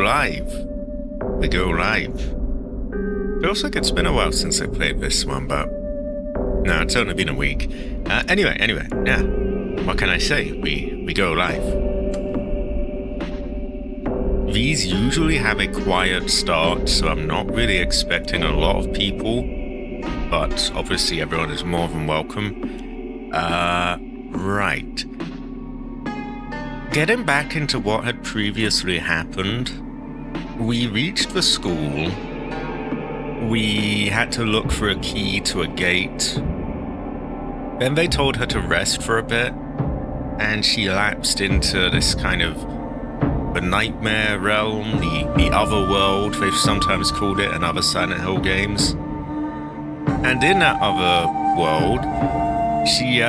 live. We go live. Feels like it's been a while since I played this one, but no, it's only been a week. Anyway, yeah. What can I say? We go live. These usually have a quiet start, so I'm not really expecting a lot of people, but obviously everyone is more than welcome. Right. Getting back into what had previously happened, we reached the school. We had to look for a key to a gate. Then they told her to rest for a bit, and she lapsed into this kind of the nightmare realm, the other world, they've sometimes called it in other Silent Hill games. And in that other world, she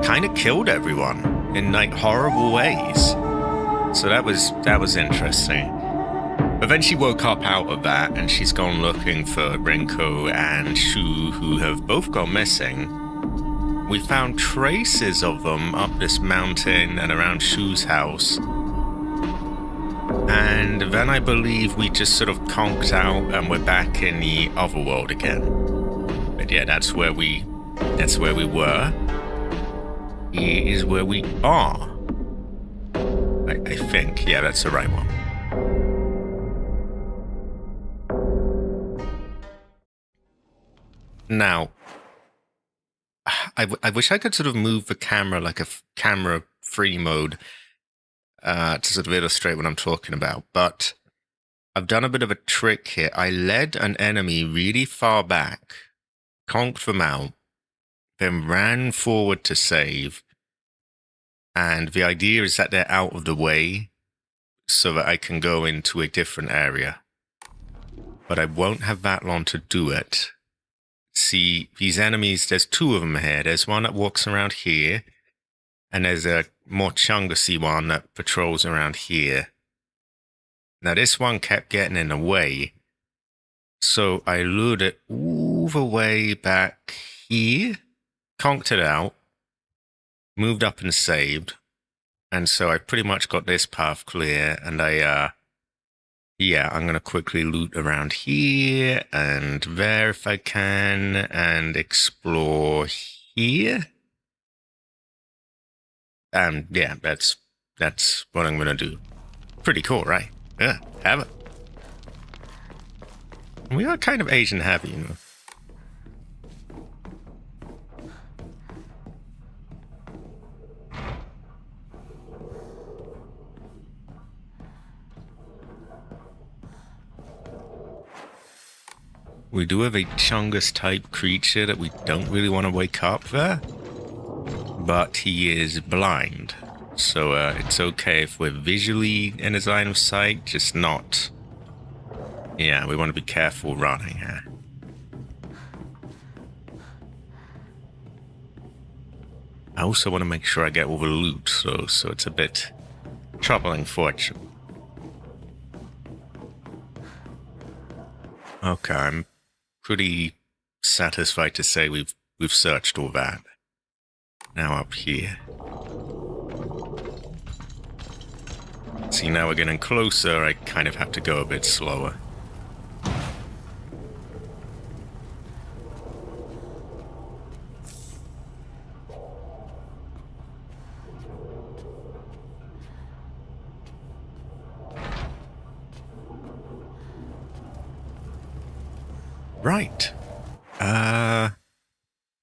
kind of killed everyone in like horrible ways. So that was interesting. But then she woke up out of that, and she's gone looking for Rinko and Shu, who have both gone missing. We found traces of them up this mountain and around Shu's house. And then I believe we just sort of conked out and we're back in the other world again. But yeah, that's where we were. Here is where we are. I think, yeah, that's the right one. Now, I wish I could sort of move the camera like a camera free mode to sort of illustrate what I'm talking about, but I've done a bit of a trick here. I led an enemy really far back, conked them out, then ran forward to save, and the idea is that they're out of the way so that I can go into a different area. But I won't have that long to do it. See, these enemies, there's two of them here. There's one that walks around here, and there's a more chungus-y one that patrols around here. Now this one kept getting in the way, so I lured it all the way back here, conked it out, moved up and saved, and so I pretty much got this path clear, and I'm gonna quickly loot around here, and there if I can, and explore here. And yeah, that's what I'm gonna do. Pretty cool, right? Yeah, have it. We are kind of Asian heavy, you know. We do have a chungus type creature that we don't really want to wake up there. But he is blind, so it's okay if we're visually in his line of sight, just not. Yeah, we want to be careful running here. I also want to make sure I get all the loot, so it's a bit troubling fortune. Okay, I'm pretty satisfied to say we've searched all that. Now up here. See, now we're getting closer, I kind of have to go a bit slower. Right.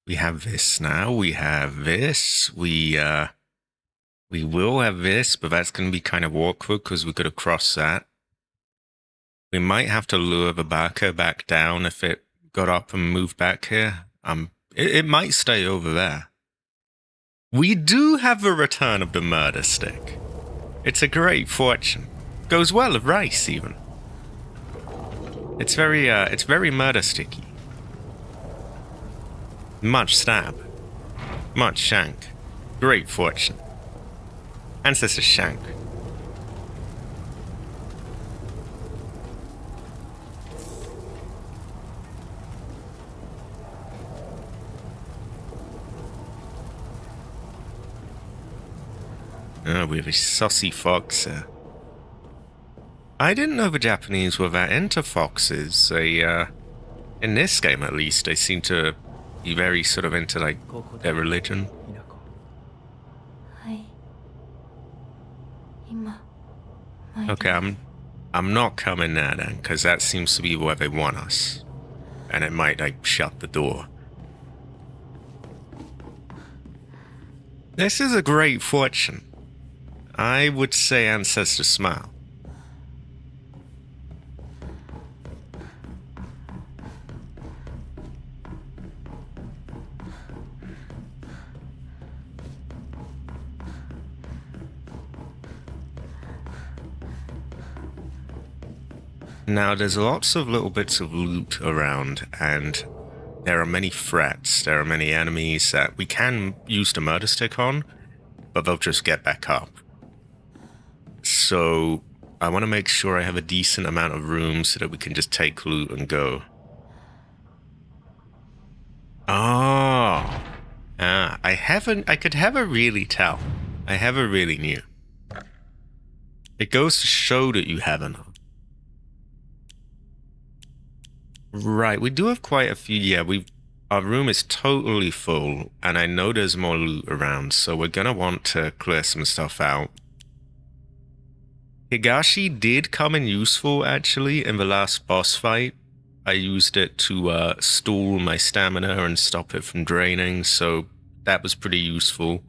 We have this now, we have this, we will have this, but that's going to be kind of awkward because we've got to cross that. We might have to lure the Baka back down if it got up and moved back here. It might stay over there. We do have a return of the murder stick. It's a great fortune. Goes well with rice, even. It's very murder sticky. Much stab. Much shank. Great fortune. Ancestor shank. Oh, we have a saucy fox. I didn't know the Japanese were that into foxes. They, in this game at least, they seem to be very sort of into, like, their religion. はい。今、参り Okay, ます。 I'm not coming there then, because that seems to be where they want us. And it might, like, shut the door. This is a great fortune. I would say Ancestor Smile. Now, there's lots of little bits of loot around, and there are many threats. There are many enemies that we can use the murder stick on, but they'll just get back up. So I want to make sure I have a decent amount of room so that we can just take loot and go. Oh. I could have a really tell. I have a really new. It goes to show that you haven't. Right, we do have quite a few. Yeah, our room is totally full, and I know there's more loot around, so we're gonna want to clear some stuff out. Higashi did come in useful, actually, in the last boss fight. I used it to stall my stamina and stop it from draining, so that was pretty useful.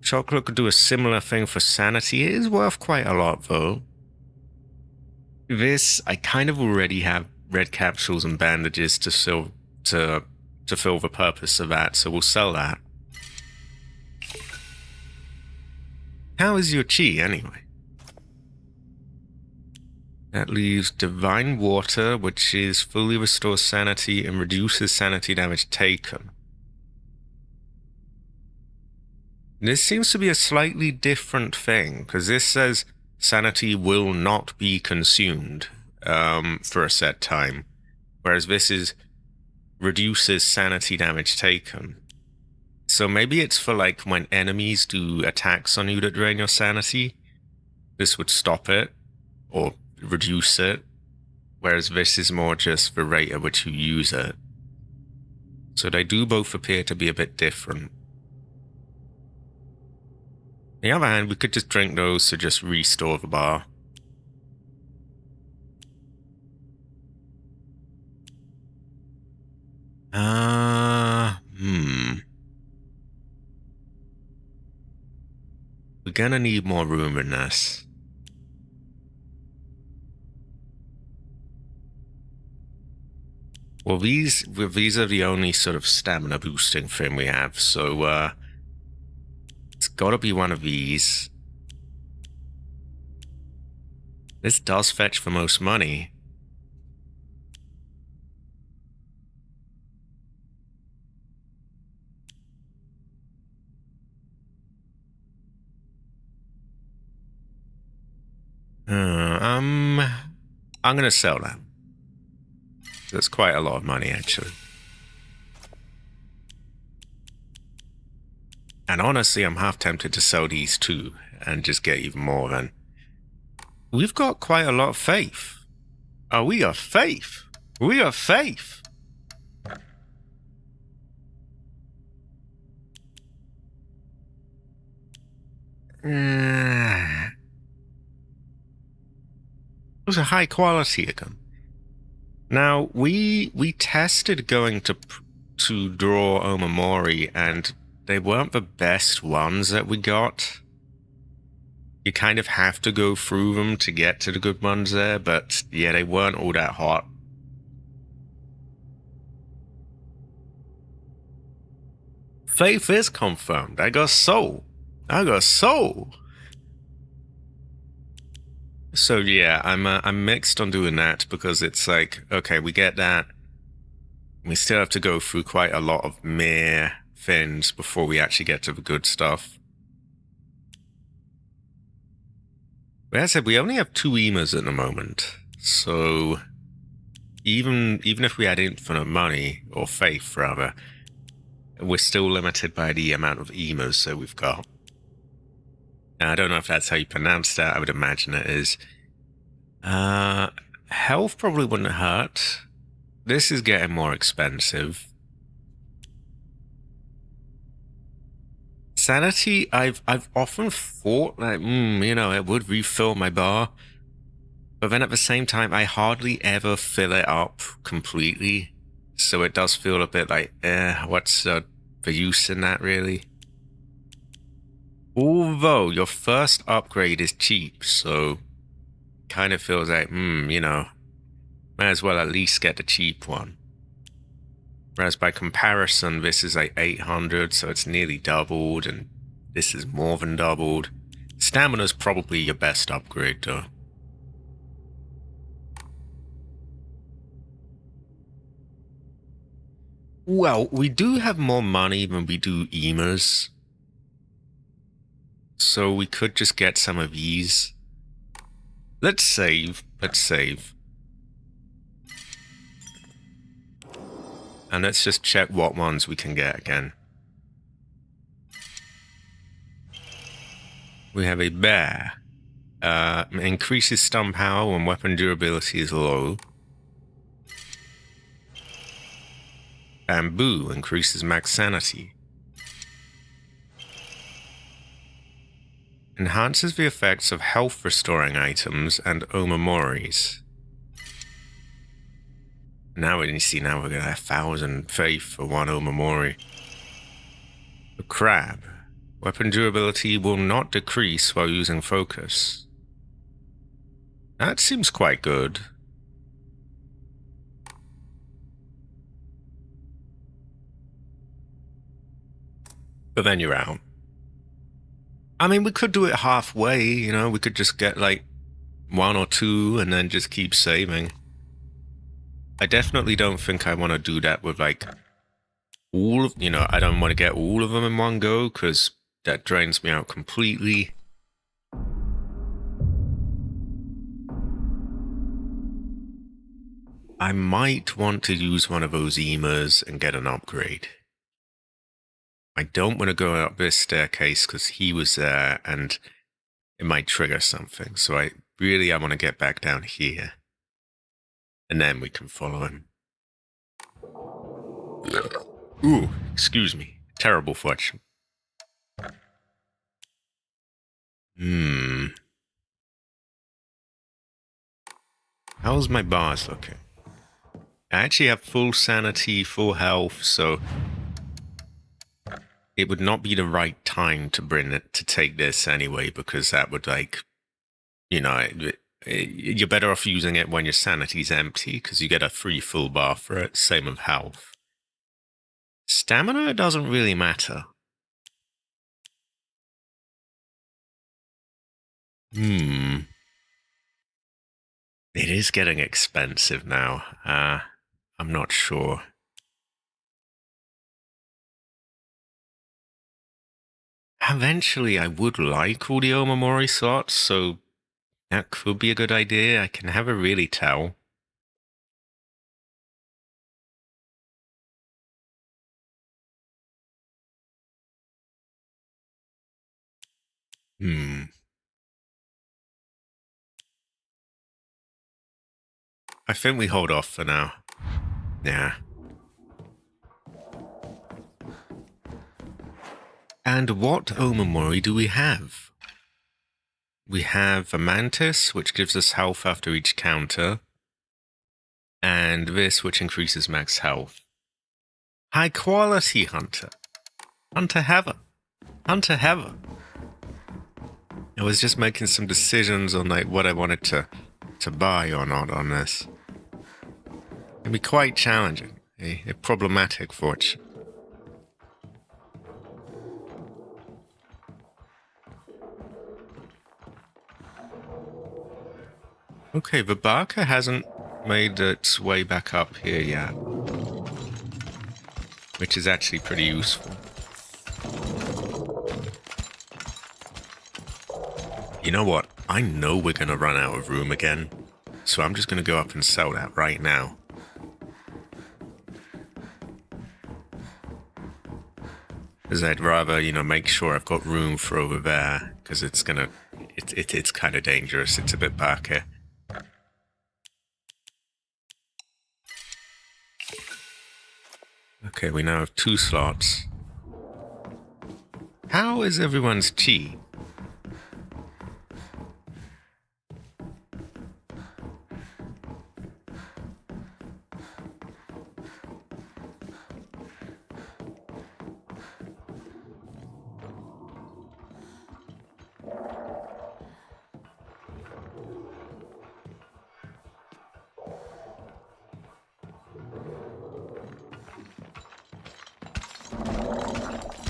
Chocolate could do a similar thing for sanity. It is worth quite a lot, though. This, I kind of already have red capsules and bandages to fill the purpose of that, so we'll sell that. How is your chi, anyway? That leaves Divine Water, which is fully restores sanity and reduces sanity damage taken. This seems to be a slightly different thing, because this says sanity will not be consumed for a set time, whereas this is reduces sanity damage taken. So maybe it's for, like, when enemies do attacks on you that drain your sanity, this would stop it, or reduce it, whereas this is more just the rate at which you use it. So they do both appear to be a bit different. On the other hand, we could just drink those to just restore the bar. We're gonna need more room in this. Well, these are the only sort of stamina boosting thing we have, so it's gotta be one of these. This does fetch the most money. I'm gonna sell that. That's quite a lot of money, actually. And honestly, I'm half tempted to sell these too, and just get even more then. We've got quite a lot of faith. Oh, we got faith. We got faith. It was a high quality again. Now, we tested going to draw Omamori, and they weren't the best ones that we got. You kind of have to go through them to get to the good ones there, but yeah, they weren't all that hot. Faith is confirmed. I got soul. I got soul. So yeah, I'm mixed on doing that, because it's like, okay, we get that. We still have to go through quite a lot of mere things before we actually get to the good stuff. But as I said, we only have 2 emas at the moment, so even if we had infinite money, or faith rather, we're still limited by the amount of emas that we've got. I don't know if that's how you pronounce that. I would imagine it is. Health probably wouldn't hurt. This is getting more expensive. Sanity, I've often thought that, it would refill my bar. But then at the same time, I hardly ever fill it up completely. So it does feel a bit like, what's the use in that, really? Although your first upgrade is cheap, so kind of feels like, might as well at least get the cheap one. Whereas by comparison, this is like 800, so it's nearly doubled, and this is more than doubled. Stamina's probably your best upgrade, though. Well, we do have more money than we do emas. So we could just get some of these. Let's save. And let's just check what ones we can get again. We have a bear. Increases stun power when weapon durability is low. Bamboo increases max sanity. Enhances the effects of health restoring items and omomoris. Now we see, now we're gonna have 1,000 faith for one omomori. The crab. Weapon durability will not decrease while using focus. That seems quite good. But then you're out. I mean, we could do it halfway, we could just get like 1 or 2 and then just keep saving. I definitely don't think I want to do that with like all of, I don't want to get all of them in one go because that drains me out completely. I might want to use one of those emas and get an upgrade. I don't want to go up this staircase because he was there and it might trigger something. So I want to get back down here. And then we can follow him. Ooh, excuse me. Terrible fortune. How's my bars looking? I actually have full sanity, full health, so it would not be the right time to take this anyway, because that would you're better off using it when your sanity's empty, because you get a free full bar for it. Same with health. Stamina doesn't really matter. It is getting expensive now. I'm not sure. Eventually, I would like all the Omamori slots, so that could be a good idea. I can never really tell. I think we hold off for now. Yeah. And what Omamori do we have? We have a Mantis, which gives us health after each counter. And this, which increases max health. High quality Hunter. Hunter Heaven. Hunter Heaven. I was just making some decisions on what I wanted to buy or not on this. It'd be quite challenging. A problematic fortune. Okay, the Barker hasn't made its way back up here yet, which is actually pretty useful. You know what? I know we're going to run out of room again, so I'm just going to go up and sell that right now. Because I'd rather, make sure I've got room for over there. Because it's kind of dangerous. It's a bit back here. Okay, we now have 2 slots. How is everyone's chi?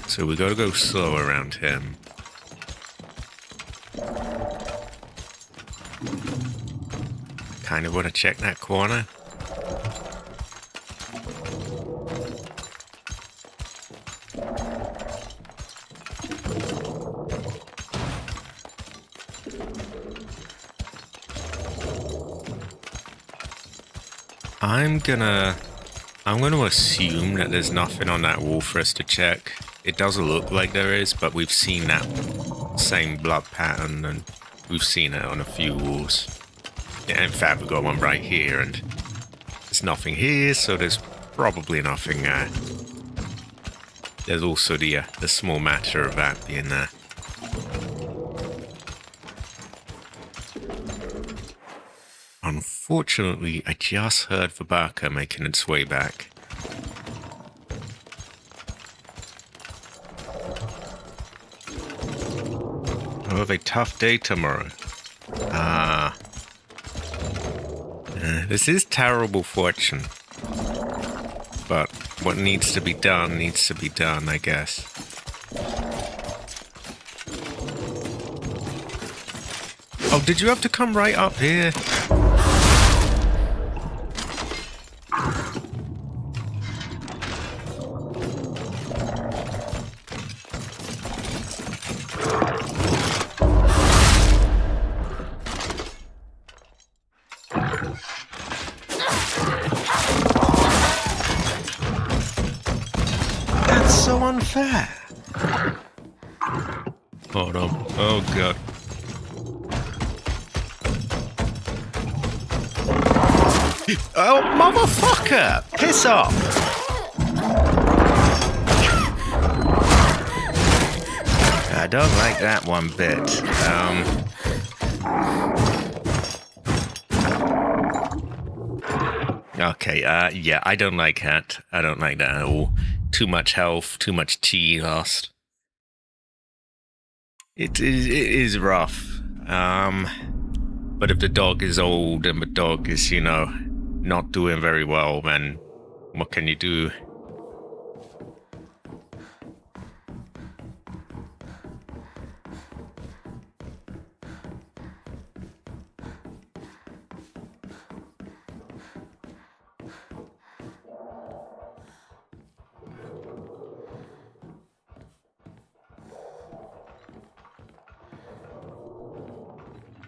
So we gotta go slow around him. Kind of want to check that corner. I'm gonna assume that there's nothing on that wall for us to check. It doesn't look like there is, but we've seen that same blood pattern, and we've seen it on a few walls. Yeah, in fact, we've got one right here, and there's nothing here, so there's probably nothing there. There's also the small matter of that being there. Unfortunately, I just heard Vabaka making its way back. I'll have a tough day tomorrow. This is terrible fortune. But what needs to be done, I guess. Oh, did you have to come right up here? That's so unfair. Hold on. Oh, God. Oh, motherfucker! Piss off! I don't like that one bit. Okay, yeah, I don't like that. I don't like that at all. Too much health, too much chi lost. It is rough. But if the dog is old and the dog is, not doing very well, then what can you do?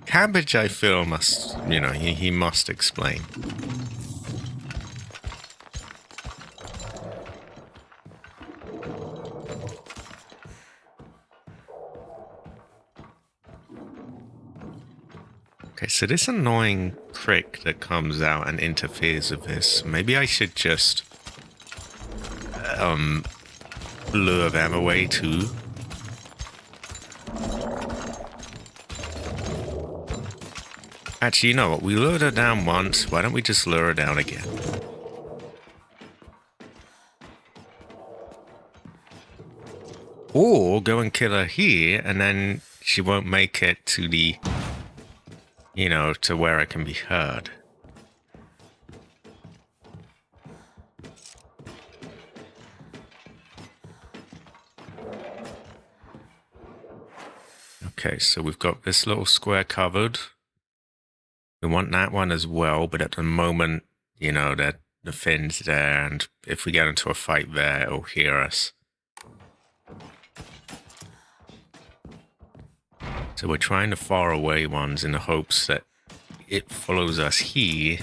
Cabbage, I feel, must, he must explain. Okay, so this annoying prick that comes out and interferes with this, maybe I should just lure them away too. Actually, you know what? We lured her down once. Why don't we just lure her down again? Or go and kill her here, and then she won't make it to the, to where it can be heard. Okay, so we've got this little square covered. We want that one as well, but at the moment, that the Finn's there, and if we get into a fight there, it'll hear us. So we're trying the far away ones in the hopes that it follows us here,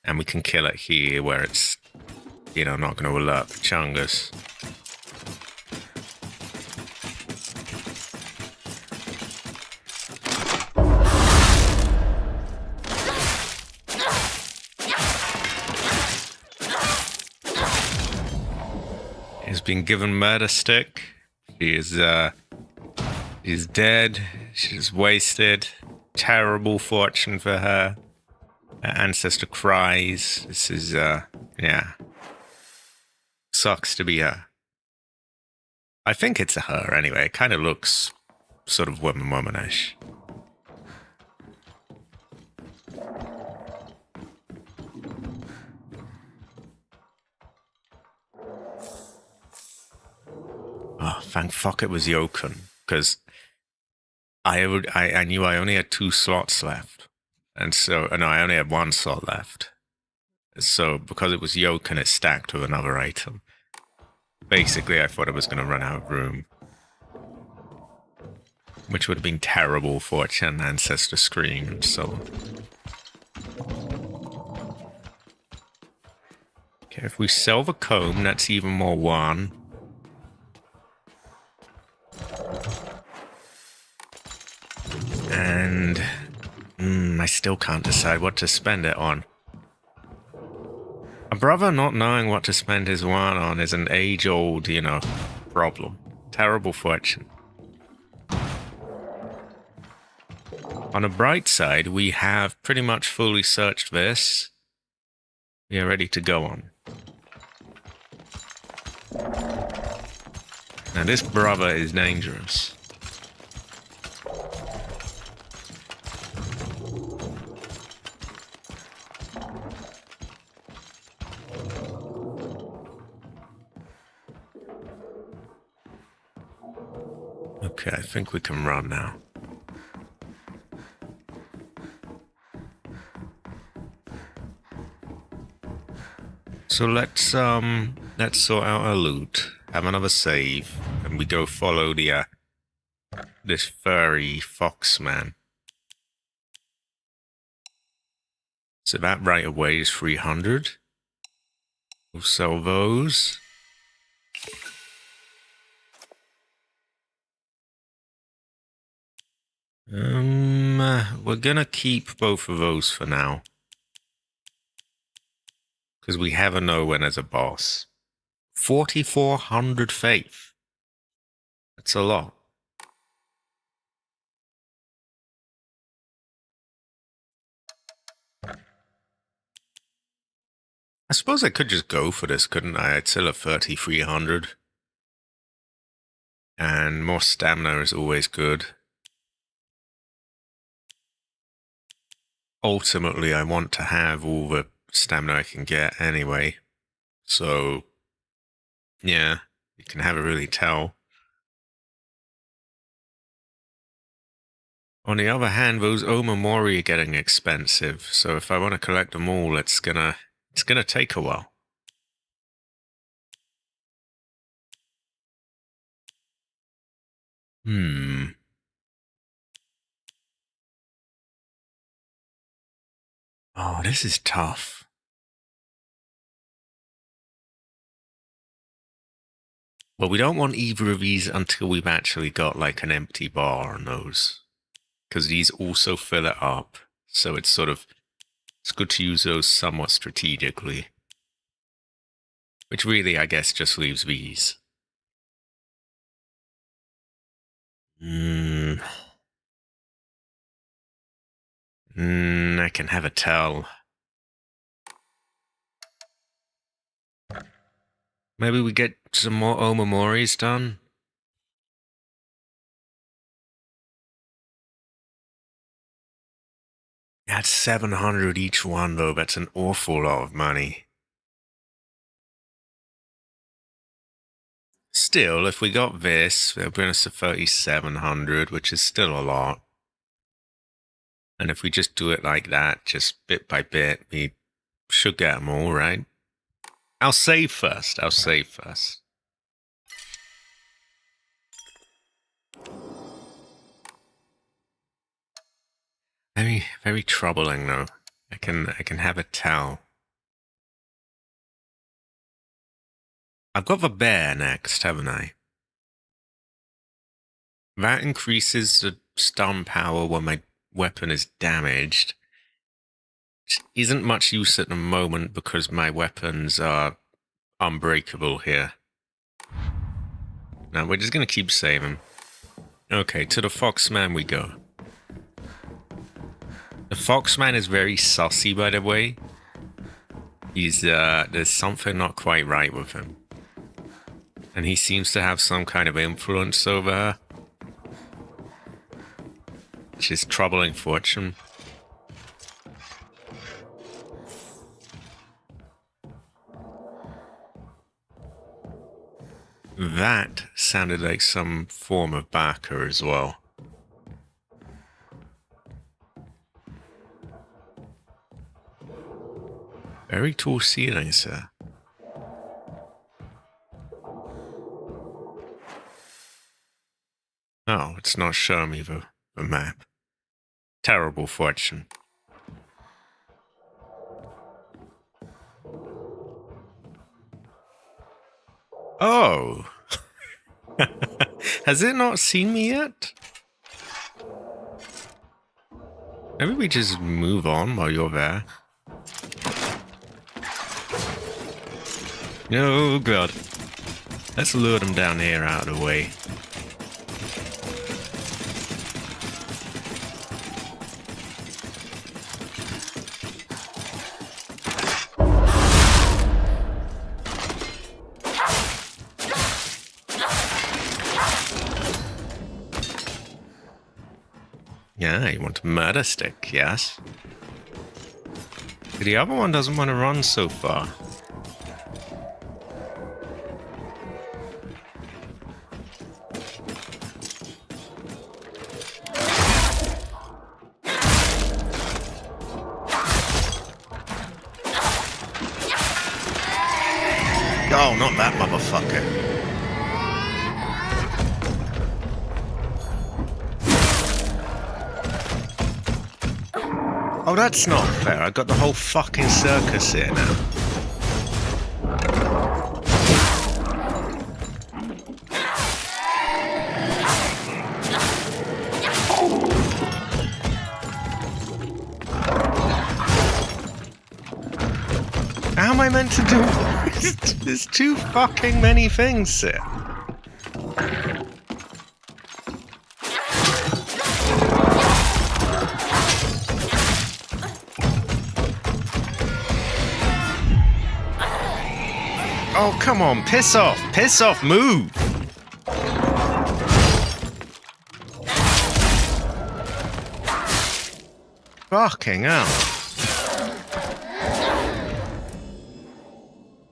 and we can kill it here where it's, not going to alert the Chungus. has been given murder stick. She is she's dead. She's wasted. Terrible fortune for her. Her ancestor cries. This is yeah. Sucks to be her. I think it's a her anyway. It kind of looks sort of womanish. Oh, thank fuck it was Yoken, because I knew I only had 2 slots left, and so no, I only had 1 slot left. So because it was Yoken, it stacked with another item. Basically, I thought I was going to run out of room, which would have been terrible for Chen Ancestor Scream and so on. Okay, if we sell the comb, that's even more 1. And I still can't decide what to spend it on. A brother not knowing what to spend his 1 on is an age-old, problem. Terrible fortune. On a bright side, we have pretty much fully searched this. We are ready to go on. Now this brother is dangerous. Okay, I think we can run now. So let's sort out our loot, have another save, and we go follow the this furry fox man. So that right away is 300. We'll sell those. We're gonna keep both of those for now. Because we have a know when as a boss. 4,400 faith. That's a lot. I suppose I could just go for this, couldn't I? I'd still have 3,300. And more stamina is always good. Ultimately, I want to have all the stamina I can get anyway. So, yeah, you can never really tell. On the other hand, those Omamori are getting expensive, so if I want to collect them all, it's gonna take a while. Oh, this is tough. Well, we don't want either of these until we've actually got like an empty bar on those. Because these also fill it up. So it's good to use those somewhat strategically. Which really, I guess, just leaves these. I can have a tell. Maybe we get some more Omamoris done? That's 700 each one, though. That's an awful lot of money. Still, if we got this, it'll bring us to 3,700, which is still a lot. And if we just do it like that, just bit by bit, we should get them all, right? I'll save first. Very, very troubling, though. I can have a tell. I've got the bear next, haven't I? That increases the stun power when my weapon is damaged. Which isn't much use at the moment because my weapons are unbreakable here. No, we're just gonna keep saving. Okay, to the Foxman we go. The Foxman is very sussy, by the way. He's, there's something not quite right with him. And he seems to have some kind of influence over her. Which is troubling fortune. That sounded like some form of backer as well. Very tall ceilings there. Oh, it's not showing me the map. Terrible fortune. Oh! Has it not seen me yet? Maybe we just move on while you're there. Oh god. Let's lure them down here out of the way. Yeah, you want a murder stick, yes? The other one doesn't want to run so far. Oh, not that motherfucker. Oh, that's not fair. I got the whole fucking circus here now. How am I meant to do this? There's too fucking many things here. Oh, come on, piss off, move! Fucking hell.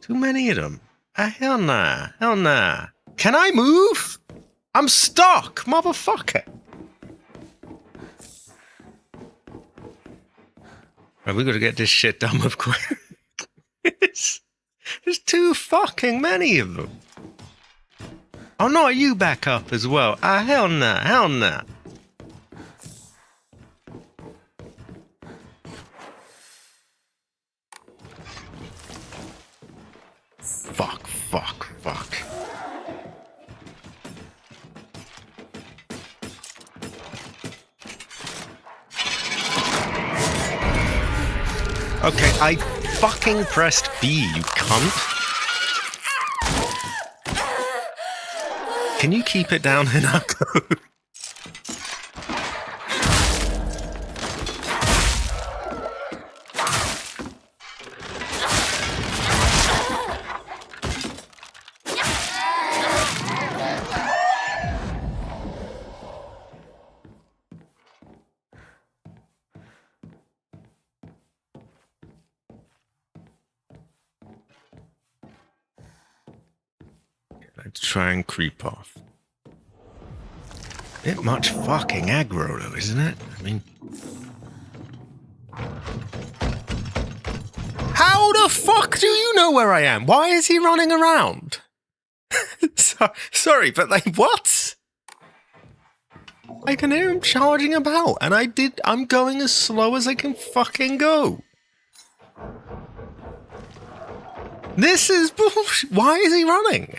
Too many of them. Hell nah. Can I move? I'm stuck, motherfucker! Right, we gotta get this shit done with quick. There's too fucking many of them. Oh no, you back up as well. Hell nah. Fuck. Okay, I fucking pressed B, you cunt. Can you keep it down, Hinako? Let's try and creep off. Bit much fucking aggro though, isn't it? I mean... How the fuck do you know where I am? Why is he running around? Sorry, but like, what? I can hear him charging about, and I'm going as slow as I can fucking go. This is bullshit. Why is he running?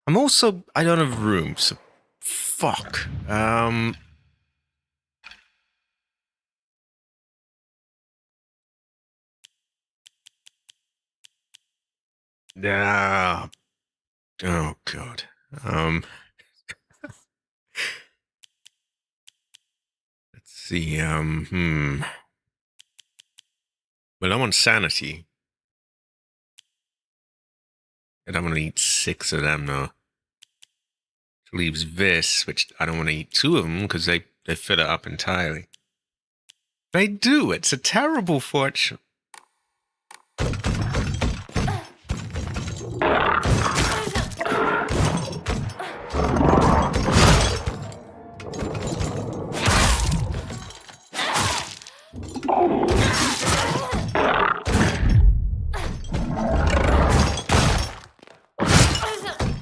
I don't have room, so fuck. Yeah. Oh god. Let's see. Well, I'm on sanity, and I'm gonna eat 6 of them though. Which leaves this, which I don't want to eat 2 of them because they fill it up entirely. They do. It's a terrible fortune.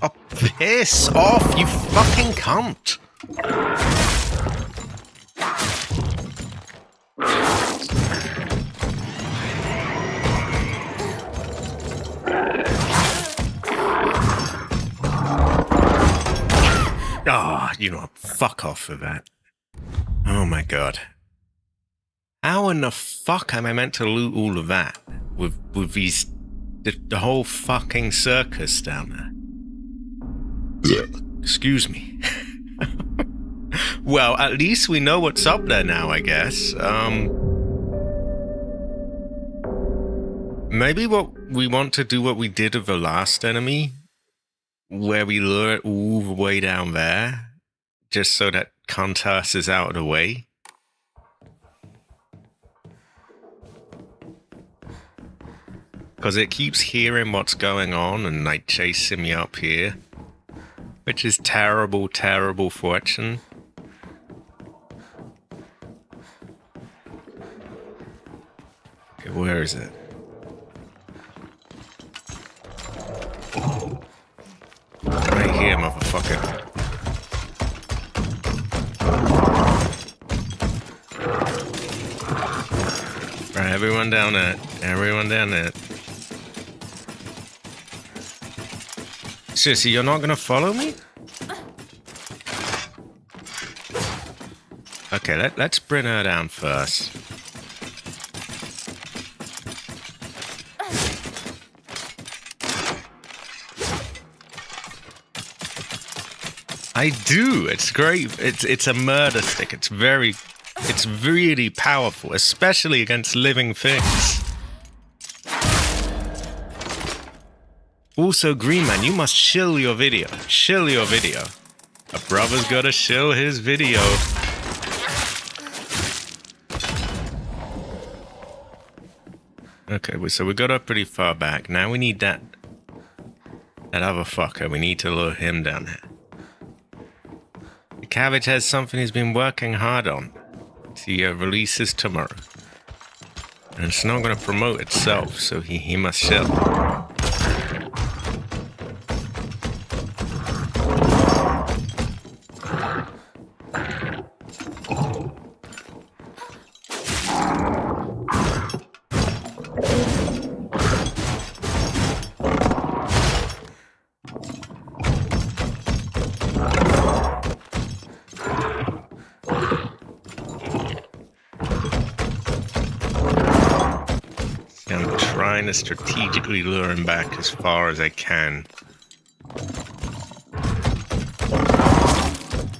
Oh, piss off, you fucking cunt! Ah, you know, fuck off for that. Oh my god. How in the fuck am I meant to loot all of that? With these... the whole fucking circus down there? Excuse me. Well, at least we know what's up there now, I guess. Maybe we want to do what we did with the last enemy, where we lure it all the way down there, just so that Kantas is out of the way. Because it keeps hearing what's going on and like chasing me up here, which is terrible, terrible fortune. Okay, where is it? Right here, motherfucker. Right, everyone down there. Everyone down there. Sissy, you're not gonna follow me? Okay, let's bring her down first. I do. It's great. It's a murder stick. It's really powerful, especially against living things. Also, Green Man, you must shill your video. Shill your video. A brother's gotta shill his video. Okay, so we got up pretty far back. Now we need that other fucker. We need to lure him down here. The cabbage has something he's been working hard on. He releases tomorrow. And it's not gonna promote itself, so he must shill. Trying to strategically lure him back as far as I can.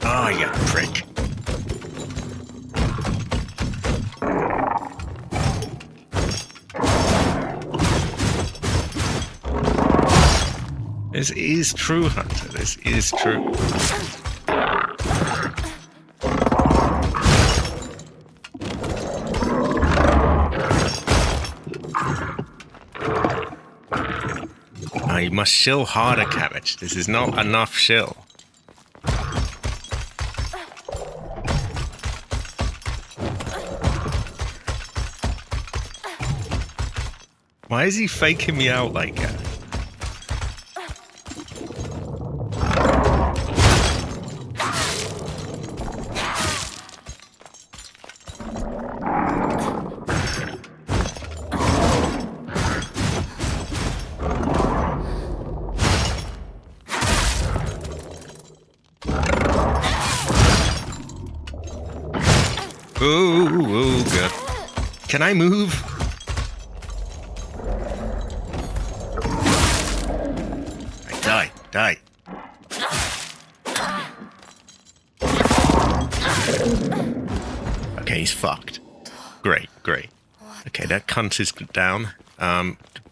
Ah, you prick. This is true, Hunter. This is true. You must shill harder, cabbage. This is not enough shill. Why is he faking me out like that? Oh, God. Can I move? I died. Die. Okay, he's fucked. Great. Okay, that cunt is down.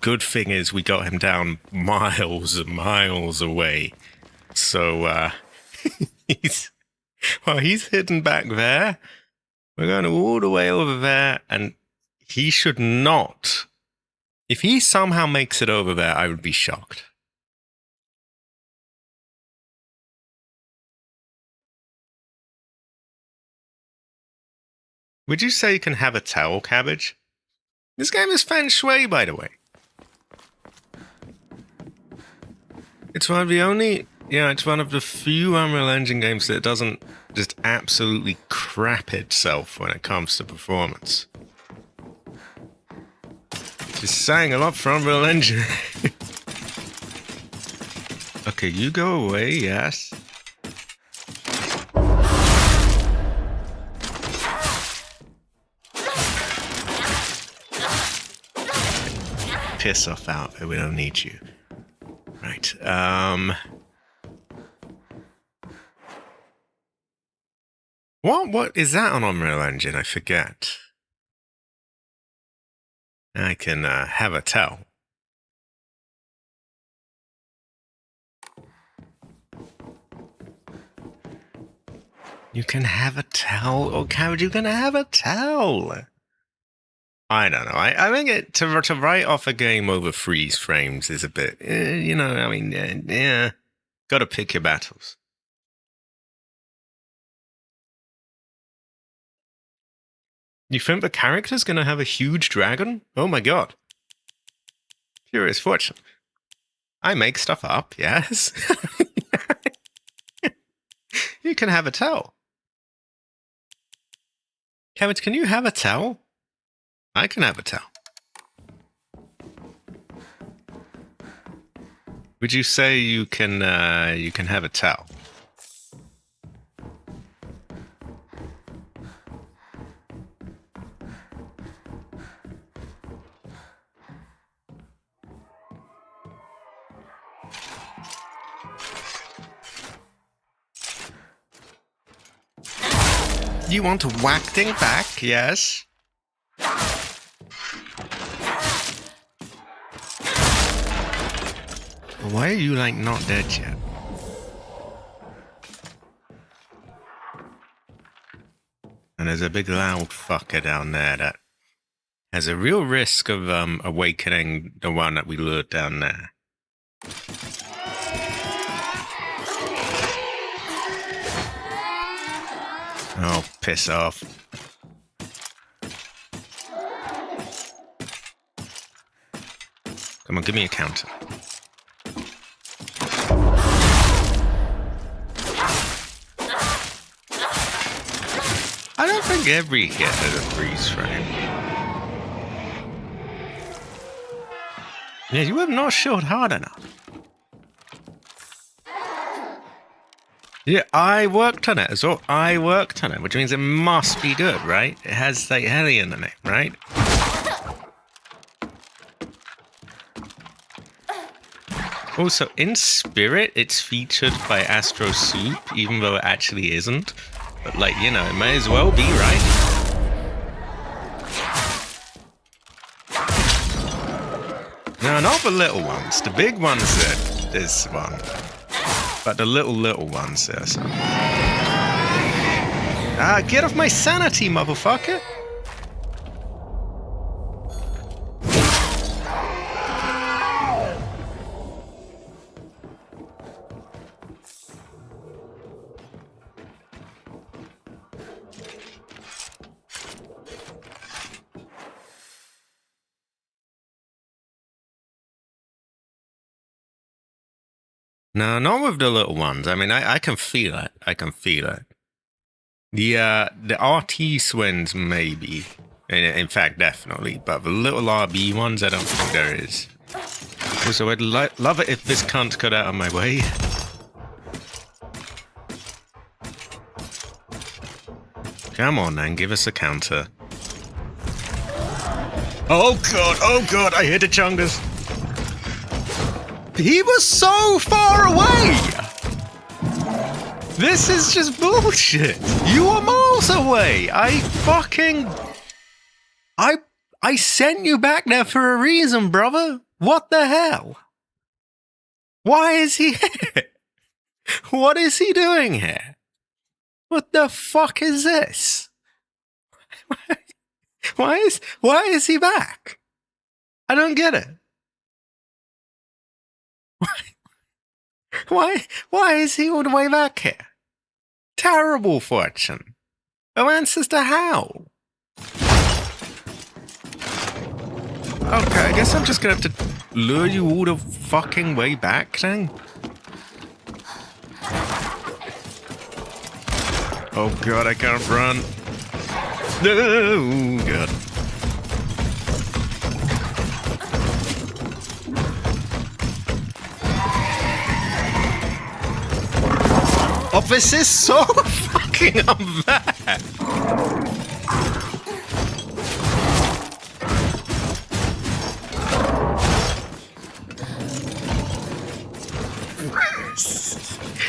Good thing is we got him down miles and miles away. So, he's hidden back there. We're going all the way over there, and he should not. If he somehow makes it over there, I would be shocked. Would you say you can have a towel, Cabbage? This game is feng shui, by the way. It's one of the only... Yeah, it's one of the few Unreal Engine games that doesn't just absolutely crap itself when it comes to performance. Just saying a lot for Unreal Engine. Okay, you go away, yes. Piss off out, we don't need you. Right, What is that on Unreal Engine? I forget. I can have a tell. You can have a tell? Oh, Cabbage, you can have a tell! I don't know. I think to write off a game over freeze frames is a bit, yeah. Gotta pick your battles. You think the character's gonna have a huge dragon? Oh my god. Curious fortune. I make stuff up, yes. You can have a tell. Cabbage, can you have a tell? I can have a tell. Would you say you can have a tell? You want to whack thing back, yes? Why are you, like, not dead yet? And there's a big loud fucker down there that has a real risk of awakening the one that we lured down there. Oh, piss off. Come on, give me a counter. I don't think every hit has a freeze frame. Yeah, you have not shot hard enough. Yeah, I worked on it as well. I worked on it, which means it must be good, right? It has, like, Hellion in it, right? Also, in spirit, it's featured by Astro Soup, even though it actually isn't. But, like, you know, it may as well be, right? No, not the little ones. The big ones, there's one. But the little ones, yes. Ah, get off my sanity, motherfucker! No, not with the little ones. I mean, I can feel it. I can feel it. The RT swings, maybe. In fact, definitely. But the little RB ones, I don't think there is. Also, I'd love it if this cunt got out of my way. Come on, then. Give us a counter. Oh, God. Oh, God. I hit the chungus. He was so far away! This is just bullshit! You are miles away! I sent you back there for a reason, brother! What the hell? Why is he here? What is he doing here? What the fuck is this? Why is he back? I don't get it. Why is he all the way back here? Terrible fortune. No answers to how. Okay, I guess I'm just gonna have to lure you all the fucking way back then. Oh god, I can't run. No, god. Oh, this is so fucking unfair.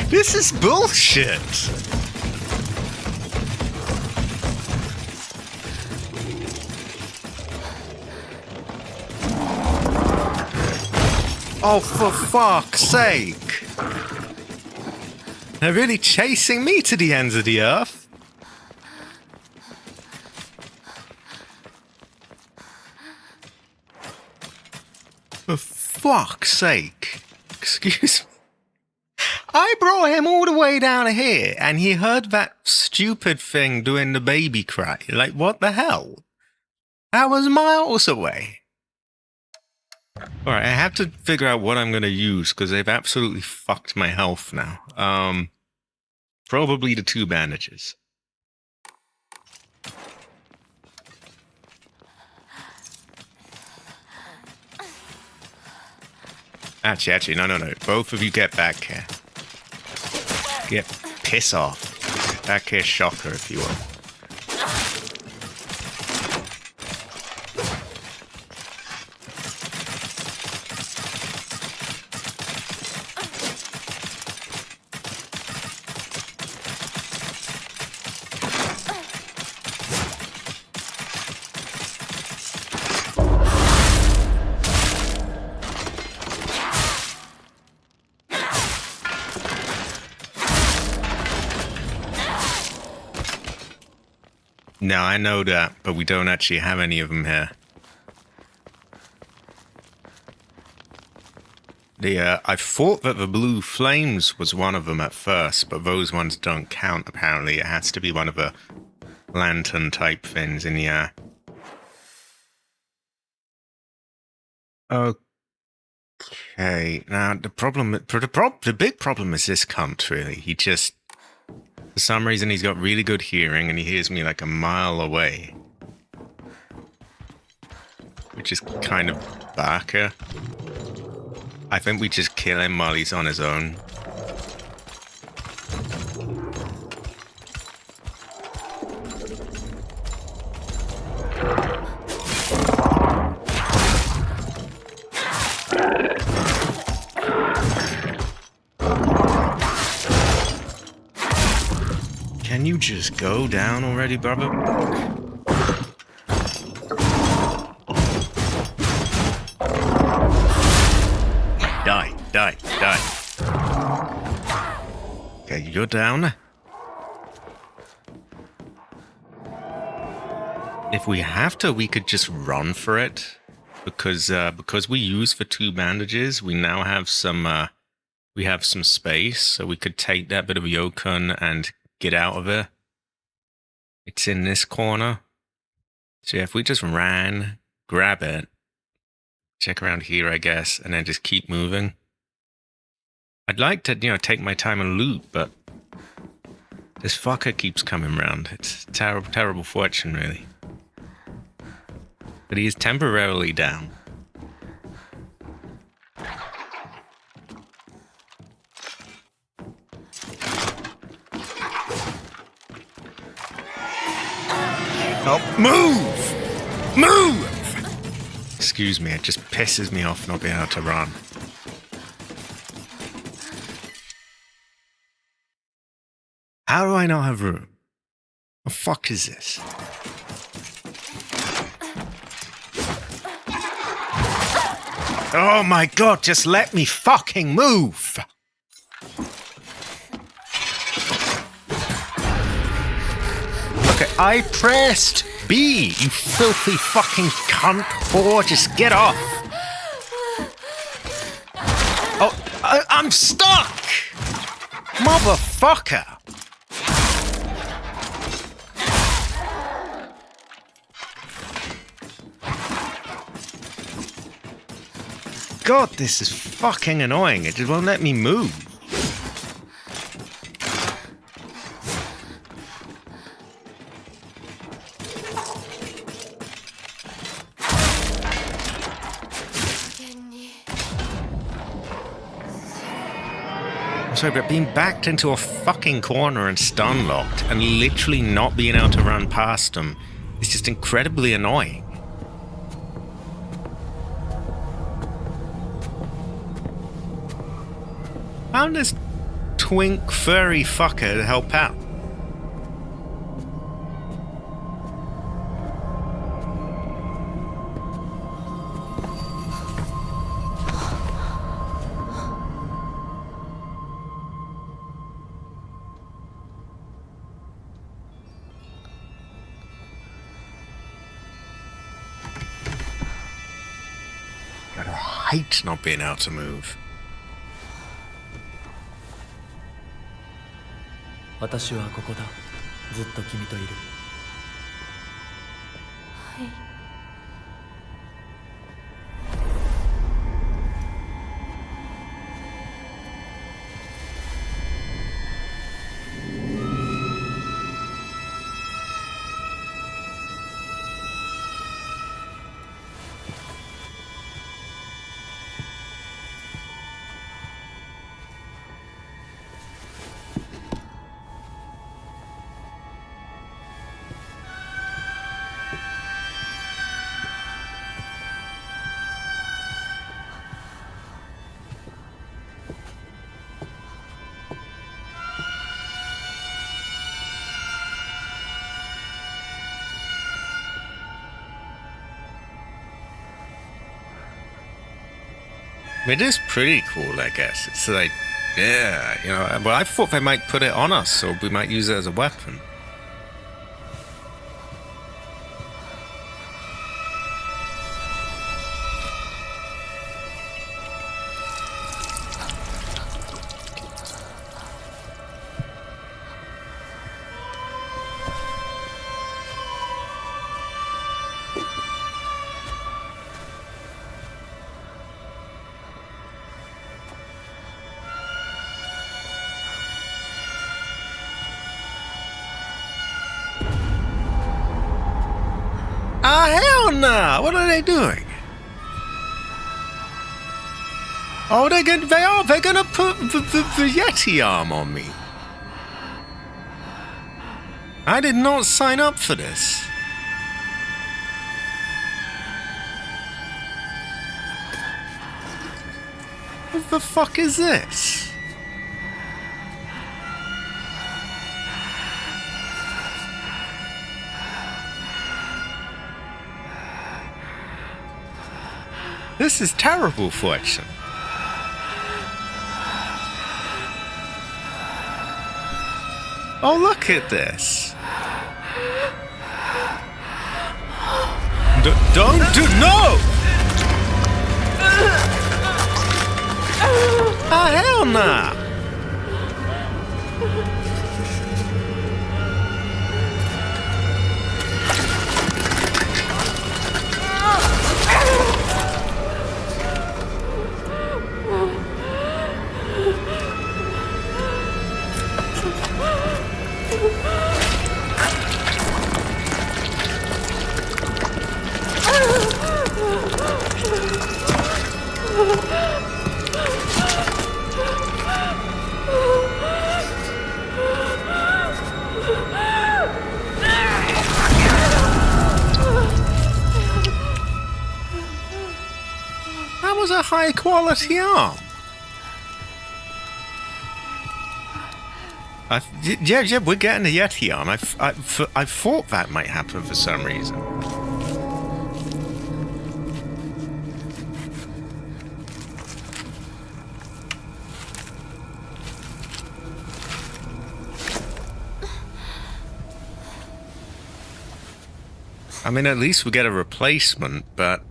This is bullshit. Oh, for fuck's sake. They're really chasing me to the ends of the earth. For fuck's sake. Excuse me. I brought him all the way down here, and he heard that stupid thing doing the baby cry. Like, what the hell? That was miles away. Alright, I have to figure out what I'm going to use, because they've absolutely fucked my health now. Probably the 2 bandages. Actually, no. Both of you get back here. Get piss off. Back here, shocker, if you will. No, I know that, but we don't actually have any of them here. I thought that the blue flames was one of them at first, but those ones don't count, apparently. It has to be one of the lantern-type things in the air. Okay, now the big problem is this cunt, really. He just... For some reason, he's got really good hearing, and he hears me like a mile away. Which is kind of barker. I think we just kill him while he's on his own. Can you just go down already, brother? Die. Okay, you're down. If we have to, we could just run for it. Because we use the 2 bandages, we now have some space, so we could take that bit of Yokun and get out of it. It's in this corner. So yeah, if we just ran, grab it, check around here, I guess, and then just keep moving. I'd like to, take my time and loot, but this fucker keeps coming round. It's terrible fortune, really. But he is temporarily down. Oh, move! Excuse me, it just pisses me off not being able to run. How do I not have room? The fuck is this? Oh my god, just let me fucking move! Okay, I pressed B, you filthy fucking cunt whore, just get off! Oh, I'm stuck! Motherfucker! God, this is fucking annoying. It just won't let me move. I'm sorry, but being backed into a fucking corner and stun locked and literally not being able to run past them is just incredibly annoying. Found this twink furry fucker to help out. God, I hate not being able to move. 私はここだ。ずっと君といる。はい。 It is pretty cool, I guess. It's like, yeah, you know, well, I thought they might put it on us, so we might use it as a weapon. Ah, hell no! What are they doing? Oh, they're gonna put the Yeti arm on me. I did not sign up for this. What the fuck is this? This is terrible fortune. Oh, look at this. Don't do no! Ah, hell nah! That was a high quality arm. Yeah, we're getting a Yeti arm. I thought that might happen for some reason. I mean, at least we get a replacement, but...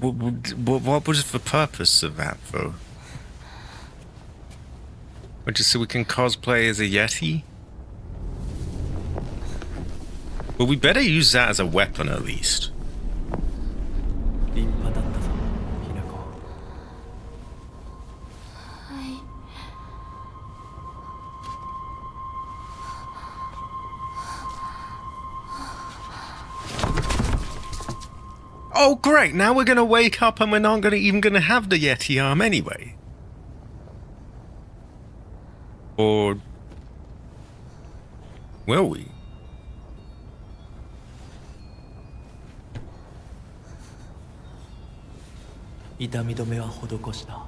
What was the purpose of that, though? Just so we can cosplay as a Yeti? Well, we better use that as a weapon, at least. 立派だったぞ、ひなこ。はい。 Oh, great! Now we're gonna wake up and we're not even gonna have the Yeti arm anyway. Or... will we? 痛み止めは施した。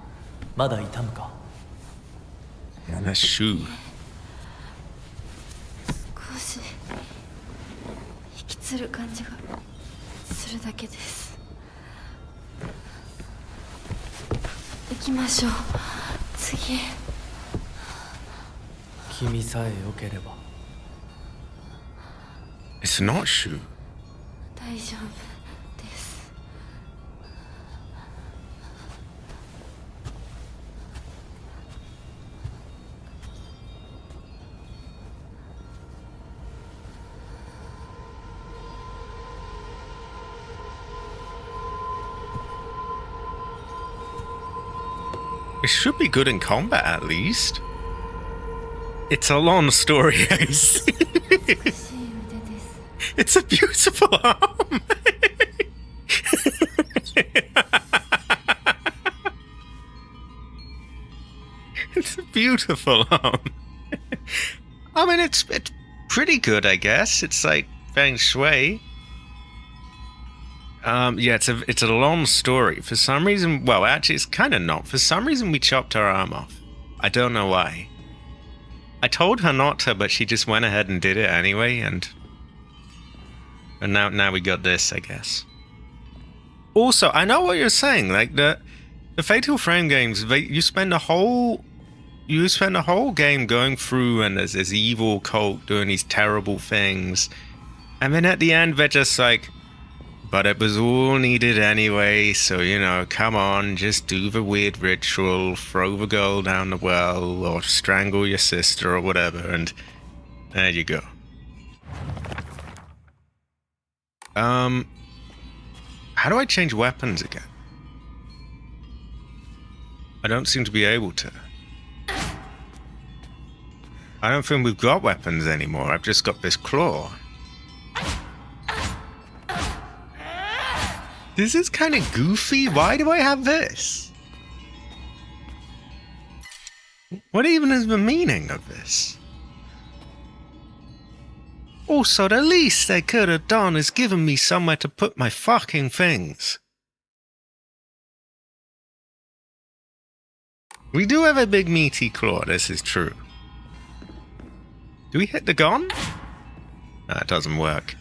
まだ痛むか？ Yeah, that's true. 少し引きつる感じがするだけです。行きましょう。次。君さえ良ければ。 It's not true. 大丈夫です。 It should be good in combat, at least. It's a long story, I see. 美しい腕です。 It's a beautiful arm. It's a beautiful arm. I mean, it's pretty good, I guess. It's like feng shui. Yeah, it's a long story. For some reason, well, actually, it's kind of not. For some reason, we chopped her arm off. I don't know why. I told her not to, but she just went ahead and did it anyway, and now we got this, I guess. Also, I know what you're saying. Like the Fatal Frame games, you spend a whole game going through, and there's this evil cult doing these terrible things, and then at the end they're just like, but it was all needed anyway, so, you know, come on, just do the weird ritual, throw the girl down the well, or strangle your sister, or whatever, and there you go. How do I change weapons again? I don't seem to be able to. I don't think we've got weapons anymore, I've just got this claw. This is kind of goofy. Why do I have this? What even is the meaning of this? Also, the least they could have done is given me somewhere to put my fucking things. We do have a big meaty claw, this is true. Do we hit the gun? No, it doesn't work.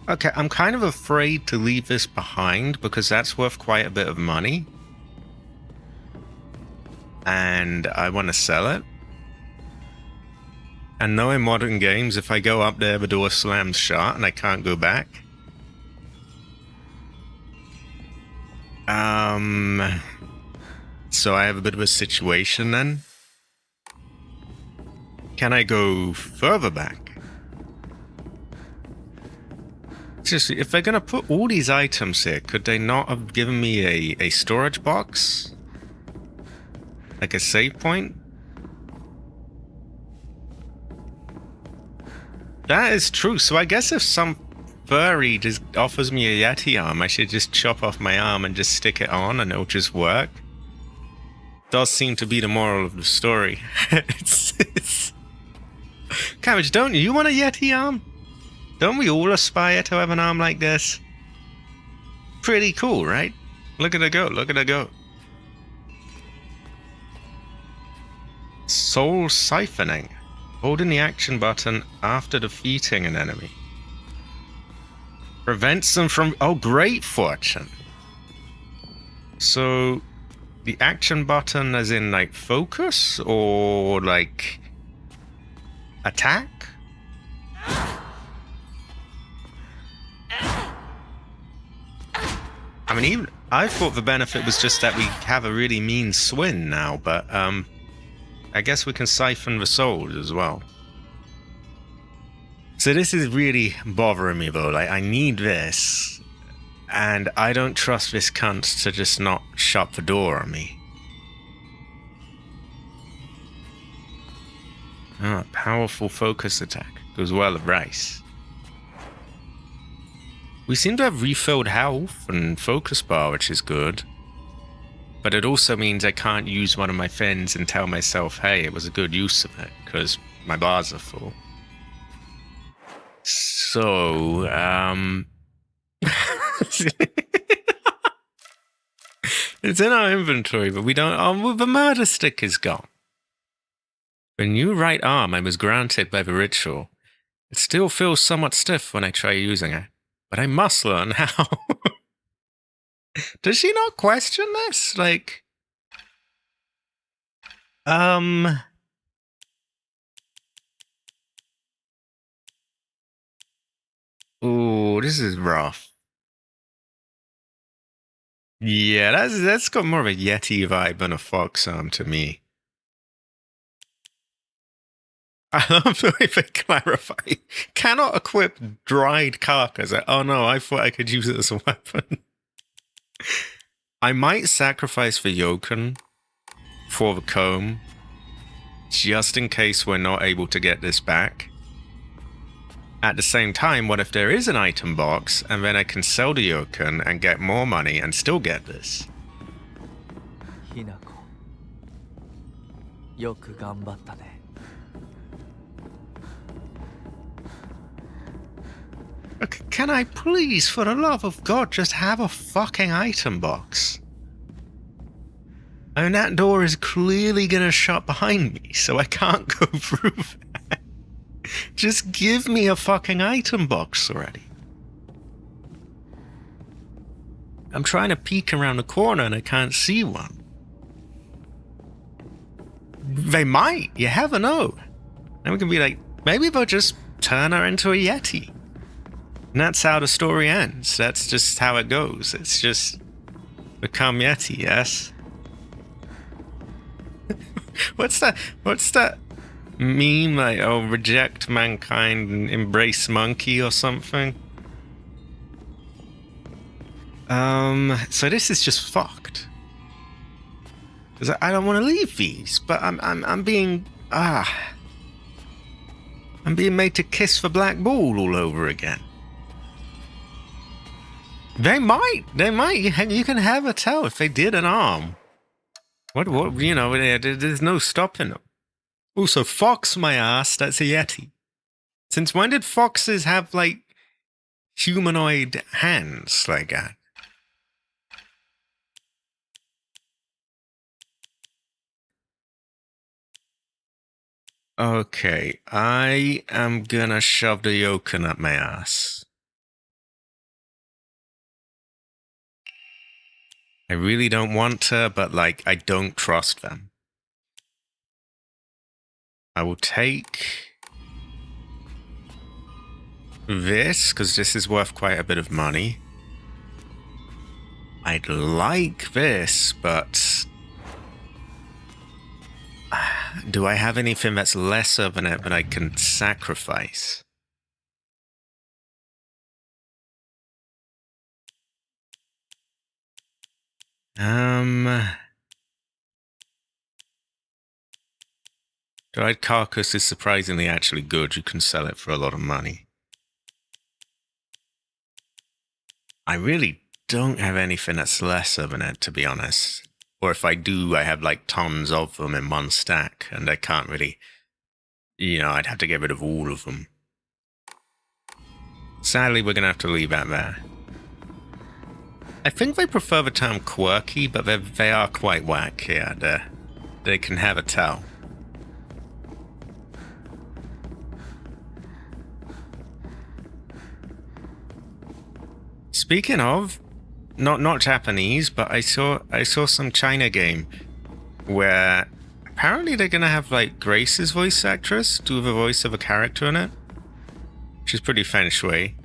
Okay, I'm kind of afraid to leave this behind because that's worth quite a bit of money. And I want to sell it. And knowing modern games, if I go up there, the door slams shut and I can't go back. So I have a bit of a situation then. Can I go further back? Seriously, if they're gonna put all these items here, could they not have given me a storage box? Like a save point? That is true, so I guess if some furry just offers me a Yeti arm, I should just chop off my arm and just stick it on and it'll just work. Does seem to be the moral of the story. It's Cabbage, don't you want a Yeti arm? Don't we all aspire to have an arm like this? Pretty cool, right? Look at her go, look at her go. Soul siphoning. Holding the action button after defeating an enemy prevents them from... Oh, great fortune. So, the action button as in, like, focus? Or, like, attack? I mean, even... I thought the benefit was just that we have a really mean swing now, but, I guess we can siphon the souls as well. So this is really bothering me, though. Like, I need this, and I don't trust this cunt to just not shut the door on me. Ah, powerful focus attack. Goes well with Rice. We seem to have refilled health and focus bar, which is good. But it also means I can't use one of my fins and tell myself, hey, it was a good use of it, because my bars are full. So, it's in our inventory, but we don't... Oh, the murder stick is gone. The new right arm I was granted by the ritual. It still feels somewhat stiff when I try using it, but I must learn how. Does she not question this? Like... Ooh, this is rough. Yeah, that's got more of a Yeti vibe than a fox arm to me. I love the way they clarify. Cannot equip dried carcass. Oh no, I thought I could use it as a weapon. I might sacrifice the Yoken for the comb, just in case we're not able to get this back. At the same time, what if there is an item box, and then I can sell the Yoken and get more money and still get this? Hinako. Yoku ganbatta ne. Can I please, for the love of God, just have a fucking item box? I mean, that door is clearly gonna shut behind me, so I can't go through that. Just give me a fucking item box already. I'm trying to peek around the corner and I can't see one. They might, you never know. And we can be like, maybe they'll just turn her into a Yeti. And that's how the story ends. That's just how it goes. It's just become Yeti, yes? What's that meme like, oh, reject mankind and embrace monkey or something? So this is just fucked. Because I don't want to leave these, but I'm being made to kiss the black ball all over again. They might. You can have a tell if they did an arm. What, you know, there's no stopping them. Also, fox my ass, that's a Yeti. Since when did foxes have, like, humanoid hands like that? Okay, I am gonna shove the Yoken up my ass. I really don't want to, but, like, I don't trust them. I will take this, because this is worth quite a bit of money. I'd like this, but... do I have anything that's lesser than it that I can sacrifice? Dried carcass is surprisingly actually good. You can sell it for a lot of money. I really don't have anything that's lesser than it, to be honest. Or if I do, I have like tons of them in one stack, and I can't really I'd have to get rid of all of them. Sadly, we're going to have to leave that there. I think they prefer the term quirky, but they are quite whack here. They can have a tell. Speaking of, not Japanese, but I saw some China game where apparently they're gonna have like Grace's voice actress do the voice of a character in it, which is pretty feng shui.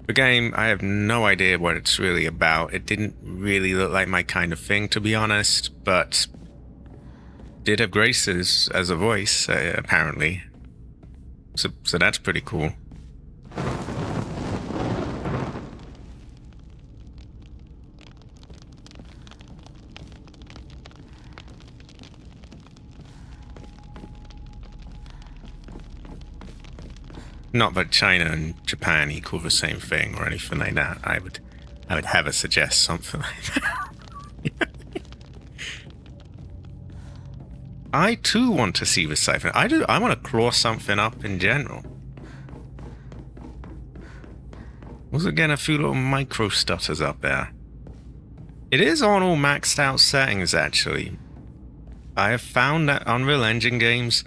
The game, I have no idea what it's really about. It didn't really look like my kind of thing, to be honest, but did have Grace's as a voice, apparently. So that's pretty cool. Not that China and Japan equal the same thing or anything like that. I would have her suggest something like that. I too want to see the siphon. I want to claw something up in general. Was again a few little micro stutters up there. It is on all maxed out settings actually. I have found that Unreal Engine games,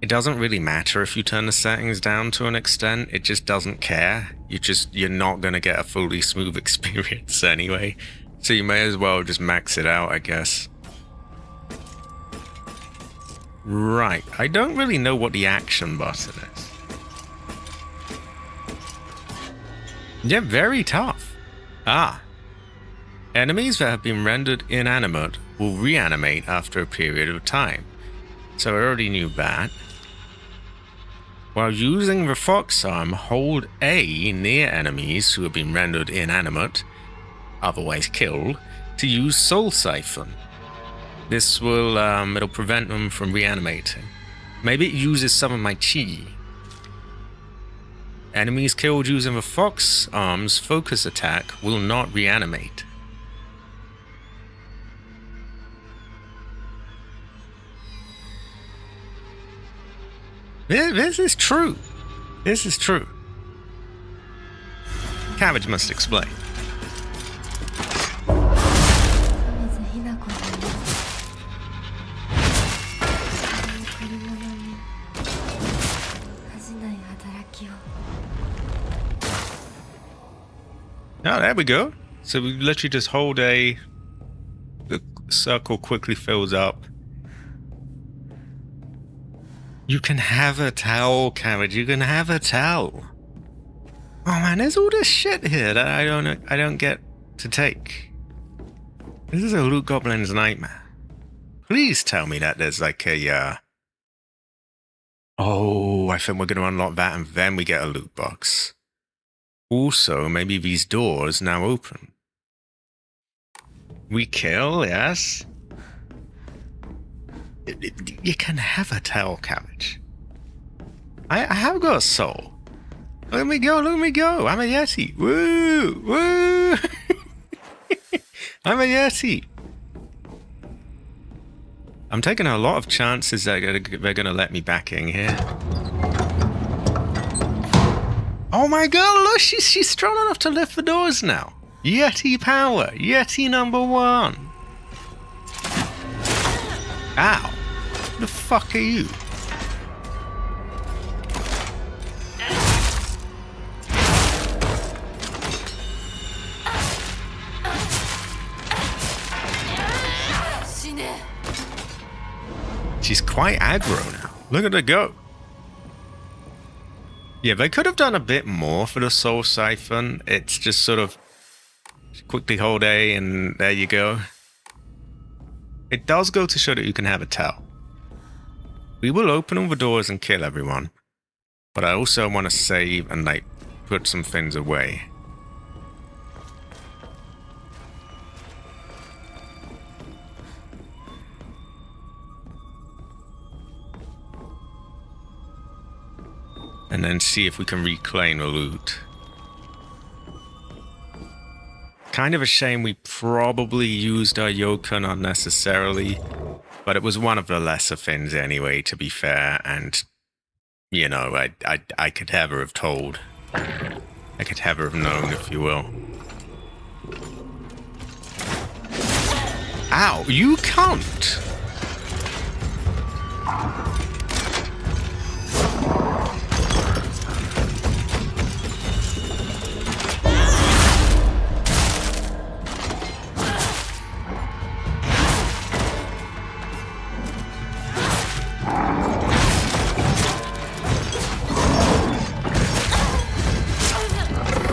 it doesn't really matter if you turn the settings down to an extent. It just doesn't care. You're not going to get a fully smooth experience anyway. So you may as well just max it out, I guess. Right. I don't really know what the action button is. Yeah, very tough. Enemies that have been rendered inanimate will reanimate after a period of time. So I already knew that. While using the fox arm, hold A near enemies who have been rendered inanimate, otherwise killed, to use Soul Siphon. This will, it'll prevent them from reanimating. Maybe it uses some of my chi. Enemies killed using the fox arm's focus attack will not reanimate. This is true. This is true. Cabbage must explain. Oh, there we go. So we literally just hold A. The circle quickly fills up. You can have a towel, Cabbage. You can have a towel. Oh man, there's all this shit here that I don't get to take. This is a loot goblin's nightmare. Please tell me that there's like a oh, I think we're gonna unlock that and then we get a loot box. Also, maybe these doors now open. We kill, yes. You can have a towel, Cabbage. I have got a soul. Look at me go, look at me go. I'm a Yeti. Woo! Woo! I'm a Yeti. I'm taking a lot of chances that they're going to let me back in here. Oh my god, look, she's strong enough to lift the doors now. Yeti power. Yeti number 1. Ow. The fuck are you? She's quite aggro now. Look at her go. Yeah, they could have done a bit more for the Soul Siphon. It's just sort of quickly hold A and there you go. It does go to show that you can have a tell. We will open all the doors and kill everyone. But I also want to save and like put some things away. And then see if we can reclaim the loot. Kind of a shame we probably used our Yokon unnecessarily. But it was one of the lesser things anyway, to be fair, and you know, I could never have told. I could never have known, if you will. Ow, you can't!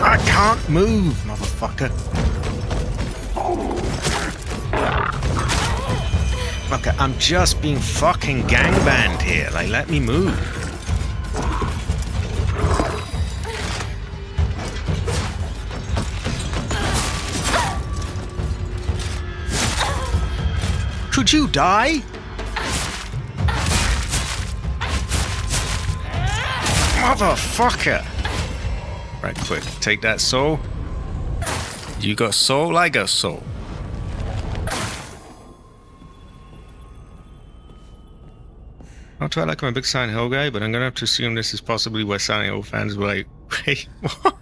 I can't move, motherfucker. Okay, I'm just being fucking gangbanged here. Like, let me move. Could you die? Motherfucker! Right, quick. Take that soul. You got soul, I got soul. I'll try like I'm a big Silent Hill guy, but I'm gonna have to assume this is possibly where Silent Hill fans were like, wait, what?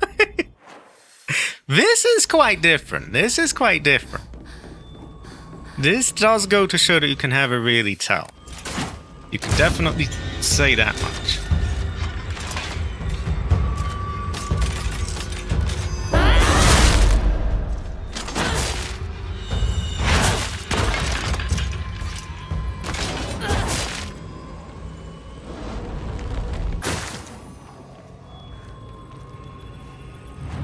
This is quite different. This is quite different. This does go to show that you can never really tell. You can definitely say that much.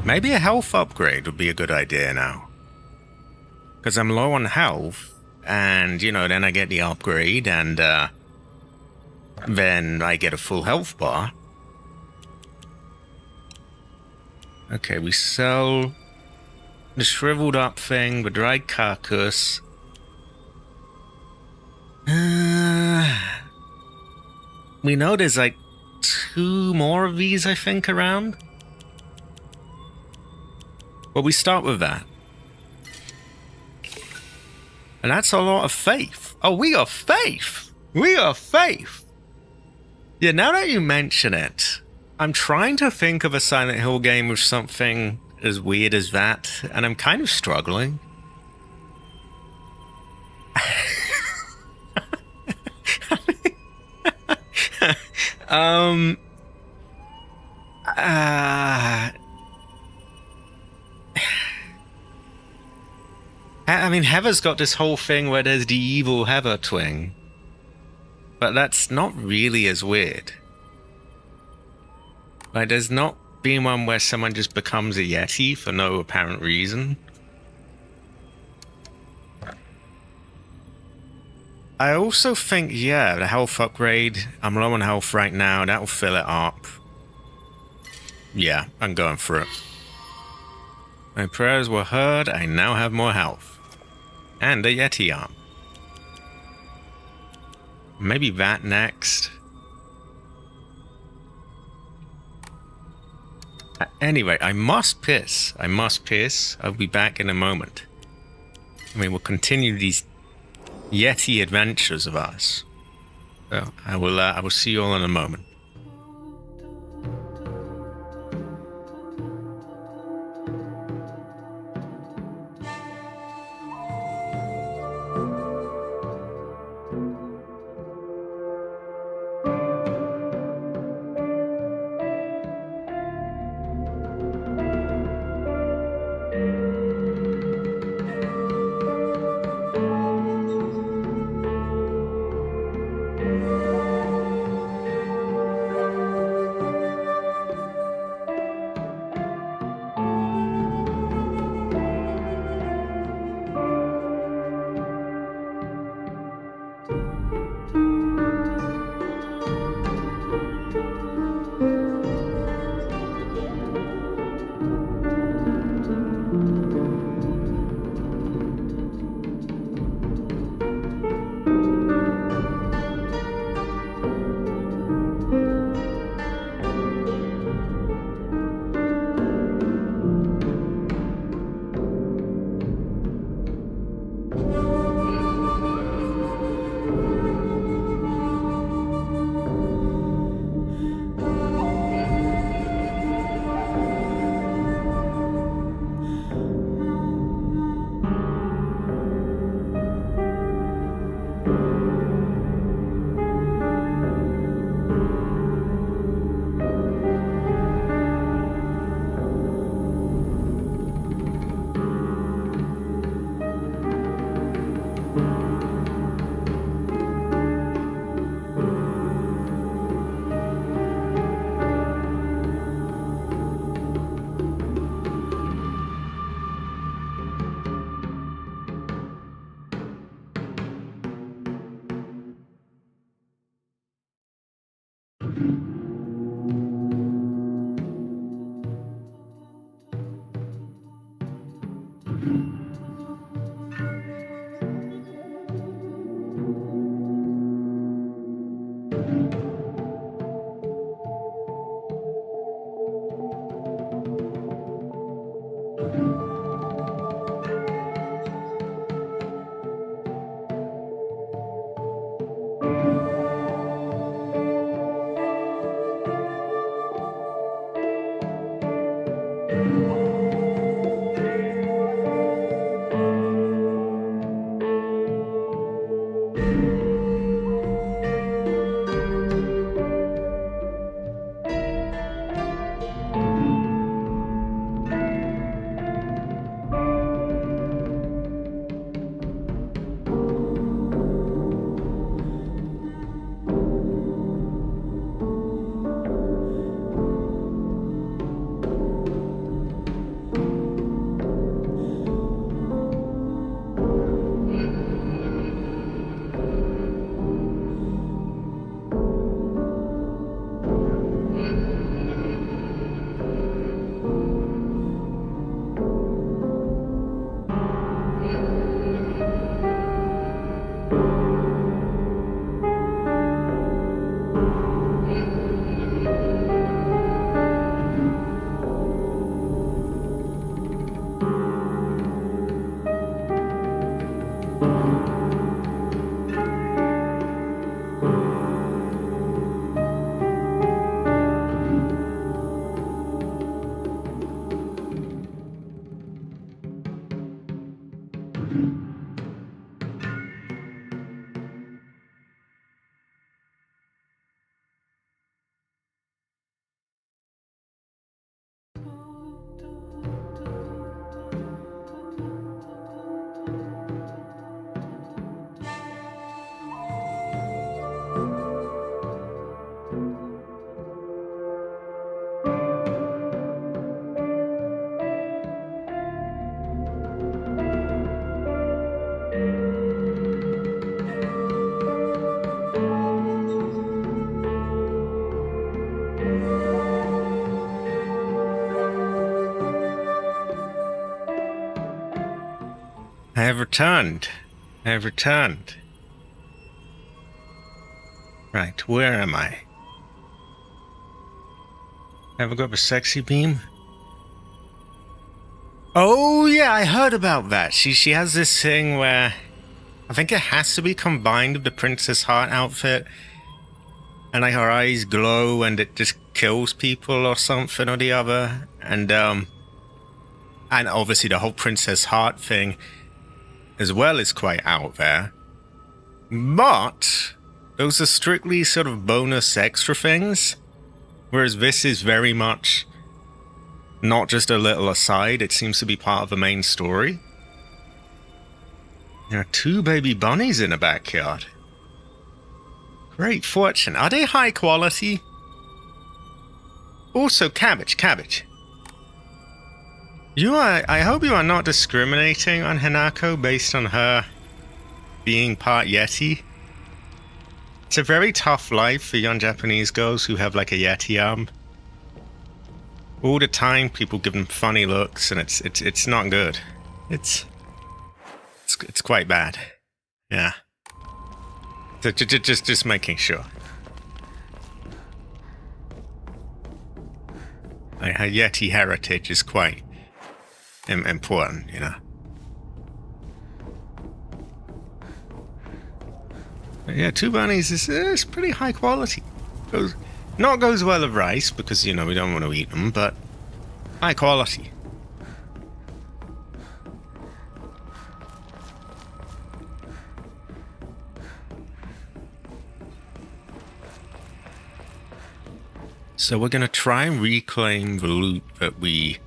Maybe a health upgrade would be a good idea now. Because I'm low on health, and, you know, then I get the upgrade, and then I get a full health bar. Okay, we sell the shriveled up thing, the dried carcass. We know there's like 2 more of these, I think, around. Well, we start with that. And that's a lot of faith. Oh, we got faith! We got faith! Yeah, now that you mention it, I'm trying to think of a Silent Hill game with something as weird as that, and I'm kind of struggling. I mean, Heather's got this whole thing where there's the evil Heather twin. But that's not really as weird. Like, there's not been one where someone just becomes a Yeti for no apparent reason. I also think, yeah, the health upgrade, I'm low on health right now, that'll fill it up. Yeah, I'm going for it. My prayers were heard, I now have more health. And a Yeti arm. Maybe that next. Anyway, I must piss. I must piss. I'll be back in a moment. I mean, we'll continue these Yeti adventures of ours. So I will see you all in a moment. I have returned. I have returned. Right, where am I? Have I got a sexy beam? Oh yeah, I heard about that. She has this thing where I think it has to be combined with the Princess Heart outfit, and like her eyes glow and it just kills people or something or the other. And obviously the whole Princess Heart thing as well is quite out there. But those are strictly sort of bonus extra things, whereas this is very much not just a little aside, it seems to be part of the main story. There are 2 baby bunnies in the backyard. Great fortune. Are they high quality? Also, cabbage. I hope you are not discriminating on Hanako based on her being part Yeti. It's a very tough life for young Japanese girls who have like a Yeti arm. All the time, people give them funny looks, and it's not good. It's quite bad. Yeah. So just making sure. Like, her Yeti heritage is quite important, you know. But yeah, 2 bunnies is pretty high quality. Goes well with rice because, you know, we don't want to eat them, but high quality. So we're going to try and reclaim the loot that we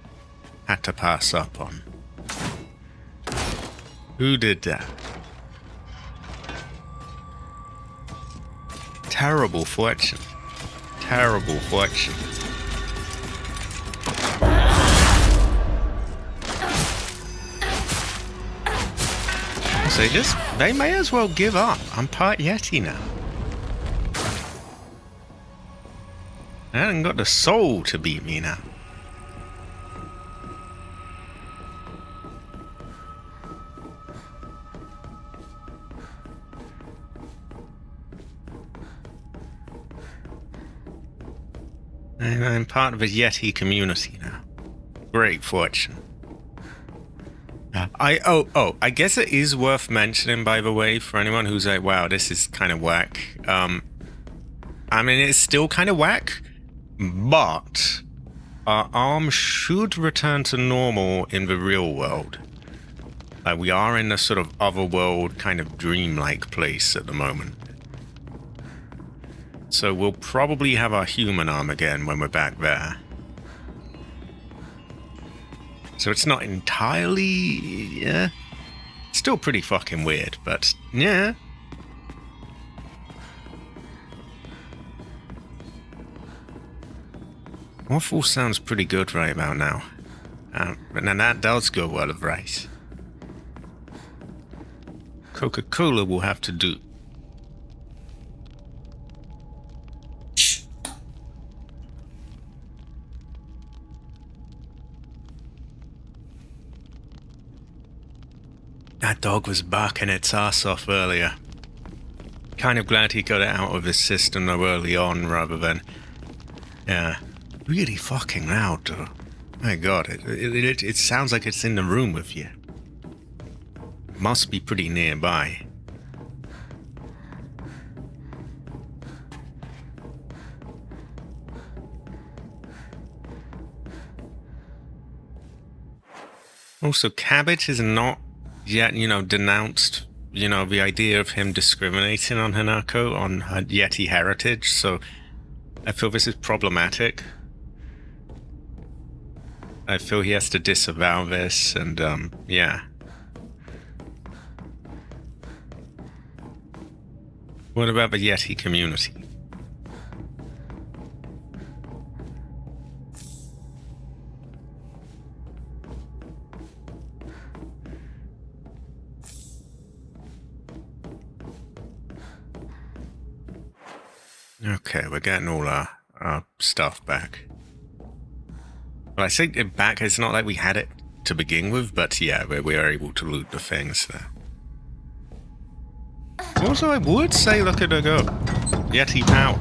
had to pass up on. Who did that? Terrible fortune. Terrible fortune. So they may as well give up. I'm part Yeti now. I haven't got the soul to beat me now. And I'm part of a Yeti community now. Great fortune. I guess it is worth mentioning, by the way, for anyone who's like, wow, this is kind of whack. I mean, it's still kind of whack, but our arm should return to normal in the real world. Like, we are in a sort of otherworld kind of dreamlike place at the moment. So we'll probably have our human arm again when we're back there. So it's not entirely, yeah. Still pretty fucking weird, but yeah. Waffle sounds pretty good right about now. And then that does go well with rice. Coca-Cola will have to do. That dog was barking its ass off earlier. Kind of glad he got it out of his system though early on rather than... Yeah. Really fucking loud though. My god, it sounds like it's in the room with you. Must be pretty nearby. Also, Cabbage is not yet, denounced, the idea of him discriminating on Hanako, on her Yeti heritage, so I feel this is problematic. I feel he has to disavow this, and, yeah. What about the Yeti community? Okay, we're getting all our stuff back. Well, I say it back, it's not like we had it to begin with, but yeah, we are able to loot the things there. Also, I would say, look at her go. Yeti power.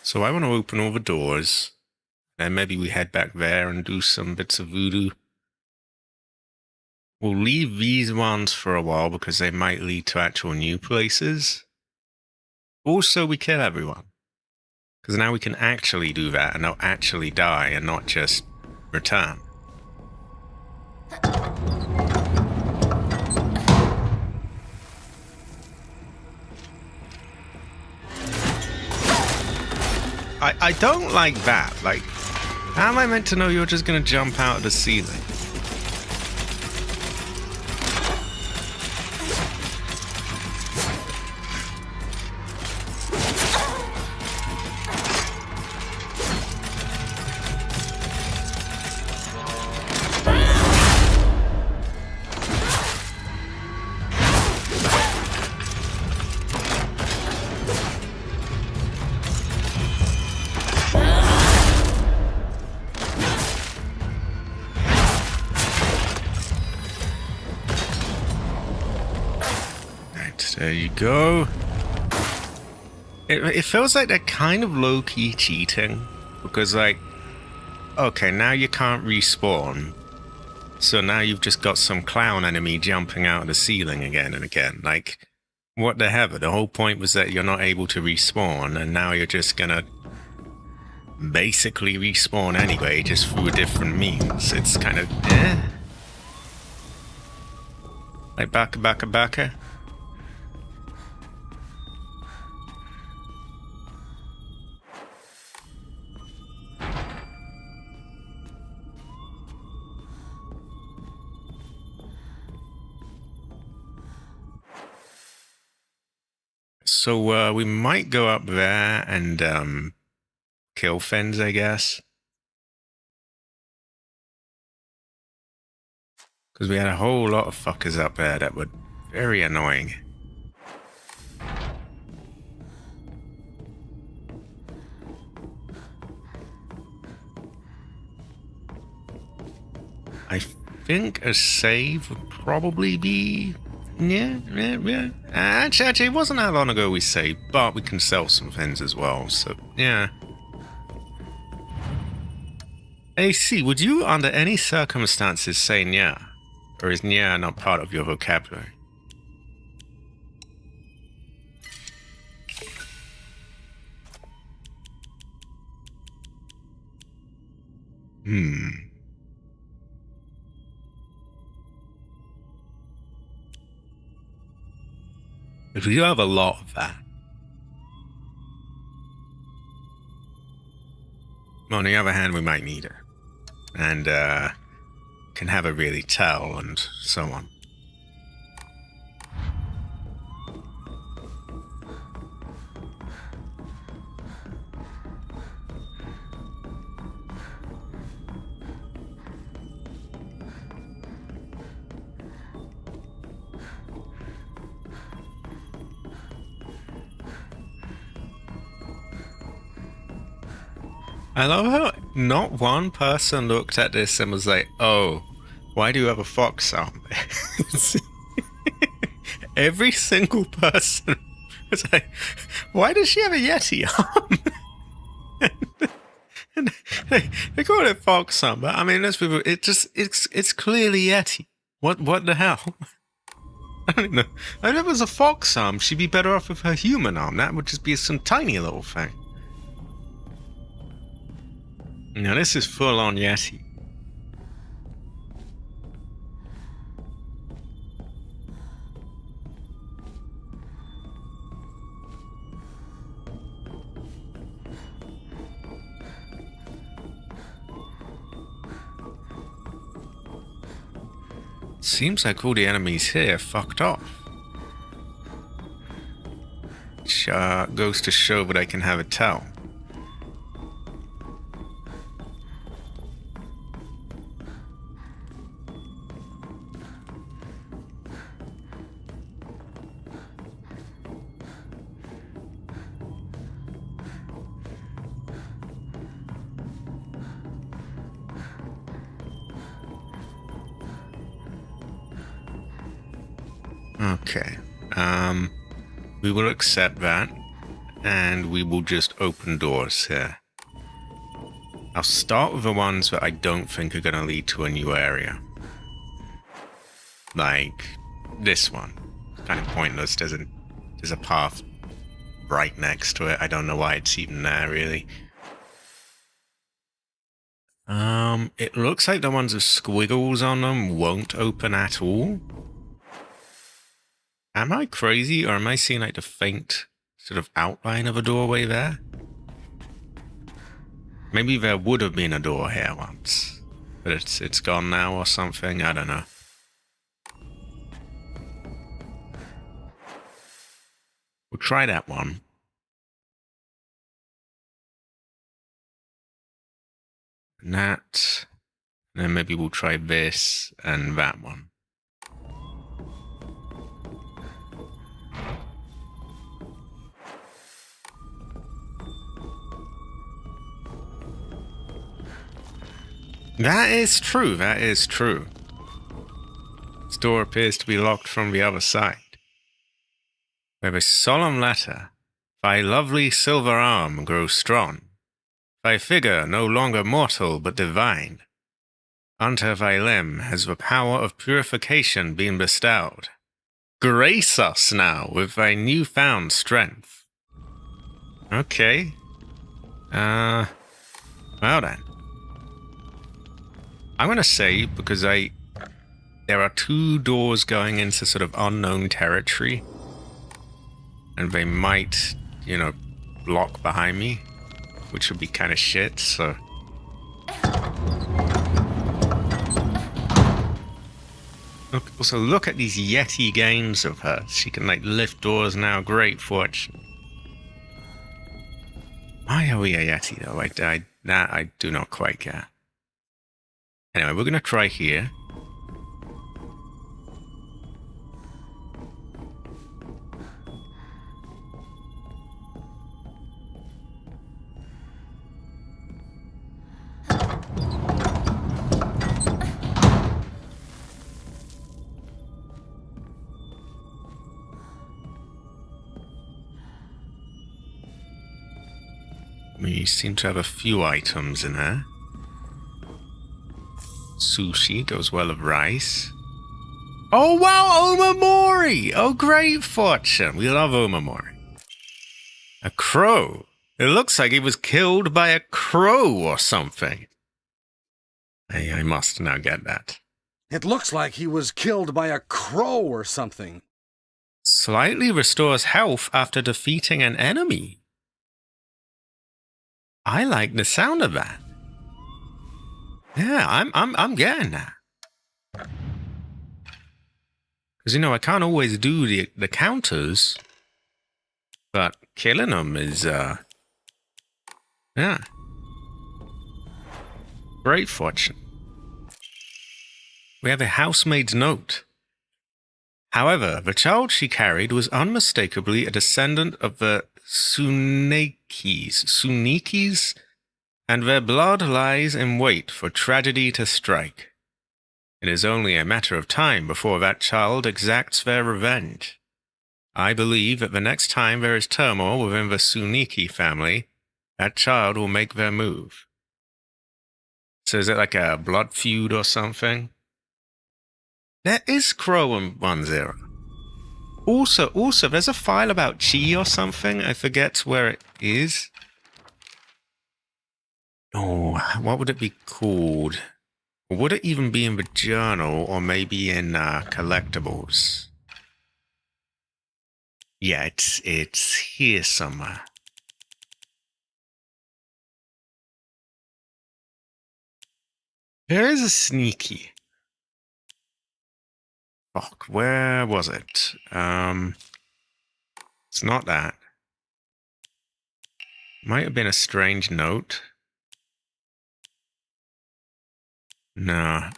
So I want to open all the doors, and maybe we head back there and do some bits of voodoo. We'll leave these ones for a while because they might lead to actual new places. Also, we kill everyone. Because now we can actually do that and they'll actually die and not just return. I don't like that. Like, how am I meant to know you're just going to jump out of the ceiling? There you go. It feels like they're kind of low-key cheating. Because, like, okay, now you can't respawn. So now you've just got some clown enemy jumping out of the ceiling again and again. Like, what the hell? The whole point was that you're not able to respawn, and now you're just gonna basically respawn anyway, just through a different means. It's kind of, eh? Like, baka. So we might go up there and kill Fens, I guess. Because we had a whole lot of fuckers up there that were very annoying. I think a save would probably be... Yeah. Actually, it wasn't that long ago we saved, but we can sell some things as well, so yeah. AC, would you under any circumstances say yeah? Or is yeah not part of your vocabulary? If we do have a lot of that. On the other hand, we might need her. And can have her really tell and so on. I love how not one person looked at this and was like, oh, why do you have a fox arm there? Every single person was like, why does she have a Yeti arm? and they call it fox arm, but I mean, it's clearly Yeti. What the hell? I don't know. If it was a fox arm, she'd be better off with her human arm. That would just be some tiny little thing. Now this is full on Yeti. Seems like all the enemies here fucked off. Which goes to show that I can have a tell. Okay, we will accept that, and we will just open doors here. I'll start with the ones that I don't think are going to lead to a new area. Like this one. It's kind of pointless, there's a path right next to it. I don't know why it's even there, really. It looks like the ones with squiggles on them won't open at all. Am I crazy, or am I seeing like the faint sort of outline of a doorway there? Maybe there would have been a door here once, but it's gone now or something, I don't know. We'll try that one. And that, and then maybe we'll try this and that one. That is true, that is true. This door appears to be locked from the other side. We have a solemn letter. Thy lovely silver arm grows strong. Thy figure no longer mortal but divine. Unto thy limb has the power of purification been bestowed. Grace us now with thy newfound strength. Okay. Well then. I'm going to say, because there are two doors going into sort of unknown territory, and they might, you know, lock behind me, which would be kind of shit, so... Look at these Yeti gains of her. She can, like, lift doors now. Great fortune. Why are we a Yeti, though? I do not quite get. Anyway, we're going to try here. We seem to have a few items in there. Sushi goes well with rice. Oh wow, Omamori! Oh great fortune. We love Omamori. A crow. It looks like he was killed by a crow or something. I must now get that. It looks like he was killed by a crow or something. Slightly restores health after defeating an enemy. I like the sound of that. Yeah, I'm getting that. Because, you know, I can't always do the counters, but killing them is, yeah. Great fortune. We have a housemaid's note. However, the child she carried was unmistakably a descendant of the Sunikis, and their blood lies in wait for tragedy to strike. It is only a matter of time before that child exacts their revenge. I believe that the next time there is turmoil within the Suniki family, that child will make their move. So is it like a blood feud or something? There is Crow in 1-0. Also, there's a file about Chi or something. I forget where it is. Oh, what would it be called? Would it even be in the journal or maybe in collectibles? Yeah, it's here somewhere. There is a sneaky. Fuck, where was it? It's not that. Might have been a strange note. No.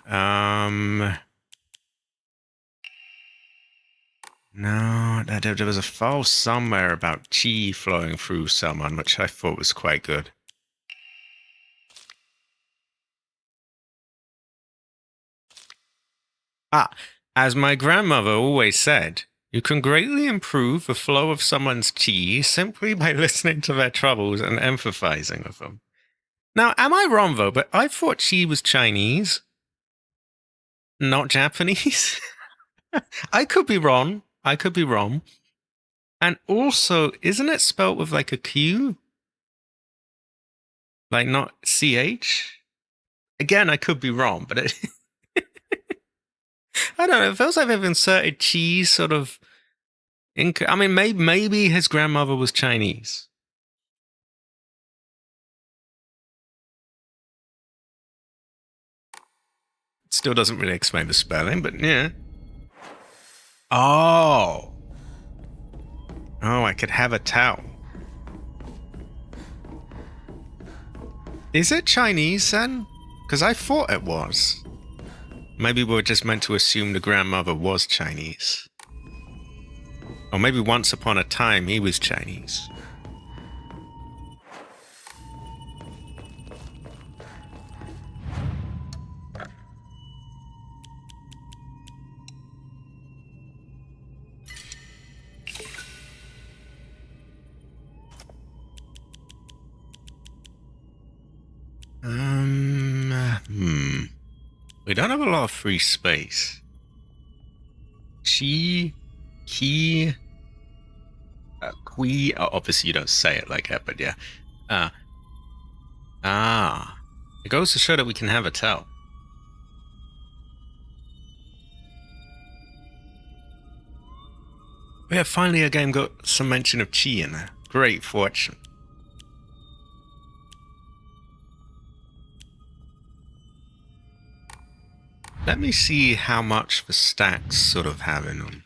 No, there was a file somewhere about chi flowing through someone, which I thought was quite good. As my grandmother always said, you can greatly improve the flow of someone's chi simply by listening to their troubles and empathizing with them. Now, am I wrong though, but I thought she was Chinese, not Japanese? I could be wrong. And also, isn't it spelt with like a Q? Like not CH? Again, I could be wrong, but it I don't know, it feels like they've inserted cheese sort of I mean, maybe his grandmother was Chinese. It still doesn't really explain the spelling, but yeah. Oh, I could have a towel. Is it Chinese then? Because I thought it was. Maybe we're just meant to assume the grandmother was Chinese. Or maybe once upon a time he was Chinese. We don't have a lot of free space. Chi, Ki, Qui. Oh, obviously, you don't say it like that, but yeah. It goes to show that we can have a tell. Yeah, finally a game got some mention of Chi in there. Great fortune. Let me see how much the stacks sort of have in them.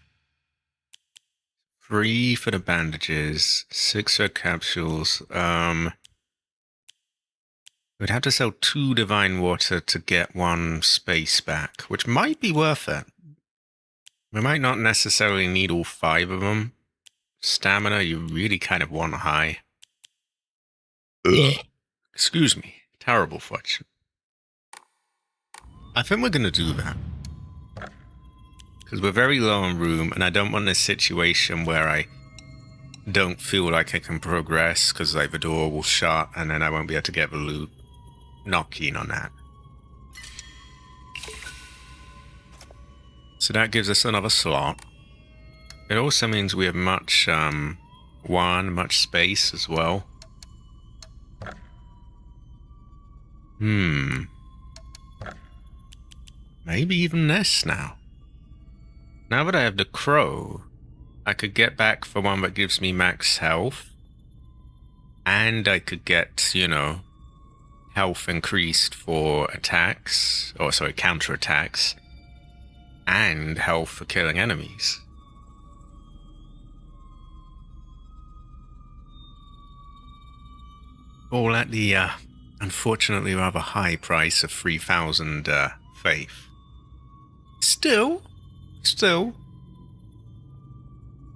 3 for the bandages, 6 for capsules. We'd have to sell 2 divine water to get 1 space back, which might be worth it. We might not necessarily need all 5 of them. Stamina, you really kind of want high. Ugh. Excuse me. Terrible fortune. I think we're going to do that. Because we're very low on room, and I don't want this situation where I don't feel like I can progress because like the door will shut and then I won't be able to get the loot. Not keen on that. So that gives us another slot. It also means we have much much space as well. Maybe even this now. Now that I have the crow, I could get back the one that gives me max health. And I could get, you know, health increased for attacks, or sorry, counterattacks. And health for killing enemies. All at the, unfortunately rather high price of 3,000 faith. Still,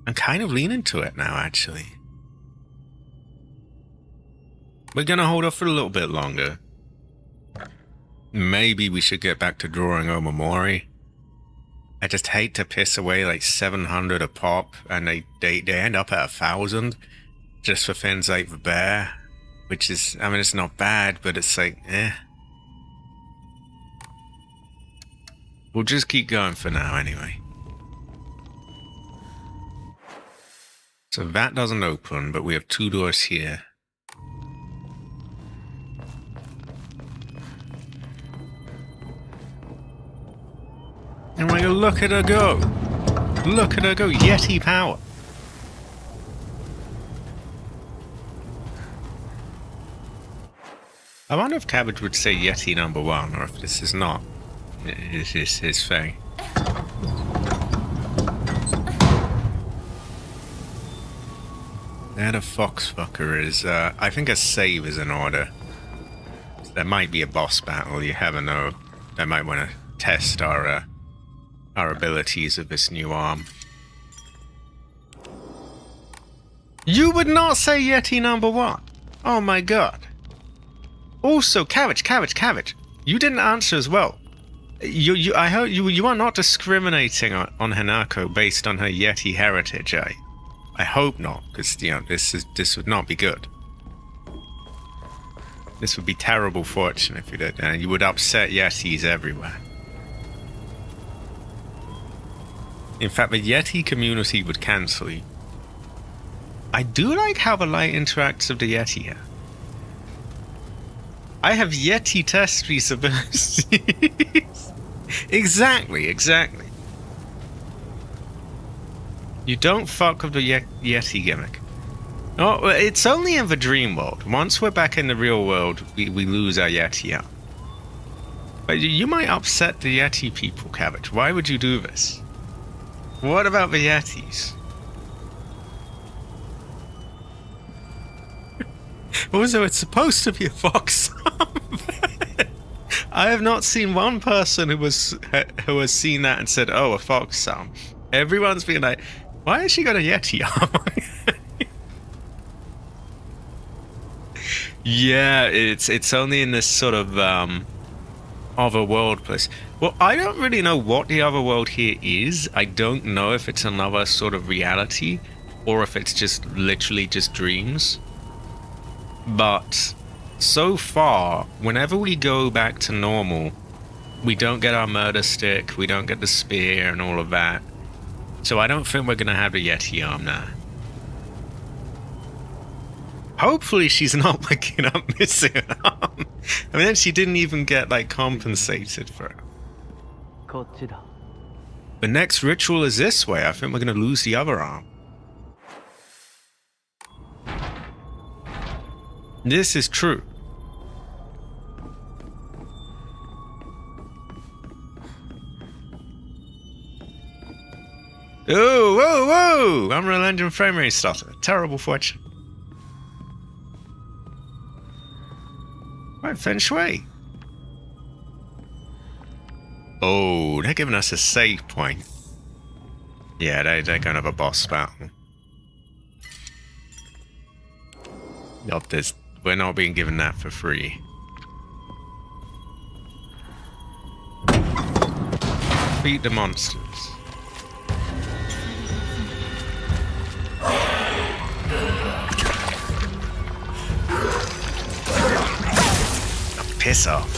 I'm kind of leaning to it now, actually. We're gonna hold off for a little bit longer. Maybe we should get back to drawing Omamori. I just hate to piss away like 700 a pop, and they end up at 1,000 just for things like the bear, which is, I mean, it's not bad, but it's like, eh. We'll just keep going for now anyway. So that doesn't open, but we have 2 doors here. And we go, look at her go! Look at her go, Yeti power! I wonder if Cabbage would say Yeti number 1, or if this is not his thing. There the fox fucker is. I think a save is in order. There might be a boss battle, you never know. I might want to test our abilities of this new arm. You would not say Yeti number 1. Oh my god. Also, Cabbage, you didn't answer as well. I hope you are not discriminating on Hanako based on her Yeti heritage. I hope not, because you know this would not be good. This would be terrible fortune if you did, and you would upset Yetis everywhere. In fact, the Yeti community would cancel you. I do like how the light interacts with the Yeti here. I have Yeti test piece abilities. Exactly. You don't fuck with the Yeti gimmick. Oh, it's only in the dream world. Once we're back in the real world, we lose our Yeti out. But you might upset the Yeti people, Cabbage. Why would you do this? What about the Yetis? Also, it's supposed to be a fox. I have not seen one person who has seen that and said, "Oh, a fox sound." Everyone's been like, "Why has she got a Yeti arm?" Yeah, it's only in this sort of other world place. Well, I don't really know what the other world here is. I don't know if it's another sort of reality or if it's just literally just dreams. But so far, whenever we go back to normal, we don't get our murder stick, we don't get the spear and all of that. So I don't think we're going to have a Yeti arm now. Hopefully she's not waking up missing an arm. I mean, she didn't even get, like, compensated for it. The next ritual is this way. I think we're going to lose the other arm. This is true. Oh, whoa! Unreal Engine frame rate stutter. Terrible fortune. Right, Feng Shui. Oh, they're giving us a save point. Yeah, they're going to have a boss battle. Yup, we're not being given that for free. Beat the monsters. Piss off.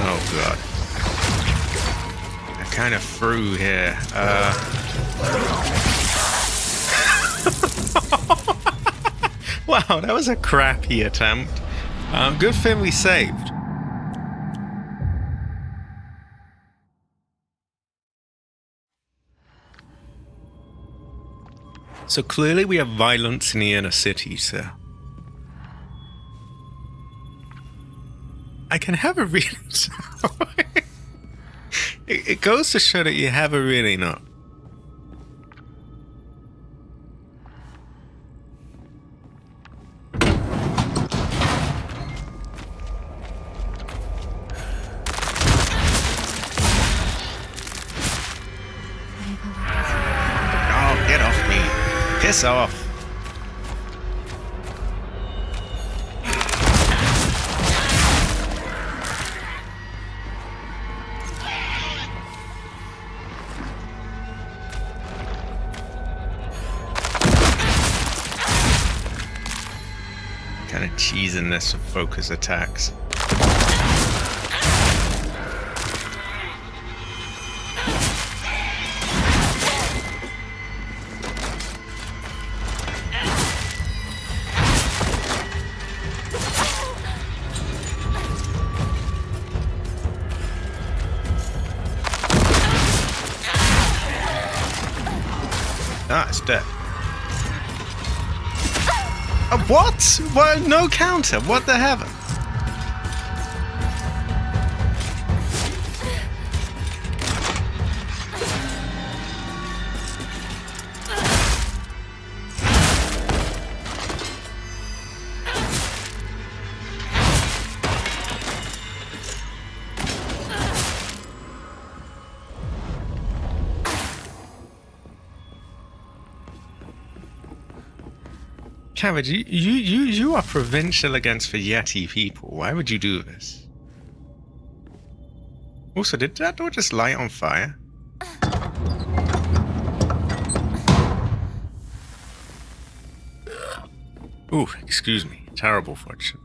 Oh god. I kind of threw here. Wow, that was a crappy attempt. Good thing we saved. So clearly we have violence in the inner cities there. I can have a reading. It goes to show that you have a reading up. Oh, get off me. Piss off. Kind of cheesing this with focus attacks. Ah, it's dead. What? What? No counter. What the heaven? Cabbage, you are provincial against the Yeti people. Why would you do this? Also, did that door just light on fire? Ooh, excuse me. Terrible fortune.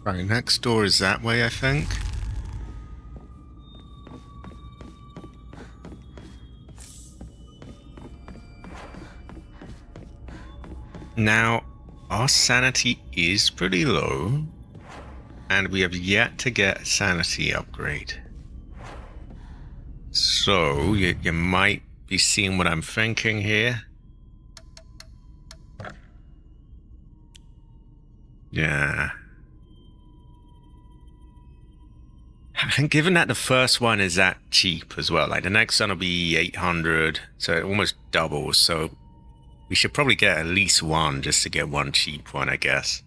Right, next door is that way, I think. Now, our sanity is pretty low, and we have yet to get a sanity upgrade. So, you might be seeing what I'm thinking here. Yeah. I think given that the first one is that cheap as well, like the next one will be 800, so it almost doubles, so we should probably get at least one just to get one cheap one, I guess.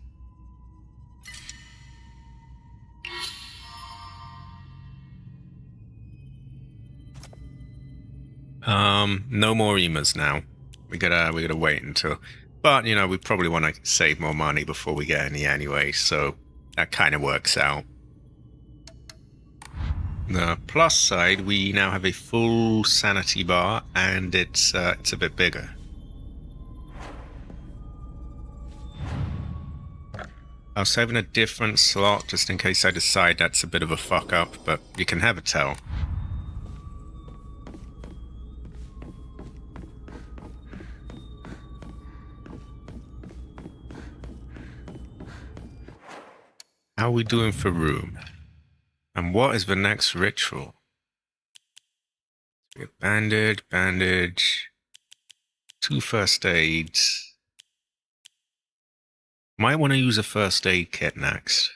No more emas now. We gotta wait until, but you know, we probably want to save more money before we get any anyway, so that kind of works out. The plus side, we now have a full sanity bar, and it's a bit bigger. I was saving a different slot just in case I decide that's a bit of a fuck up, but you can have a tell. How are we doing for room? And what is the next ritual? We have bandage, 2 first aids. Might want to use a first aid kit next.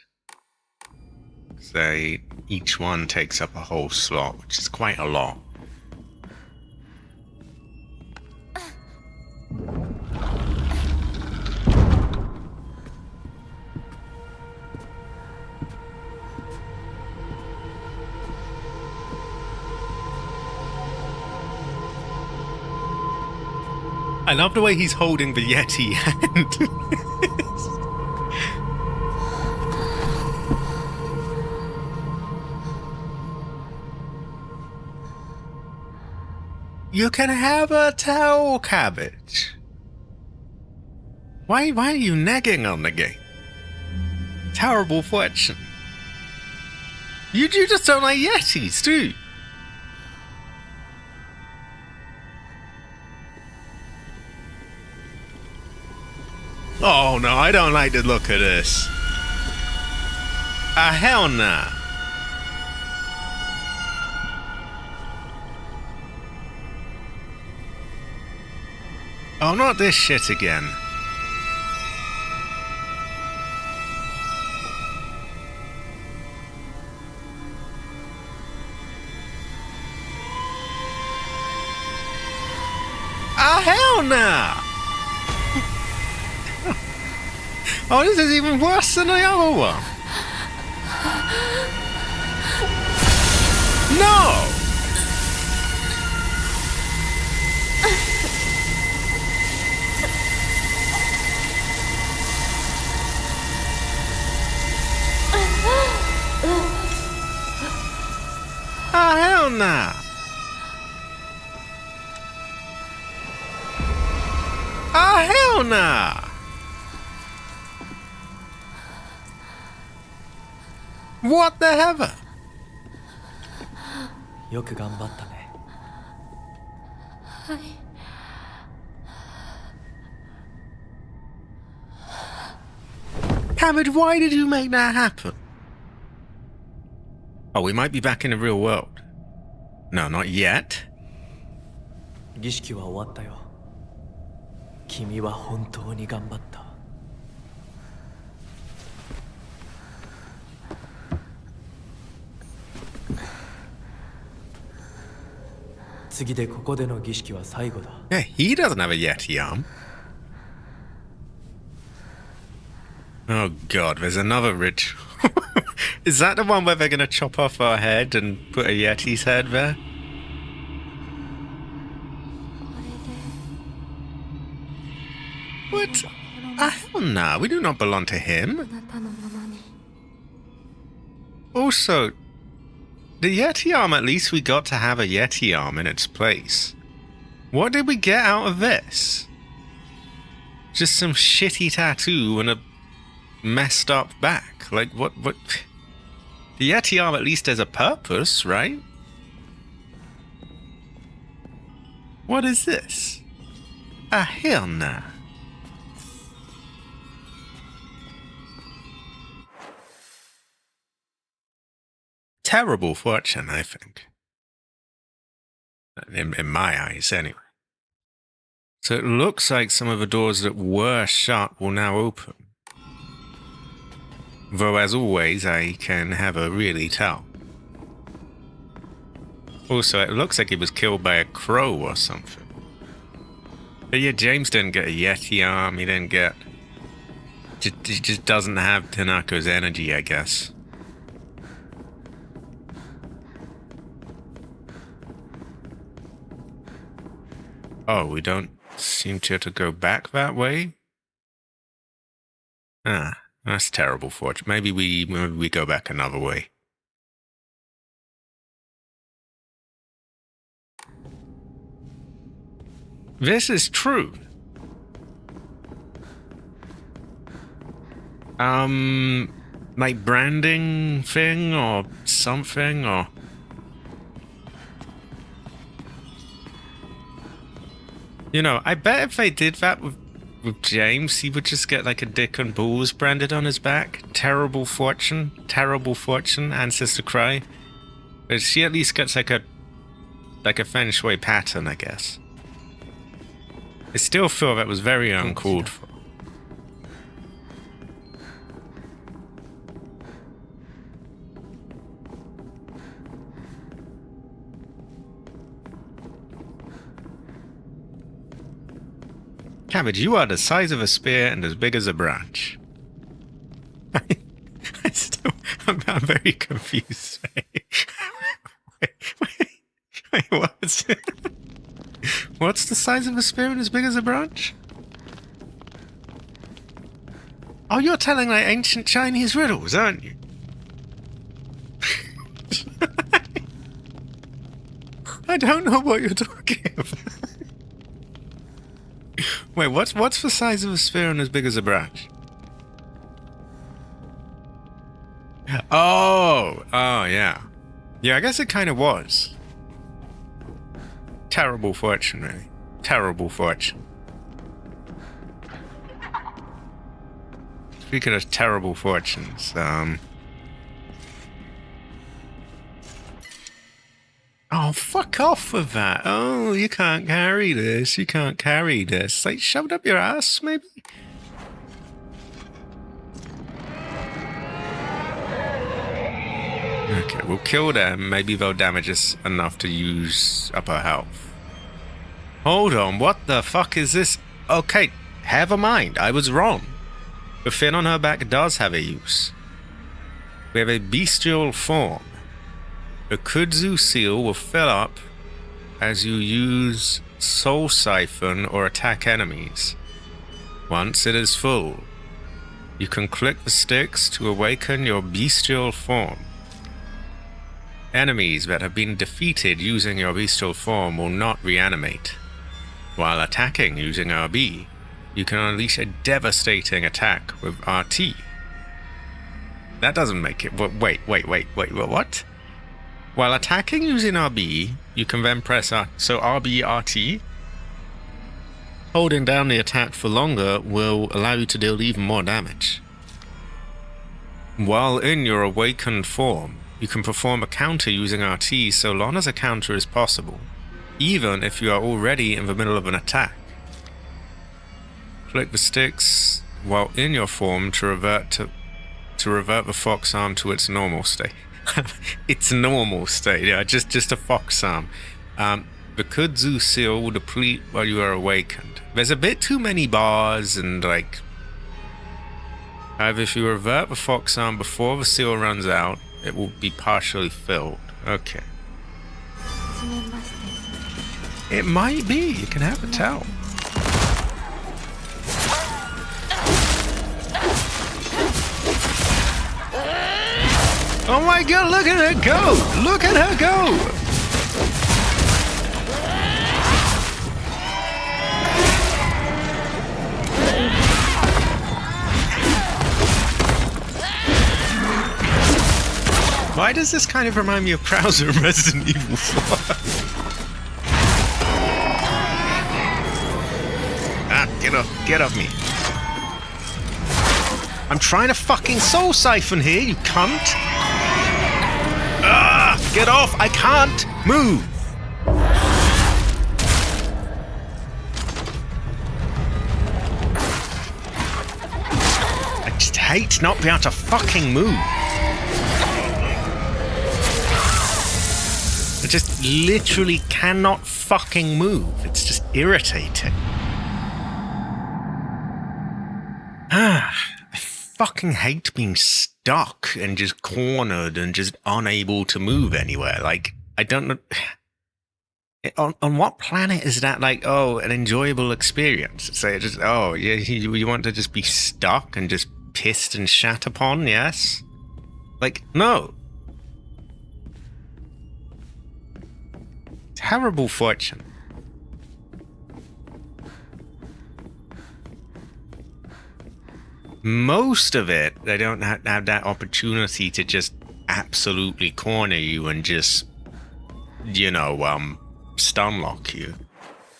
Each one takes up a whole slot, which is quite a lot. I love the way he's holding the Yeti hand. You can have a towel, Cabbage. Why are you negging on the game? Terrible fortune. You just don't like Yetis, do you? Oh no, I don't like the look of this. Hell nah. Oh, not this shit again. Hell nah! Oh, this is even worse than the other one. No! Hell nah! Hell nah! What the heaven? よく頑張ったね。はい。Hamid, why did you make that happen? Oh, we might be back in the real world. No, not yet. 儀式は終わったよ。君は本当に頑張った。次でここでの儀式は最後だ。Yeah, he doesn't have a Yeti arm. Oh god, there's another ritual. Is that the one where they're gonna chop off our head and put a Yeti's head there? What? Hell nah, we do not belong to him. Also, the Yeti arm, at least we got to have a Yeti arm in its place. What did we get out of this? Just some shitty tattoo and a messed up back. Like, what? The Yeti arm at least has a purpose, right? What is this? Hell nah. Terrible fortune, I think. In my eyes, anyway. So it looks like some of the doors that were shut will now open. Though, as always, I can never really tell. Also, it looks like he was killed by a crow or something. But yeah, James didn't get a Yeti arm, he didn't get... He just doesn't have Tanako's energy, I guess. Oh, we don't seem to have to go back that way? Ah, that's terrible fortune. Maybe we go back another way. This is true. Like branding thing or something, or... You know, I bet if they did that with James, he would just get like a dick and balls branded on his back. Terrible fortune, ancestor cry. But she at least gets like a feng shui pattern, I guess. I still feel that was very uncalled for. Cabbage, you are the size of a spear and as big as a branch. I'm very confused. Wait, what's what's the size of a spear and as big as a branch? Oh, you're telling like ancient Chinese riddles, aren't you? I don't know what you're talking about. Wait, what's the size of a sphere and as big as a branch? Oh, yeah. Yeah, I guess it kind of was. Terrible fortune, really. Terrible fortune. Speaking of terrible fortunes, oh, fuck off with that. Oh, you can't carry this. You can't carry this. Like, shove it up your ass, maybe? Okay, we'll kill them. Maybe they'll damage us enough to use up our health. Hold on, what the fuck is this? Okay, never mind. I was wrong. The fin on her back does have a use. We have a bestial form. The kudzu seal will fill up as you use Soul Siphon or attack enemies. Once it is full, you can click the sticks to awaken your bestial form. Enemies that have been defeated using your bestial form will not reanimate. While attacking using RB, you can unleash a devastating attack with RT. That doesn't make it... Wait, what? While attacking using RB, you can then press RB RT. Holding down the attack for longer will allow you to deal even more damage. While in your awakened form, you can perform a counter using RT so long as a counter is possible, even if you are already in the middle of an attack. Flick the sticks while in your form to revert the fox arm to its normal state. Its normal state, yeah, just a fox arm. The kudzu seal will deplete while you are awakened. There's a bit too many bars and like... However, if you revert the fox arm before the seal runs out, it will be partially filled. Okay. It might be. You can have a tell. Oh my god, look at her go! Look at her go! Why does this kind of remind me of Krauser in Resident Evil 4? Get off me. I'm trying to fucking soul siphon here, you cunt! Get off! I can't move! I just hate not being able to fucking move. I just literally cannot fucking move. It's just irritating. I fucking hate being stuck and just cornered and just unable to move anywhere. Like, I don't know. On what planet is that like, oh, an enjoyable experience? Say, just, oh, yeah, you want to just be stuck and just pissed and shat upon, yes? Like, no. Terrible fortune. Most of it, they don't have that opportunity to just absolutely corner you and just, you know, stun lock you.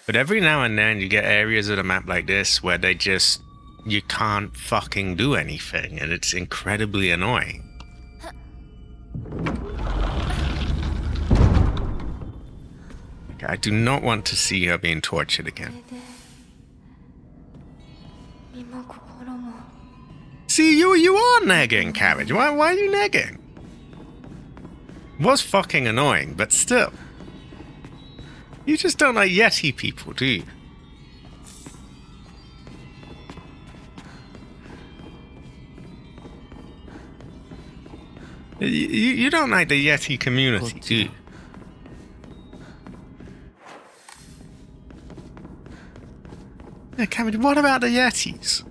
But every now and then you get areas of the map like this where they just, you can't fucking do anything, and it's incredibly annoying. Okay, I do not want to see her being tortured again. See, you are negging, Cabbage. Why are you negging? Was fucking annoying, but still. You just don't like Yeti people, do you? You don't like the Yeti community, do you? Yeah, Cabbage, what about the Yetis?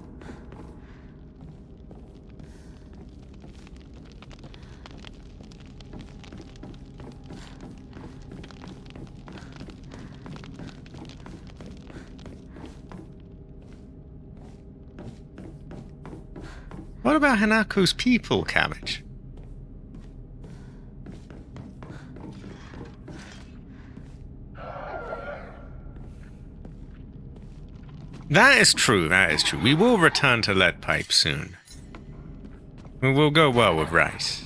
What about Hanako's people, Cabbage? That is true, that is true. We will return to lead pipe soon. We will go well with rice.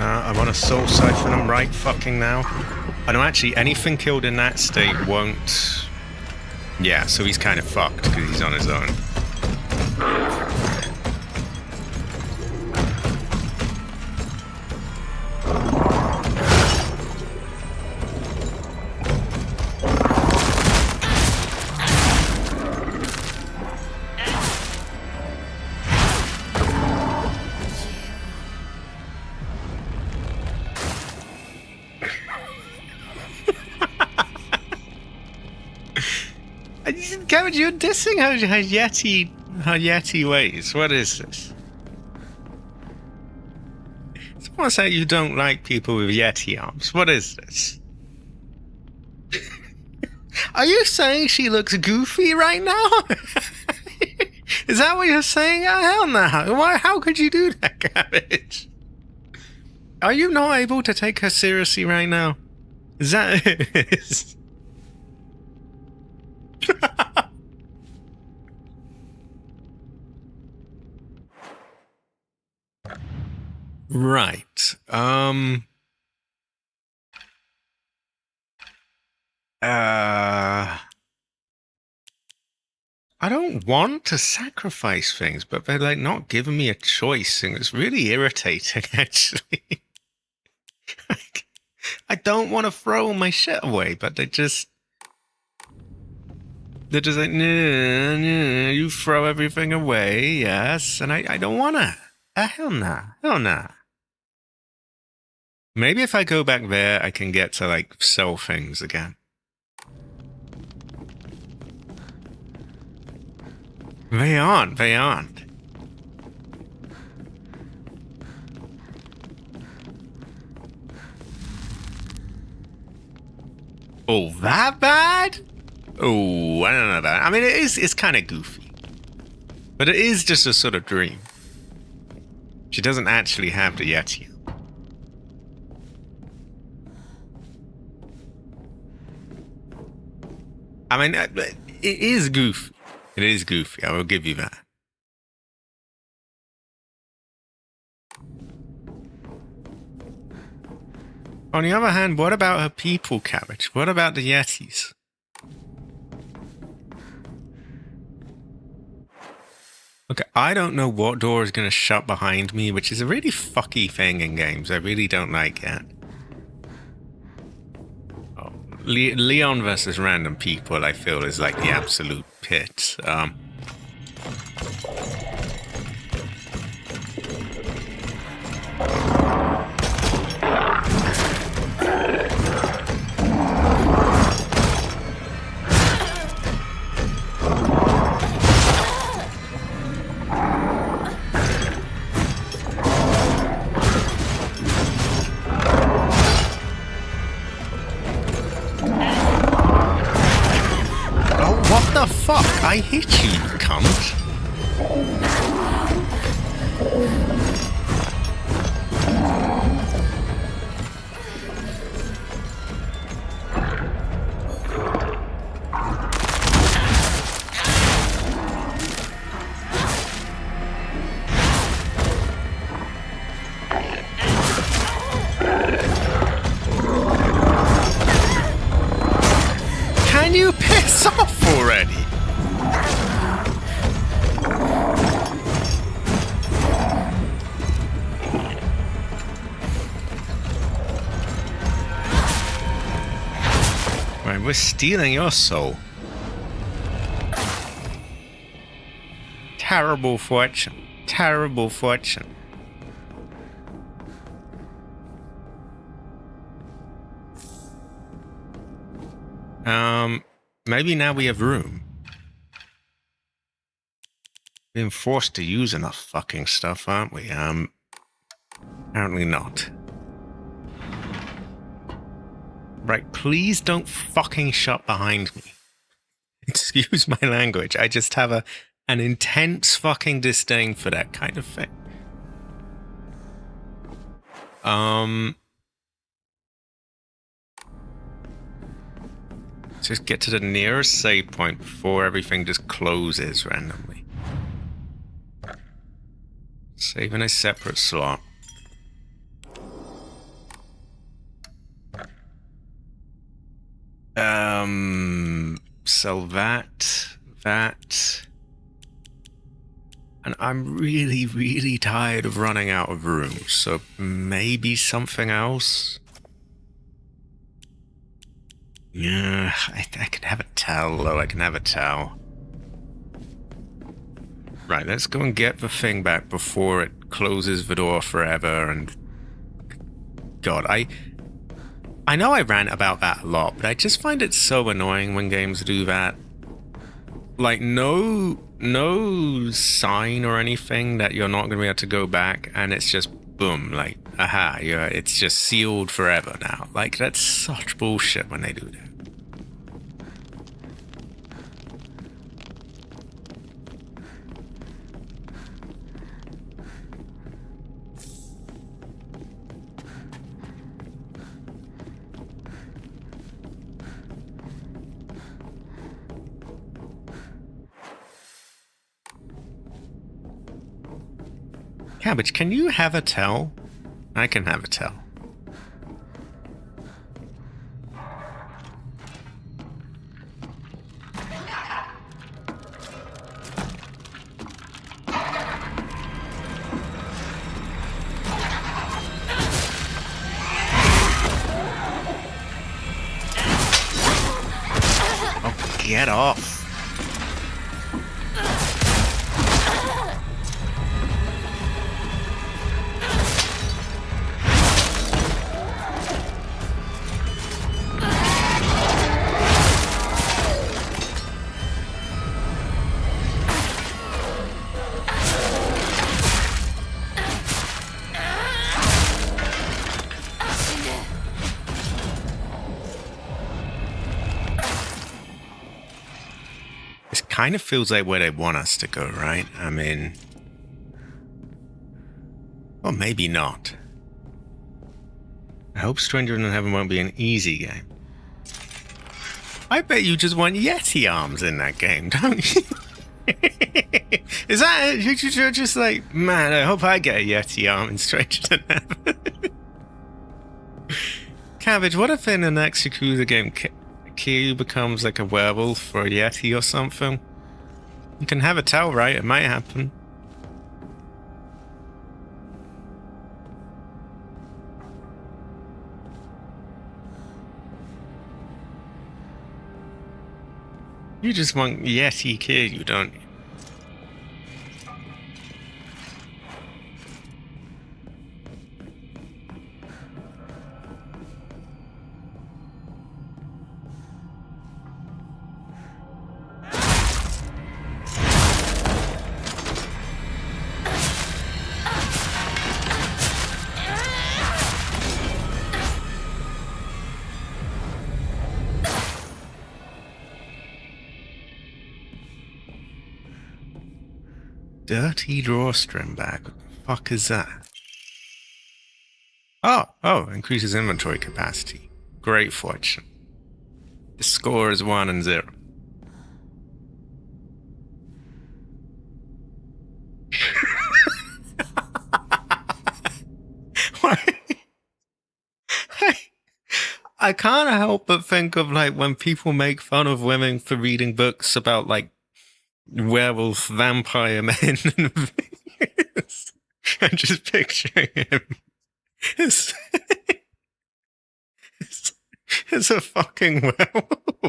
I want to soul siphon him right fucking now. I know actually anything killed in that state won't... Yeah, so he's kind of fucked because he's on his own. Cabbage, you're dissing her Yeti ways. What is this? It's almost like you don't like people with Yeti arms. What is this? Are you saying she looks goofy right now? Is that what you're saying? Oh, hell no. Why? How could you do that, Cabbage? Are you not able to take her seriously right now? Is that it? Right. I don't want to sacrifice things, but they're like not giving me a choice, and it's really irritating, actually. I don't want to throw my shit away, but they're just like, nah, you throw everything away, yes, and I don't want to. Hell nah. Hell nah. Maybe if I go back there, I can get to, like, sell things again. They aren't. Oh, that bad? Oh, I don't know about it. I mean, it's kind of goofy. But it is just a sort of dream. She doesn't actually have the Yeti. I mean, it is goofy. It is goofy, I will give you that. On the other hand, what about her people, Cabbage? What about the Yetis? Okay, I don't know what door is going to shut behind me, which is a really fucky thing in games. I really don't like it. Oh, Leon versus random people, I feel, is like the absolute pit. What the fuck? I hit you, you cunt. Can you piss off already? We're stealing your soul. Terrible fortune. Terrible fortune. Maybe now we have room. Being forced to use enough fucking stuff, aren't we? Apparently not. Right, please don't fucking shut behind me. Excuse my language. I just have an intense fucking disdain for that kind of thing. Just get to the nearest save point before everything just closes randomly. Save in a separate slot. Sell that. And I'm really, really tired of running out of room, so maybe something else? Yeah, I can have a towel, though. I can have a towel. Right, let's go and get the thing back before it closes the door forever, and... God, I know I rant about that a lot, but I just find it so annoying when games do that. Like, no sign or anything that you're not going to be able to go back, and it's just, boom, like, aha, it's just sealed forever now. Like, that's such bullshit when they do that. Cabbage, can you have a towel? I can have a towel. Oh, get off. Kind of feels like where they want us to go, right? I mean... Well, maybe not. I hope Stranger in Heaven won't be an easy game. I bet you just want Yeti arms in that game, don't you? Is that it? You're just like, man, I hope I get a Yeti arm in Stranger in Heaven. Cabbage, what if in the next Yakuza game Kiryu becomes like a werewolf or a Yeti or something? You can have a towel, right? It might happen. You just want Yeti Kiryu, don't you? Dirty drawstring bag. What the fuck is that? Oh, increases inventory capacity. Great fortune. The score is 1 and 0. I can't help but think of like when people make fun of women for reading books about like werewolf vampire men and I'm just picturing him as a fucking werewolf.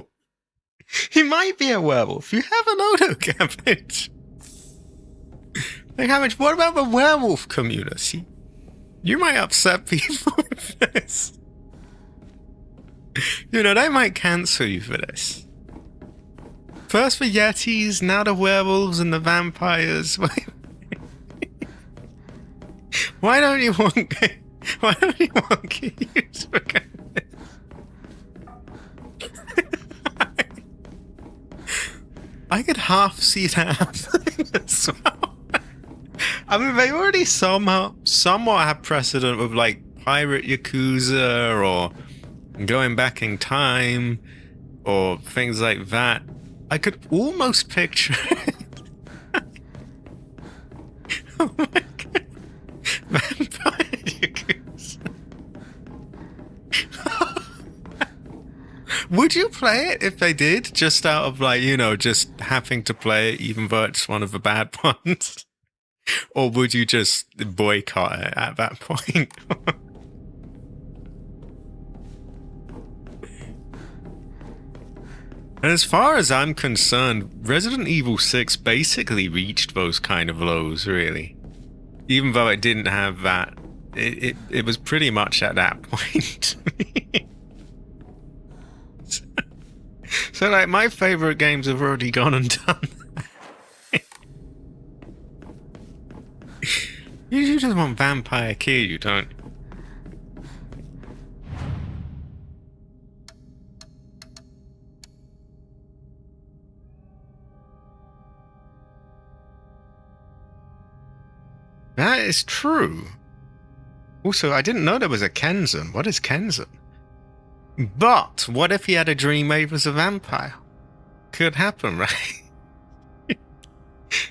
might be a werewolf. You have an odor, Cabbage. Like, Cabbage, what about the werewolf community? You might upset people with this. You know, they might cancel you for this. First the Yetis, now the werewolves and the vampires. Why don't you want kids for I could half see that happening as well. I mean, they already somewhat have precedent with like pirate Yakuza or going back in time or things like that. I could almost picture it. Oh my god. Vampire Yakuza. Would you play it if they did? Just out of like, you know, just having to play it even though it's one of the bad ones? Or would you just boycott it at that point? And as far as I'm concerned, Resident Evil 6 basically reached those kind of lows, really. Even though it didn't have that, it was pretty much at that point. So like, my favorite games have already gone and done that. You just want Vampire Kiryu, don't you? That is true. Also, I didn't know there was a Kenzan. What is Kenzan? But what if he had a dream he was a vampire? Could happen, right?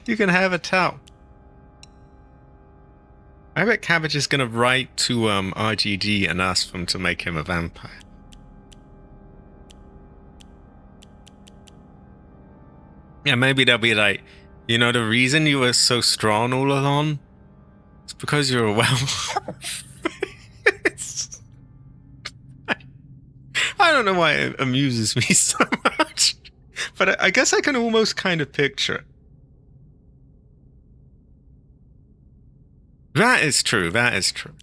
You can have a tell. I bet Cabbage is going to write to RGD and ask them to make him a vampire. Yeah, maybe they'll be like, you know, the reason you were so strong all along? It's because you're a werewolf. I don't know why it amuses me so much. But I guess I can almost kind of picture it. That is true, that is true.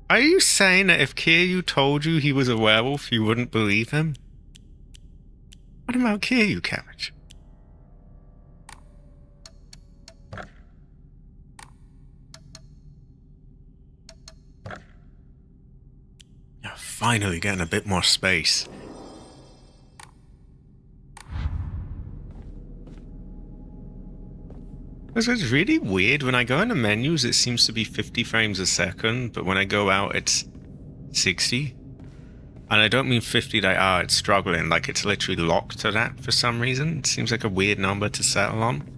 Are you saying that if Kiryu told you he was a werewolf, you wouldn't believe him? What about Kiryu, Cabbage? You're finally getting a bit more space. It's really weird. When I go into menus, it seems to be 50 frames a second, but when I go out, it's 60. And I don't mean 50 like, it's struggling. Like, it's literally locked to that for some reason. It seems like a weird number to settle on.